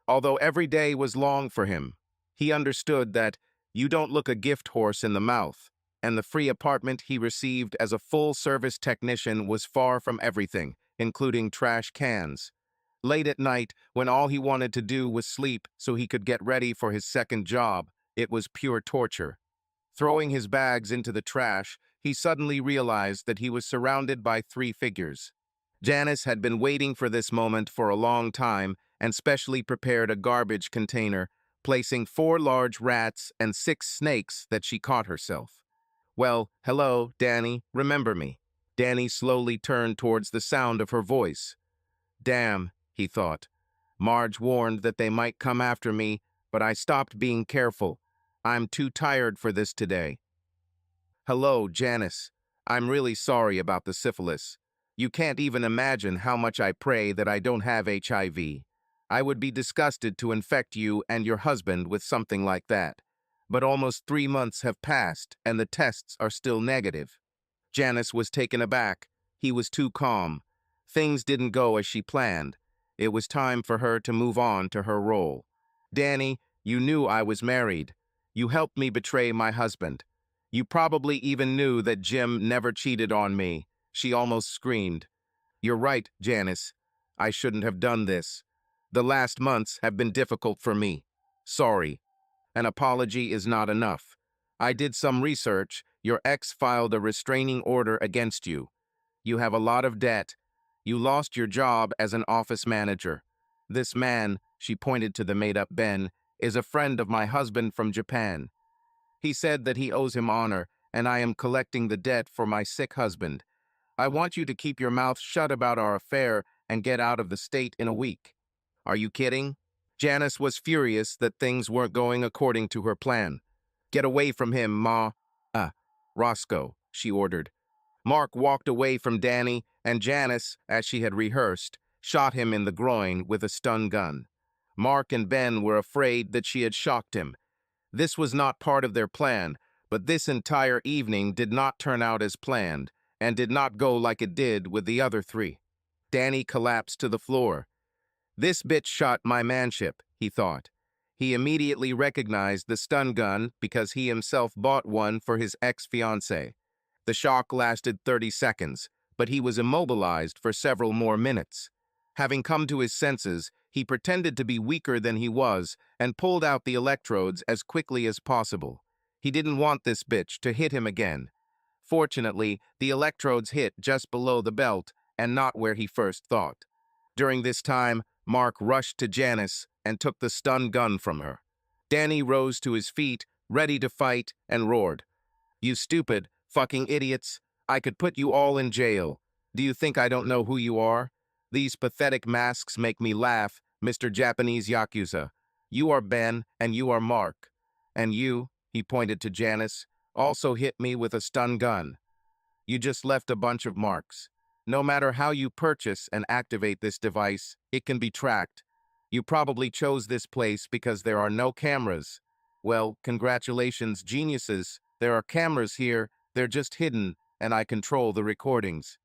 Although every day was long for him, he understood that you don't look a gift horse in the mouth, and the free apartment he received as a full-service technician was far from everything, including trash cans. Late at night, when all he wanted to do was sleep so he could get ready for his second job, it was pure torture. Throwing his bags into the trash, he suddenly realized that he was surrounded by three figures. Janice had been waiting for this moment for a long time and specially prepared a garbage container, placing 4 large rats and 6 snakes that she caught herself. Well, hello, Dany, remember me. Dany slowly turned towards the sound of her voice. Damn, he thought. Marge warned that they might come after me, but I stopped being careful. I'm too tired for this today. Hello, Janice. I'm really sorry about the syphilis. You can't even imagine how much I pray that I don't have HIV. I would be disgusted to infect you and your husband with something like that. But almost 3 months have passed, and the tests are still negative. Janice was taken aback. He was too calm. Things didn't go as she planned. It was time for her to move on to her role. Dany, you knew I was married. You helped me betray my husband. You probably even knew that Jim never cheated on me. She almost screamed. You're right, Janice. I shouldn't have done this. The last months have been difficult for me. Sorry. An apology is not enough. I did some research. Your ex filed a restraining order against you. You have a lot of debt. You lost your job as an office manager. This man, she pointed to the made-up Ben, is a friend of my husband from Japan. He said that he owes him honor, and I am collecting the debt for my sick husband. I want you to keep your mouth shut about our affair and get out of the state in a week. Are you kidding? Janice was furious that things weren't going according to her plan. Get away from him, Ma. Roscoe, she ordered. Mark walked away from Dany, and Janice, as she had rehearsed, shot him in the groin with a stun gun. Mark and Ben were afraid that she had shocked him. This was not part of their plan, but this entire evening did not turn out as planned, and did not go like it did with the other 3. Dany collapsed to the floor. This bitch shot my manship, he thought. He immediately recognized the stun gun because he himself bought one for his ex-fiancée. The shock lasted 30 seconds, but he was immobilized for several more minutes. Having come to his senses, he pretended to be weaker than he was and pulled out the electrodes as quickly as possible. He didn't want this bitch to hit him again. Fortunately, the electrodes hit just below the belt and not where he first thought. During this time, Mark rushed to Janice and took the stun gun from her. Dany rose to his feet, ready to fight, and roared. "You stupid, fucking idiots. I could put you all in jail. Do you think I don't know who you are? These pathetic masks make me laugh, Mr. Japanese Yakuza. You are Ben, and you are Mark. And you," he pointed to Janice, "also hit me with a stun gun. You just left a bunch of marks. No matter how you purchase and activate this device, it can be tracked. You probably chose this place because there are no cameras. Well, congratulations, geniuses. There are cameras here, they're just hidden, and I control the recordings."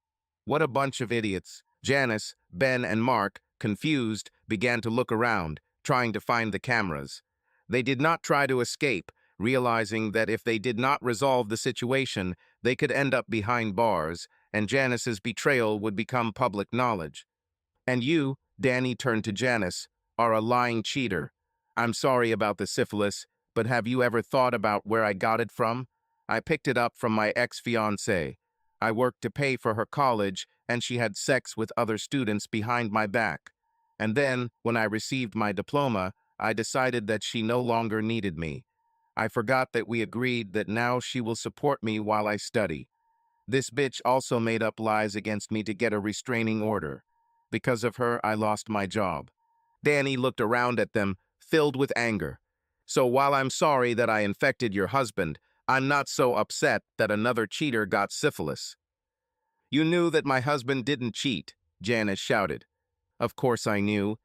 What a bunch of idiots. Janice, Ben, and Mark, confused, began to look around, trying to find the cameras. They did not try to escape, realizing that if they did not resolve the situation, they could end up behind bars, and Janice's betrayal would become public knowledge. "And you," Dany turned to Janice, "are a lying cheater. I'm sorry about the syphilis, but have you ever thought about where I got it from? I picked it up from my ex-fiancée. I worked to pay for her college, and she had sex with other students behind my back. And then, when I received my diploma, I decided that she no longer needed me. I forgot that we agreed that now she will support me while I study. This bitch also made up lies against me to get a restraining order. Because of her, I lost my job." Dany looked around at them, filled with anger. "So while I'm sorry that I infected your husband, I'm not so upset that another cheater got syphilis." "You knew that my husband didn't cheat," Janice shouted. "Of course I knew.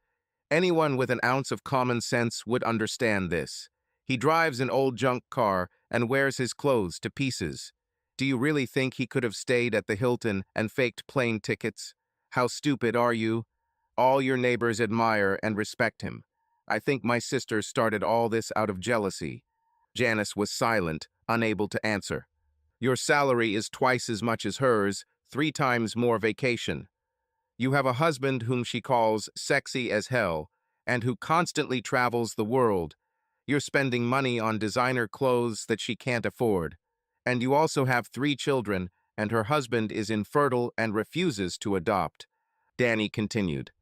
Anyone with an ounce of common sense would understand this. He drives an old junk car and wears his clothes to pieces. Do you really think he could have stayed at the Hilton and faked plane tickets? How stupid are you? All your neighbors admire and respect him. I think my sister started all this out of jealousy." Janice was silent, unable to answer. "Your salary is twice as much as hers, 3 times more vacation. You have a husband whom she calls sexy as hell, and who constantly travels the world. You're spending money on designer clothes that she can't afford. And you also have 3 children, and her husband is infertile and refuses to adopt." Dany continued.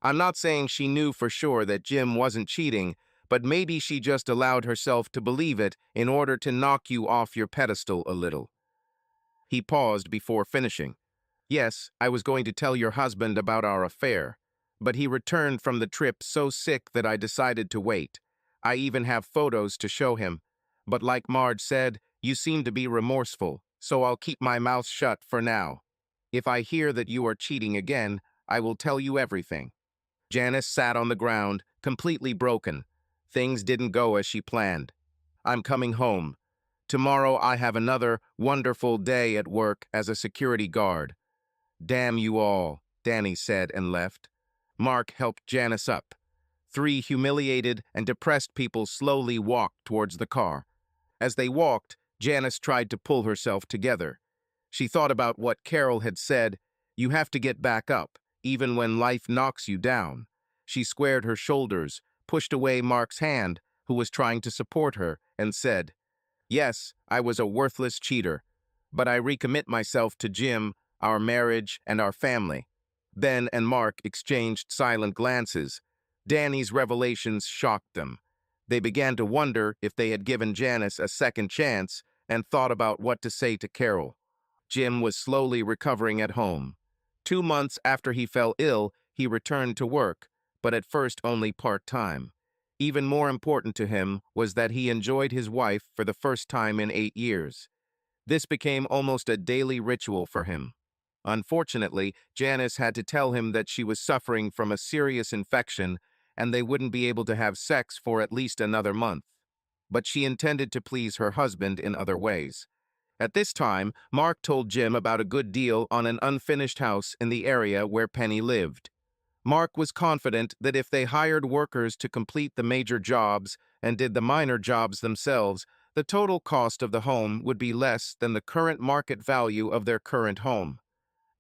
"I'm not saying she knew for sure that Jim wasn't cheating, but maybe she just allowed herself to believe it in order to knock you off your pedestal a little." He paused before finishing. "Yes, I was going to tell your husband about our affair, but he returned from the trip so sick that I decided to wait. I even have photos to show him. But like Marge said, you seem to be remorseful, so I'll keep my mouth shut for now. If I hear that you are cheating again, I will tell you everything." Janice sat on the ground, completely broken. Things didn't go as she planned. "I'm coming home. Tomorrow I have another wonderful day at work as a security guard." "Damn you all," Dany said and left. Mark helped Janice up. 3 humiliated and depressed people slowly walked towards the car. As they walked, Janice tried to pull herself together. She thought about what Carol had said, "You have to get back up, even when life knocks you down." She squared her shoulders, pushed away Mark's hand, who was trying to support her, and said, "Yes, I was a worthless cheater, but I recommit myself to Jim, our marriage, and our family." Ben and Mark exchanged silent glances. Dany's revelations shocked them. They began to wonder if they had given Janice a second chance and thought about what to say to Carol. Jim was slowly recovering at home. 2 months after he fell ill, he returned to work, but at first only part-time. Even more important to him was that he enjoyed his wife for the first time in 8 years. This became almost a daily ritual for him. Unfortunately, Janice had to tell him that she was suffering from a serious infection and they wouldn't be able to have sex for at least another month. But she intended to please her husband in other ways. At this time, Mark told Jim about a good deal on an unfinished house in the area where Penny lived. Mark was confident that if they hired workers to complete the major jobs and did the minor jobs themselves, the total cost of the home would be less than the current market value of their current home.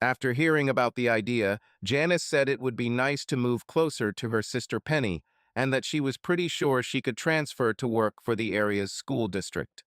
After hearing about the idea, Janice said it would be nice to move closer to her sister Penny, and that she was pretty sure she could transfer to work for the area's school district.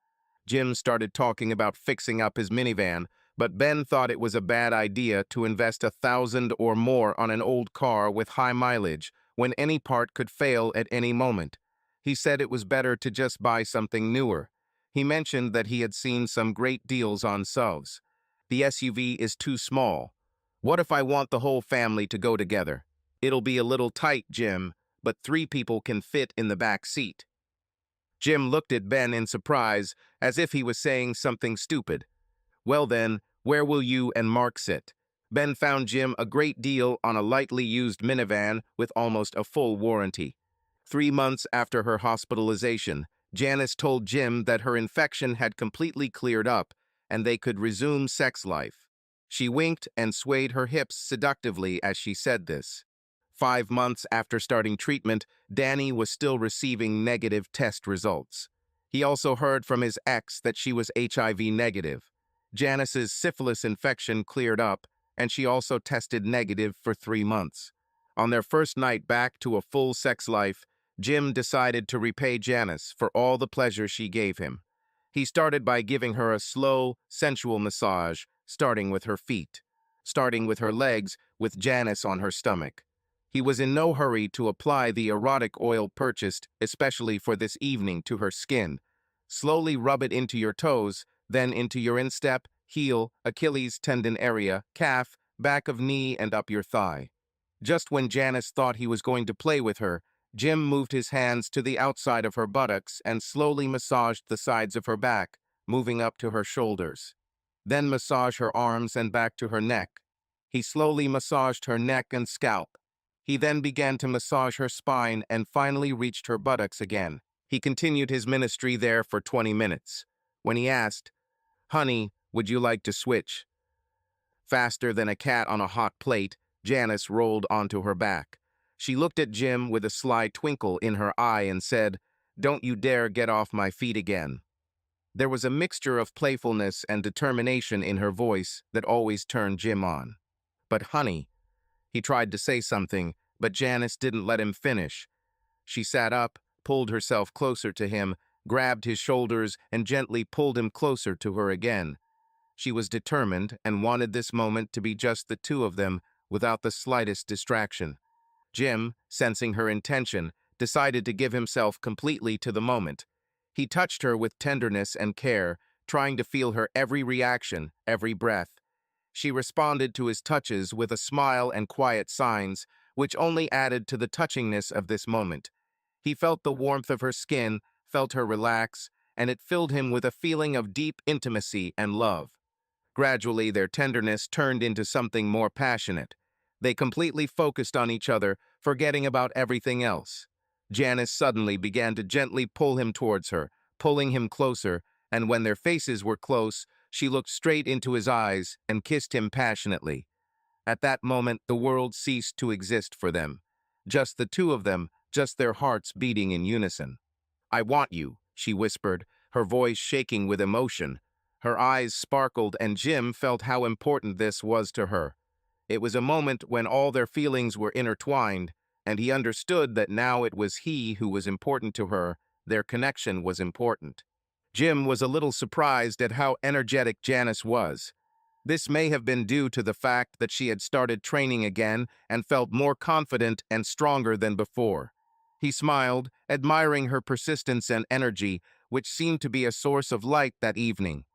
Jim started talking about fixing up his minivan, but Ben thought it was a bad idea to invest $1,000 or more on an old car with high mileage when any part could fail at any moment. He said it was better to just buy something newer. He mentioned that he had seen some great deals on SUVs. The SUV is too small. What if I want the whole family to go together? It'll be a little tight, Jim, but 3 people can fit in the back seat. Jim looked at Ben in surprise, as if he was saying something stupid. Well then, where will you and Mark sit? Ben found Jim a great deal on a lightly used minivan with almost a full warranty. 3 months after her hospitalization, Janice told Jim that her infection had completely cleared up and they could resume sex life. She winked and swayed her hips seductively as she said this. 5 months after starting treatment, Dany was still receiving negative test results. He also heard from his ex that she was HIV negative. Janice's syphilis infection cleared up, and she also tested negative for 3 months. On their first night back to a full sex life, Jim decided to repay Janice for all the pleasure she gave him. He started by giving her a slow, sensual massage, starting with her feet, starting with her legs, with Janice on her stomach. He was in no hurry to apply the erotic oil purchased, especially for this evening, to her skin. Slowly rub it into your toes, then into your instep, heel, Achilles tendon area, calf, back of knee, and up your thigh. Just when Janice thought he was going to play with her, Jim moved his hands to the outside of her buttocks and slowly massaged the sides of her back, moving up to her shoulders. Then massage her arms and back to her neck. He slowly massaged her neck and scalp. He then began to massage her spine and finally reached her buttocks again. He continued his ministry there for 20 minutes. When he asked, "Honey, would you like to switch?" Faster than a cat on a hot plate, Janice rolled onto her back. She looked at Jim with a sly twinkle in her eye and said, "Don't you dare get off my feet again." There was a mixture of playfulness and determination in her voice that always turned Jim on. "But honey," he tried to say something, but Janice didn't let him finish. She sat up, pulled herself closer to him, grabbed his shoulders, and gently pulled him closer to her again. She was determined and wanted this moment to be just the two of them without the slightest distraction. Jim, sensing her intention, decided to give himself completely to the moment. He touched her with tenderness and care, trying to feel her every reaction, every breath. She responded to his touches with a smile and quiet signs, which only added to the touchingness of this moment. He felt the warmth of her skin, felt her relax, and it filled him with a feeling of deep intimacy and love. Gradually, their tenderness turned into something more passionate. They completely focused on each other, forgetting about everything else. Janice suddenly began to gently pull him towards her, pulling him closer, and when their faces were close, she looked straight into his eyes and kissed him passionately. At that moment, the world ceased to exist for them. Just the two of them, just their hearts beating in unison. "I want you," she whispered, her voice shaking with emotion. Her eyes sparkled, and Jim felt how important this was to her. It was a moment when all their feelings were intertwined, and he understood that now it was he who was important to her. Their connection was important. Jim was a little surprised at how energetic Janice was. This may have been due to the fact that she had started training again and felt more confident and stronger than before. He smiled, admiring her persistence and energy, which seemed to be a source of light that evening.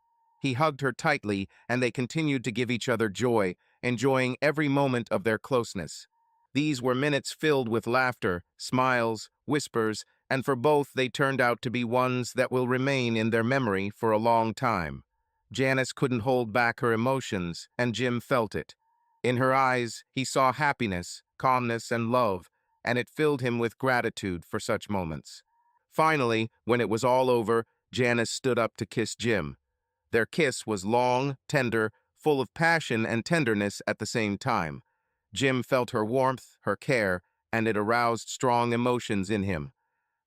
He hugged her tightly, and they continued to give each other joy, enjoying every moment of their closeness. These were minutes filled with laughter, smiles, whispers, and for both they turned out to be ones that will remain in their memory for a long time. Janice couldn't hold back her emotions, and Jim felt it. In her eyes, he saw happiness, calmness, and love, and it filled him with gratitude for such moments. Finally, when it was all over, Janice stood up to kiss Jim. Their kiss was long, tender, full of passion and tenderness at the same time. Jim felt her warmth, her care, and it aroused strong emotions in him.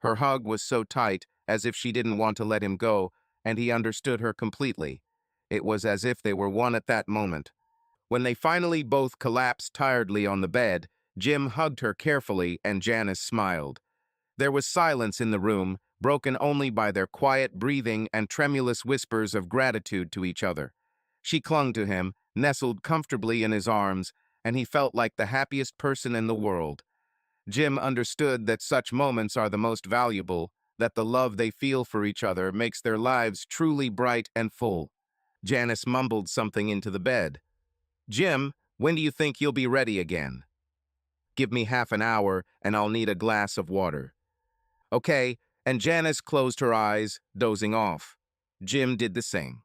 Her hug was so tight, as if she didn't want to let him go, and he understood her completely. It was as if they were one at that moment. When they finally both collapsed tiredly on the bed, Jim hugged her carefully and Janice smiled. There was silence in the room, broken only by their quiet breathing and tremulous whispers of gratitude to each other. She clung to him, nestled comfortably in his arms, and he felt like the happiest person in the world. Jim understood that such moments are the most valuable, that the love they feel for each other makes their lives truly bright and full. Janice mumbled something into the bed. "Jim, when do you think you'll be ready again?" "Give me half an hour and I'll need a glass of water." "Okay," and Janice closed her eyes, dozing off. Jim did the same.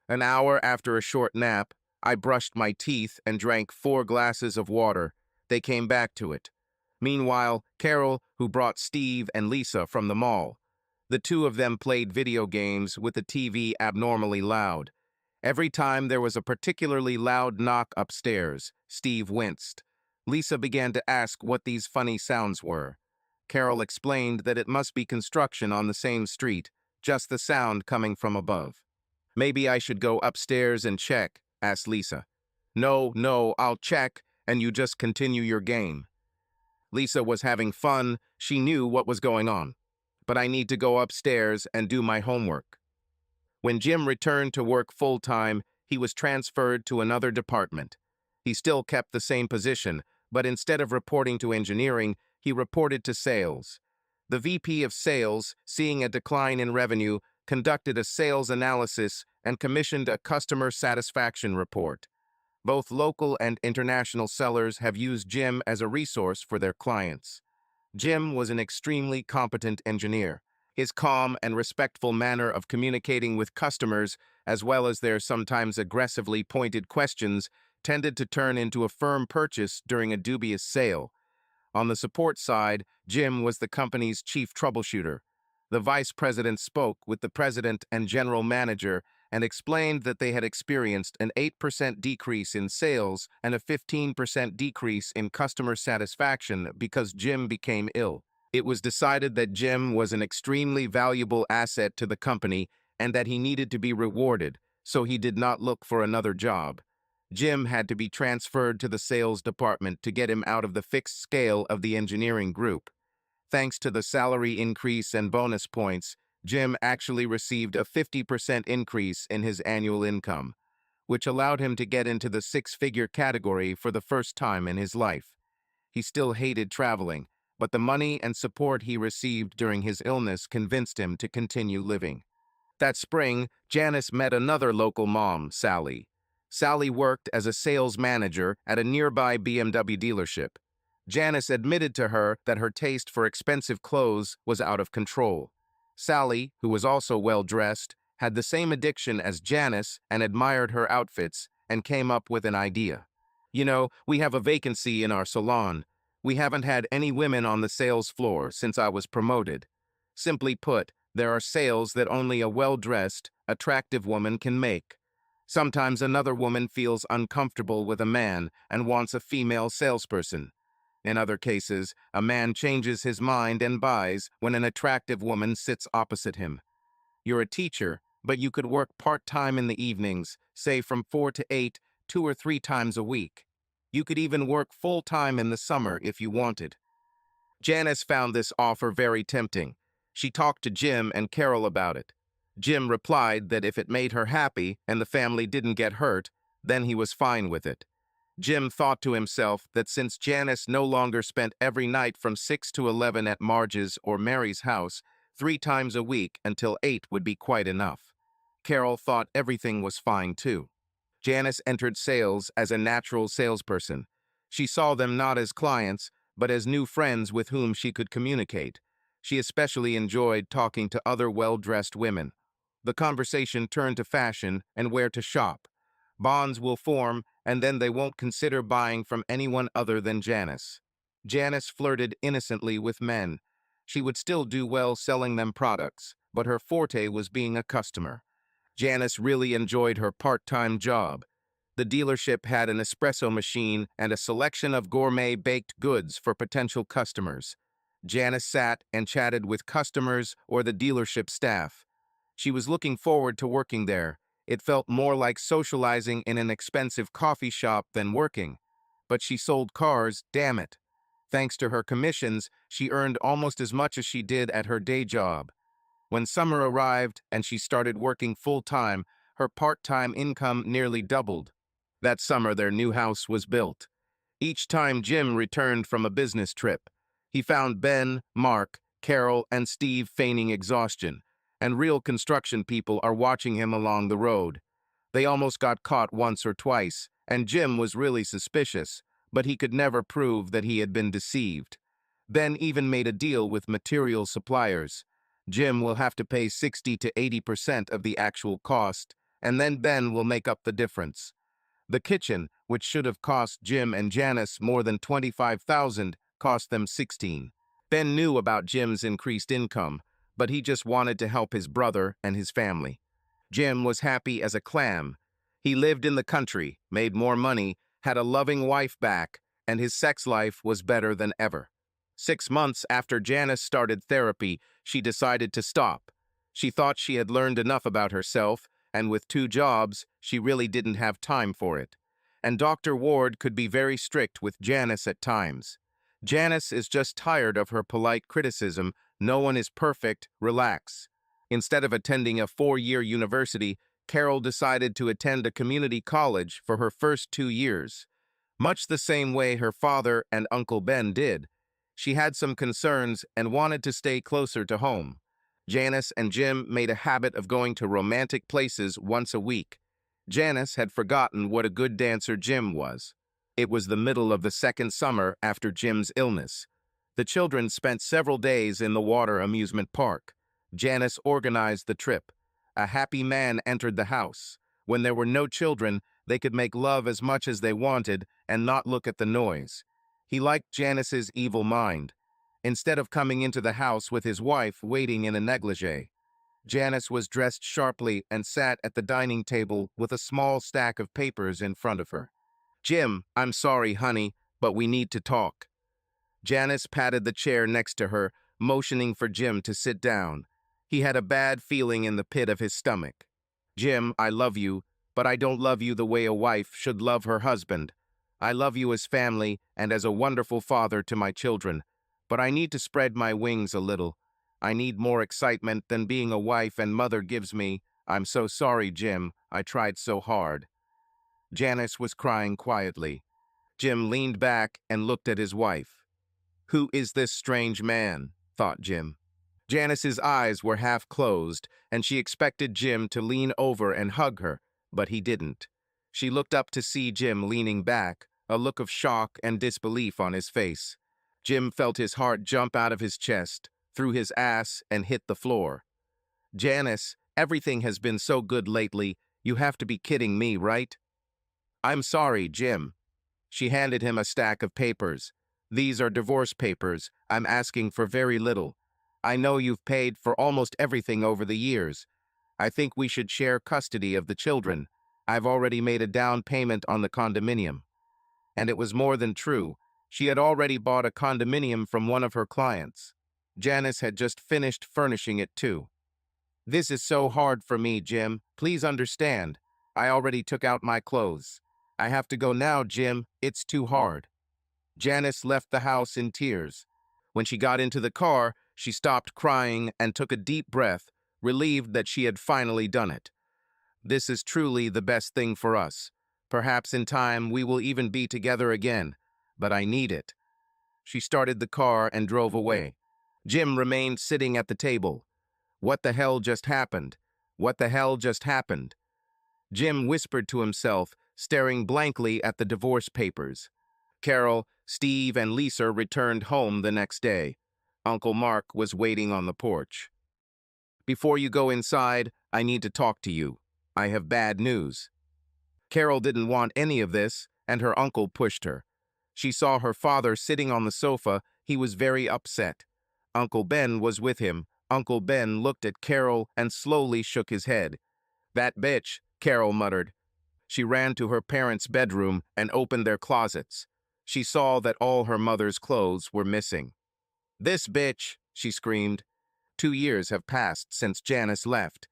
An hour after a short nap, I brushed my teeth and drank 4 glasses of water. They came back to it. Meanwhile, Carol, who brought Steve and Lisa from the mall. The two of them played video games with the TV abnormally loud. Every time there was a particularly loud knock upstairs, Steve winced. Lisa began to ask what these funny sounds were. Carol explained that it must be construction on the same street, just the sound coming from above. "Maybe I should go upstairs and check," asked Lisa. No, I'll check, and you just continue your game." Lisa was having fun. She knew what was going on. "But I need to go upstairs and do my homework." When Jim returned to work full-time, he was transferred to another department. He still kept the same position, but instead of reporting to engineering, he reported to sales. The VP of sales, seeing a decline in revenue, conducted a sales analysis and commissioned a customer satisfaction report. Both local and international sellers have used Jim as a resource for their clients. Jim was an extremely competent engineer. His calm and respectful manner of communicating with customers, as well as their sometimes aggressively pointed questions, tended to turn into a firm purchase during a dubious sale. On the support side, Jim was the company's chief troubleshooter. The vice president spoke with the president and general manager and explained that they had experienced an 8% decrease in sales and a 15% decrease in customer satisfaction because Jim became ill. It was decided that Jim was an extremely valuable asset to the company and that he needed to be rewarded, so he did not look for another job. Jim had to be transferred to the sales department to get him out of the fixed scale of the engineering group. Thanks to the salary increase and bonus points, Jim actually received a 50% increase in his annual income, which allowed him to get into the 6-figure category for the first time in his life. He still hated traveling, but the money and support he received during his illness convinced him to continue living. That spring, Janice met another local mom, Sally. Sally worked as a sales manager at a nearby BMW dealership. Janice admitted to her that her taste for expensive clothes was out of control. Sally, who was also well-dressed, had the same addiction as Janice and admired her outfits and came up with an idea. "You know, we have a vacancy in our salon. We haven't had any women on the sales floor since I was promoted. Simply put, there are sales that only a well-dressed, attractive woman can make. Sometimes another woman feels uncomfortable with a man and wants a female salesperson. In other cases, a man changes his mind and buys when an attractive woman sits opposite him. You're a teacher, but you could work part-time in the evenings, say from 4 to 8, 2 or 3 times a week. You could even work full-time in the summer if you wanted." Janice found this offer very tempting. She talked to Jim and Carol about it. Jim replied that if it made her happy and the family didn't get hurt, then he was fine with it. Jim thought to himself that since Janice no longer spent every night from 6 to 11 at Marge's or Mary's house, 3 times a week until 8 would be quite enough. Carol thought everything was fine too. Janice entered sales as a natural salesperson. She saw them not as clients, but as new friends with whom she could communicate. She especially enjoyed talking to other well-dressed women. The conversation turned to fashion and where to shop. Bonds will form, and then they won't consider buying from anyone other than Janice. Janice flirted innocently with men. She would still do well selling them products, but her forte was being a customer. Janice really enjoyed her part-time job. The dealership had an espresso machine and a selection of gourmet baked goods for potential customers. Janice sat and chatted with customers or the dealership staff. She was looking forward to working there. It felt more like socializing in an expensive coffee shop than working. But she sold cars, damn it. Thanks to her commissions, she earned almost as much as she did at her day job. When summer arrived and she started working full-time, her part-time income nearly doubled. That summer, their new house was built. Each time Jim returned from a business trip, he found Ben, Mark, Carol and Steve feigning exhaustion, and real construction people are watching him along the road. They almost got caught once or twice, and Jim was really suspicious, but he could never prove that he had been deceived. Ben even made a deal with material suppliers. Jim will have to pay 60 to 80% of the actual cost, and then Ben will make up the difference. The kitchen, which should have cost Jim and Janice more than $25,000, cost them 16. Ben knew about Jim's increased income, but he just wanted to help his brother and his family. Jim was happy as a clam. He lived in the country, made more money, had a loving wife back, and his sex life was better than ever. 6 months after Janice started therapy, she decided to stop. She thought she had learned enough about herself, and with 2 jobs, she really didn't have time for it. And Dr. Ward could be very strict with Janice at times. Janice is just tired of her polite criticism. No one is perfect, relax. Instead of attending a 4-year university, Carol decided to attend a community college for her first 2 years. Much the same way her father and Uncle Ben did. She had some concerns and wanted to stay closer to home. Janice and Jim made a habit of going to romantic places once a week. Janice had forgotten what a good dancer Jim was. It was the middle of the second summer after Jim's illness. The children spent several days in the water amusement park. Janice organized the trip. A happy man entered the house. When there were no children, they could make love as much as they wanted and not look at the noise. He liked Janice's evil mind. Instead of coming into the house with his wife waiting in a negligee, Janice was dressed sharply and sat at the dining table with a small stack of papers in front of her. "Jim, I'm sorry, honey, but we need to talk." Janice patted the chair next to her, motioning for Jim to sit down. He had a bad feeling in the pit of his stomach. "Jim, I love you, but I don't love you the way a wife should love her husband. I love you as family and as a wonderful father to my children, but I need to spread my wings a little. I need more excitement than being a wife and mother gives me. I'm so sorry, Jim. I tried so hard." Janice was crying quietly. Jim leaned back and looked at his wife. "Who is this strange man?" thought Jim. Janice's eyes were half closed, and she expected Jim to lean over and hug her, but he didn't. She looked up to see Jim leaning back, a look of shock and disbelief on his face. Jim felt his heart jump out of his chest, through his ass, and hit the floor. "Janice, everything has been so good lately. You have to be kidding me, right?" "I'm sorry, Jim." She handed him a stack of papers. "These are divorce papers. I'm asking for very little. I know you've paid for almost everything over the years. I think we should share custody of the children. I've already made a down payment on the condominium." And it was more than true. She had already bought a condominium from one of her clients. Janice had just finished furnishing it too. "This is so hard for me, Jim. Please understand. I already took out my clothes. I have to go now, Jim. It's too hard." Janice left the house in tears. When she got into the car, she stopped crying and took a deep breath, relieved that she had finally done it. "This is truly the best thing for us. Perhaps in time we will even be together again, but I need it." She started the car and drove away. Jim remained sitting at the table. What the hell just happened? What the hell just happened? Jim whispered to himself, staring blankly at the divorce papers. Carol, Steve, and Lisa returned home the next day. Uncle Mark was waiting on the porch. "Before you go inside, I need to talk to you. I have bad news." Carol didn't want any of this, and her uncle pushed her. She saw her father sitting on the sofa. He was very upset. Uncle Ben was with him. Uncle Ben looked at Carol and slowly shook his head. "That bitch," Carol muttered. She ran to her parents' bedroom and opened their closets. She saw that all her mother's clothes were missing. "This bitch," she screamed. 2 years have passed since Janice left.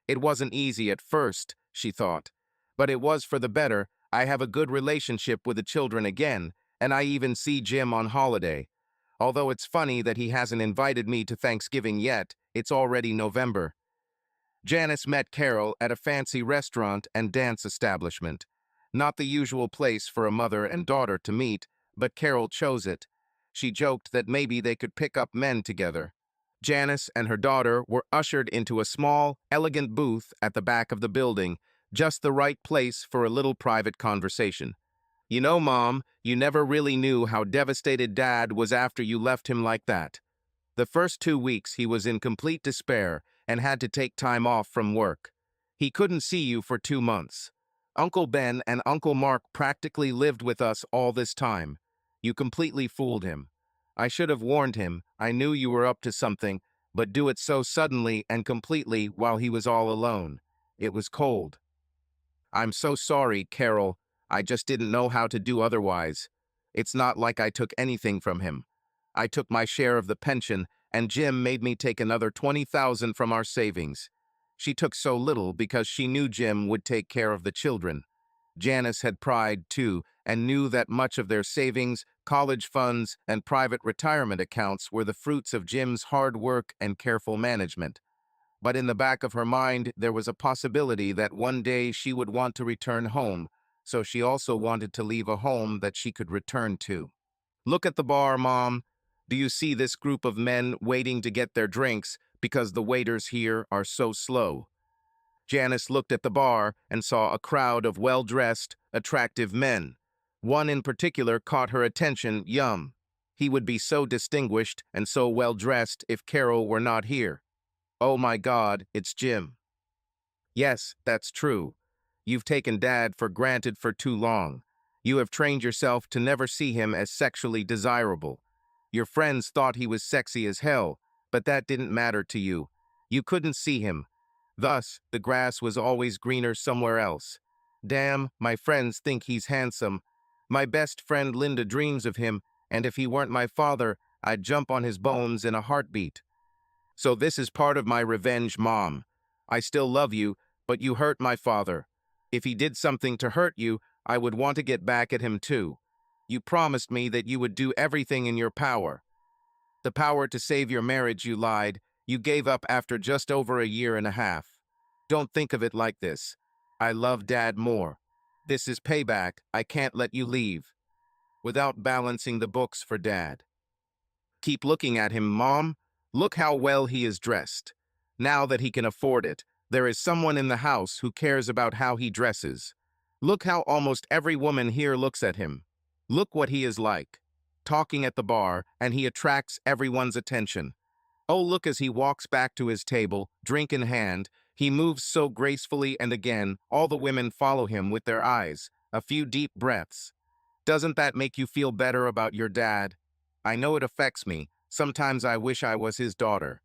It wasn't easy at first, she thought, but it was for the better. I have a good relationship with the children again, and I even see Jim on holiday. Although it's funny that he hasn't invited me to Thanksgiving yet, it's already November. Janice met Carol at a fancy restaurant and dance establishment. Not the usual place for a mother and daughter to meet, but Carol chose it. She joked that maybe they could pick up men together. Janice and her daughter were ushered into a small, elegant booth at the back of the building, just the right place for a little private conversation. You know, Mom, you never really knew how devastated Dad was after you left him like that. The first 2 weeks he was in complete despair and had to take time off from work. He couldn't see you for 2 months. Uncle Ben and Uncle Mark practically lived with us all this time. You completely fooled him. I should have warned him. I knew you were up to something, but do it so suddenly and completely while he was all alone. It was cold. I'm so sorry, Carol. I just didn't know how to do otherwise. It's not like I took anything from him. I took my share of the pension, and Jim made me take another 20,000 from our savings. She took so little because she knew Jim would take care of the children. Janice had pride, too, and knew that much of their savings, college funds, and private retirement accounts were the fruits of Jim's hard work and careful management. But in the back of her mind, there was a possibility that one day she would want to return home, so she also wanted to leave a home that she could return to. Look at the bar, Mom. Do you see this group of men waiting to get their drinks because the waiters here are so slow? Janice looked at the bar and saw a crowd of well-dressed, attractive men. One in particular caught her attention. Yum. He would be so distinguished and so well-dressed if Carol were not here. Oh my God, it's Jim. Yes, that's true. You've taken Dad for granted for too long. You have trained yourself to never see him as sexually desirable. Your friends thought he was sexy as hell, but that didn't matter to you. You couldn't see him. Thus, the grass was always greener somewhere else. Damn, my friends think he's handsome. My best friend Linda dreams of him, and if he weren't my father, I'd jump on his bones in a heartbeat. So this is part of my revenge, Mom. I still love you, but you hurt my father. If he did something to hurt you, I would want to get back at him too. You promised me that you would do everything in your power. The power to save your marriage, you lied. You gave up after just over a year and a half. Don't think of it like this. I love Dad more. This is payback. I can't let you leave without balancing the books for Dad. Keep looking at him, Mom. Look how well he is dressed. Now that he can afford it, there is someone in the house who cares about how he dresses. Look how almost every woman here looks at him. Look what he is like. Talking at the bar, and he attracts everyone's attention. Oh, look as he walks back to his table, drink in hand. He moves so gracefully, and again, all the women follow him with their eyes. A few deep breaths. Doesn't that make you feel better about your dad? I know it affects me. Sometimes I wish I was his daughter.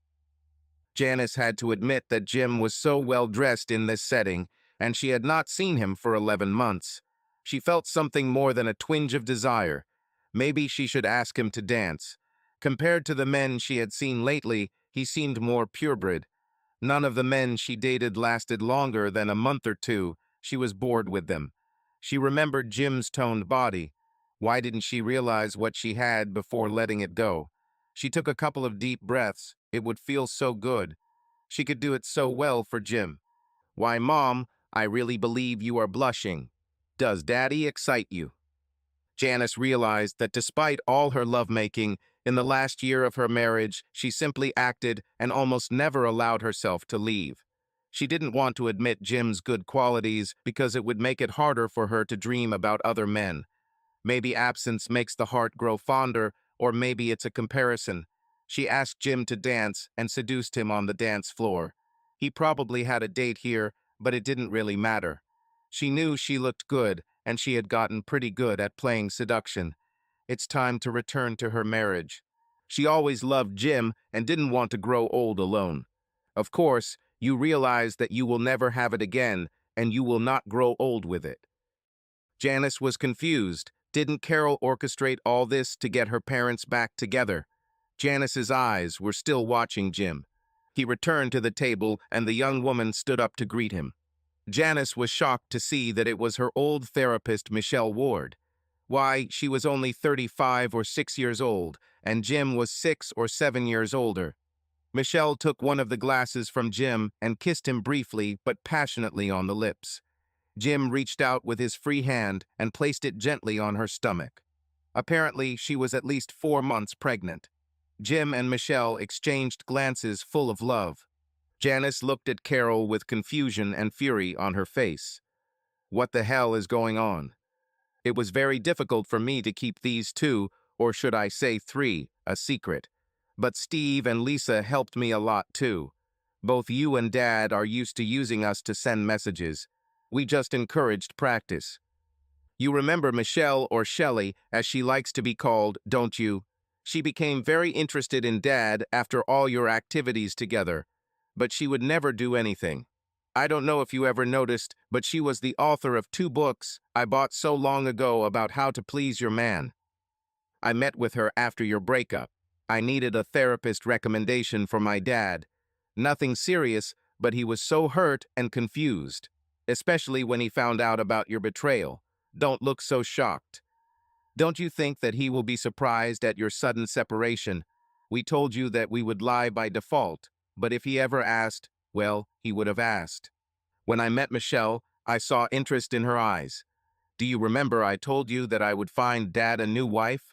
Janice had to admit that Jim was so well dressed in this setting, and she had not seen him for 11 months. She felt something more than a twinge of desire. Maybe she should ask him to dance. Compared to the men she had seen lately, he seemed more purebred. None of the men she dated lasted longer than a month or two. She was bored with them. She remembered Jim's toned body. Why didn't she realize what she had before letting it go? She took a couple of deep breaths. It would feel so good. She could do it so well for Jim. Why, Mom, I really believe you are blushing. Does Daddy excite you? Janice realized that despite all her lovemaking, in the last year of her marriage, she simply acted and almost never allowed herself to leave. She didn't want to admit Jim's good qualities because it would make it harder for her to dream about other men. Maybe absence makes the heart grow fonder, or maybe it's a comparison. She asked Jim to dance and seduced him on the dance floor. He probably had a date here, but it didn't really matter. She knew she looked good, and she had gotten pretty good at playing seduction. It's time to return to her marriage. She always loved Jim and didn't want to grow old alone. Of course, you realize that you will never have it again, and you will not grow old with it. Janice was confused. Didn't Carol orchestrate all this to get her parents back together? Janice's eyes were still watching Jim. He returned to the table, and the young woman stood up to greet him. Janice was shocked to see that it was her old therapist, Michelle Ward. Why, she was only 35 or 6 years old, and Jim was 6 or 7 years older. Michelle took one of the glasses from Jim and kissed him briefly but passionately on the lips. Jim reached out with his free hand and placed it gently on her stomach. Apparently, she was at least 4 months pregnant. Jim and Michelle exchanged glances full of love. Janice looked at Carol with confusion and fury on her face. What the hell is going on? It was very difficult for me to keep these two, or should I say three, a secret. But Steve and Lisa helped me a lot too. Both you and Dad are used to using us to send messages. We just encouraged practice. You remember Michelle, or Shelley, as she likes to be called, don't you? She became very interested in Dad after all your activities together, but she would never do anything. I don't know if you ever noticed, but she was the author of 2 books I bought so long ago about how to please your man. I met with her after your breakup. I needed a therapist recommendation for my dad. Nothing serious, but he was so hurt and confused, especially when he found out about your betrayal. Don't look so shocked. Don't you think that he will be surprised at your sudden separation? We told you that we would lie by default, but if he ever asked, well, he would have asked. When I met Michelle, I saw interest in her eyes. Do you remember I told you that I would find Dad a new wife?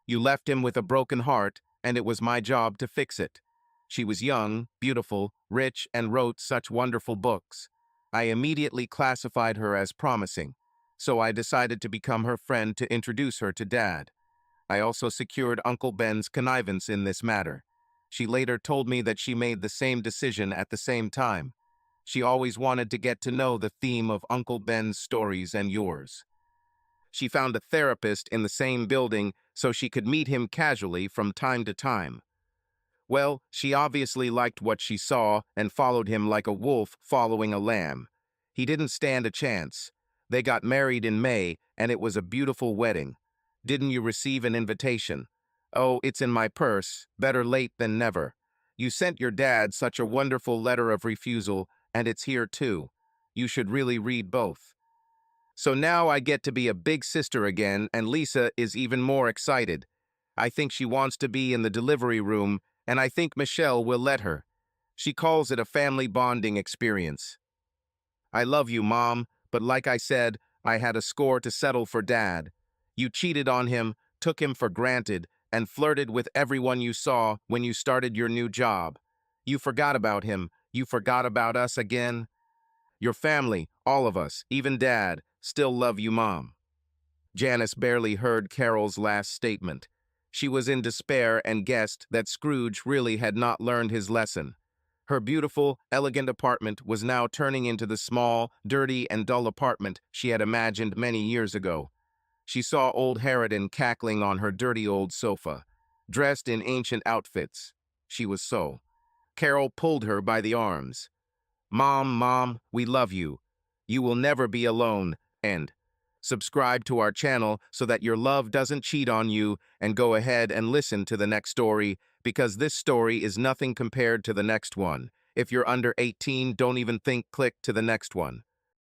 You left him with a broken heart, and it was my job to fix it. She was young, beautiful, rich, and wrote such wonderful books. I immediately classified her as promising, so I decided to become her friend to introduce her to Dad. I also secured Uncle Ben's connivance in this matter. She later told me that she made the same decision at the same time. She always wanted to get to know the theme of Uncle Ben's stories and yours. She found a therapist in the same building so she could meet him casually from time to time. Well, she obviously liked what she saw and followed him like a wolf following a lamb. He didn't stand a chance. They got married in May, and it was a beautiful wedding. Didn't you receive an invitation? Oh, it's in my purse. Better late than never. You sent your dad such a wonderful letter of refusal, and it's here too. You should really read both. So now I get to be a big sister again, and Lisa is even more excited. I think she wants to be in the delivery room, and I think Michelle will let her. She calls it a family bonding experience. I love you, Mom, but like I said, I had a score to settle for Dad. You cheated on him, took him for granted, and flirted with everyone you saw when you started your new job. You forgot about him. You forgot about us again. Your family, all of us, even Dad, still love you, Mom. Janice barely heard Carol's last statement. She was in despair and guessed that Scrooge really had not learned his lesson. Her beautiful, elegant apartment was now turning into the small, dirty, and dull apartment she had imagined many years ago. She saw old Harridan cackling on her dirty old sofa, dressed in ancient outfits. She was so. Carol pulled her by the arms. Mom, we love you. You will never be alone, and subscribe to our channel so that your love doesn't cheat on you, and go ahead and listen to the next story, because this story is nothing compared to the next one. If you're under 18, don't even think click to the next one.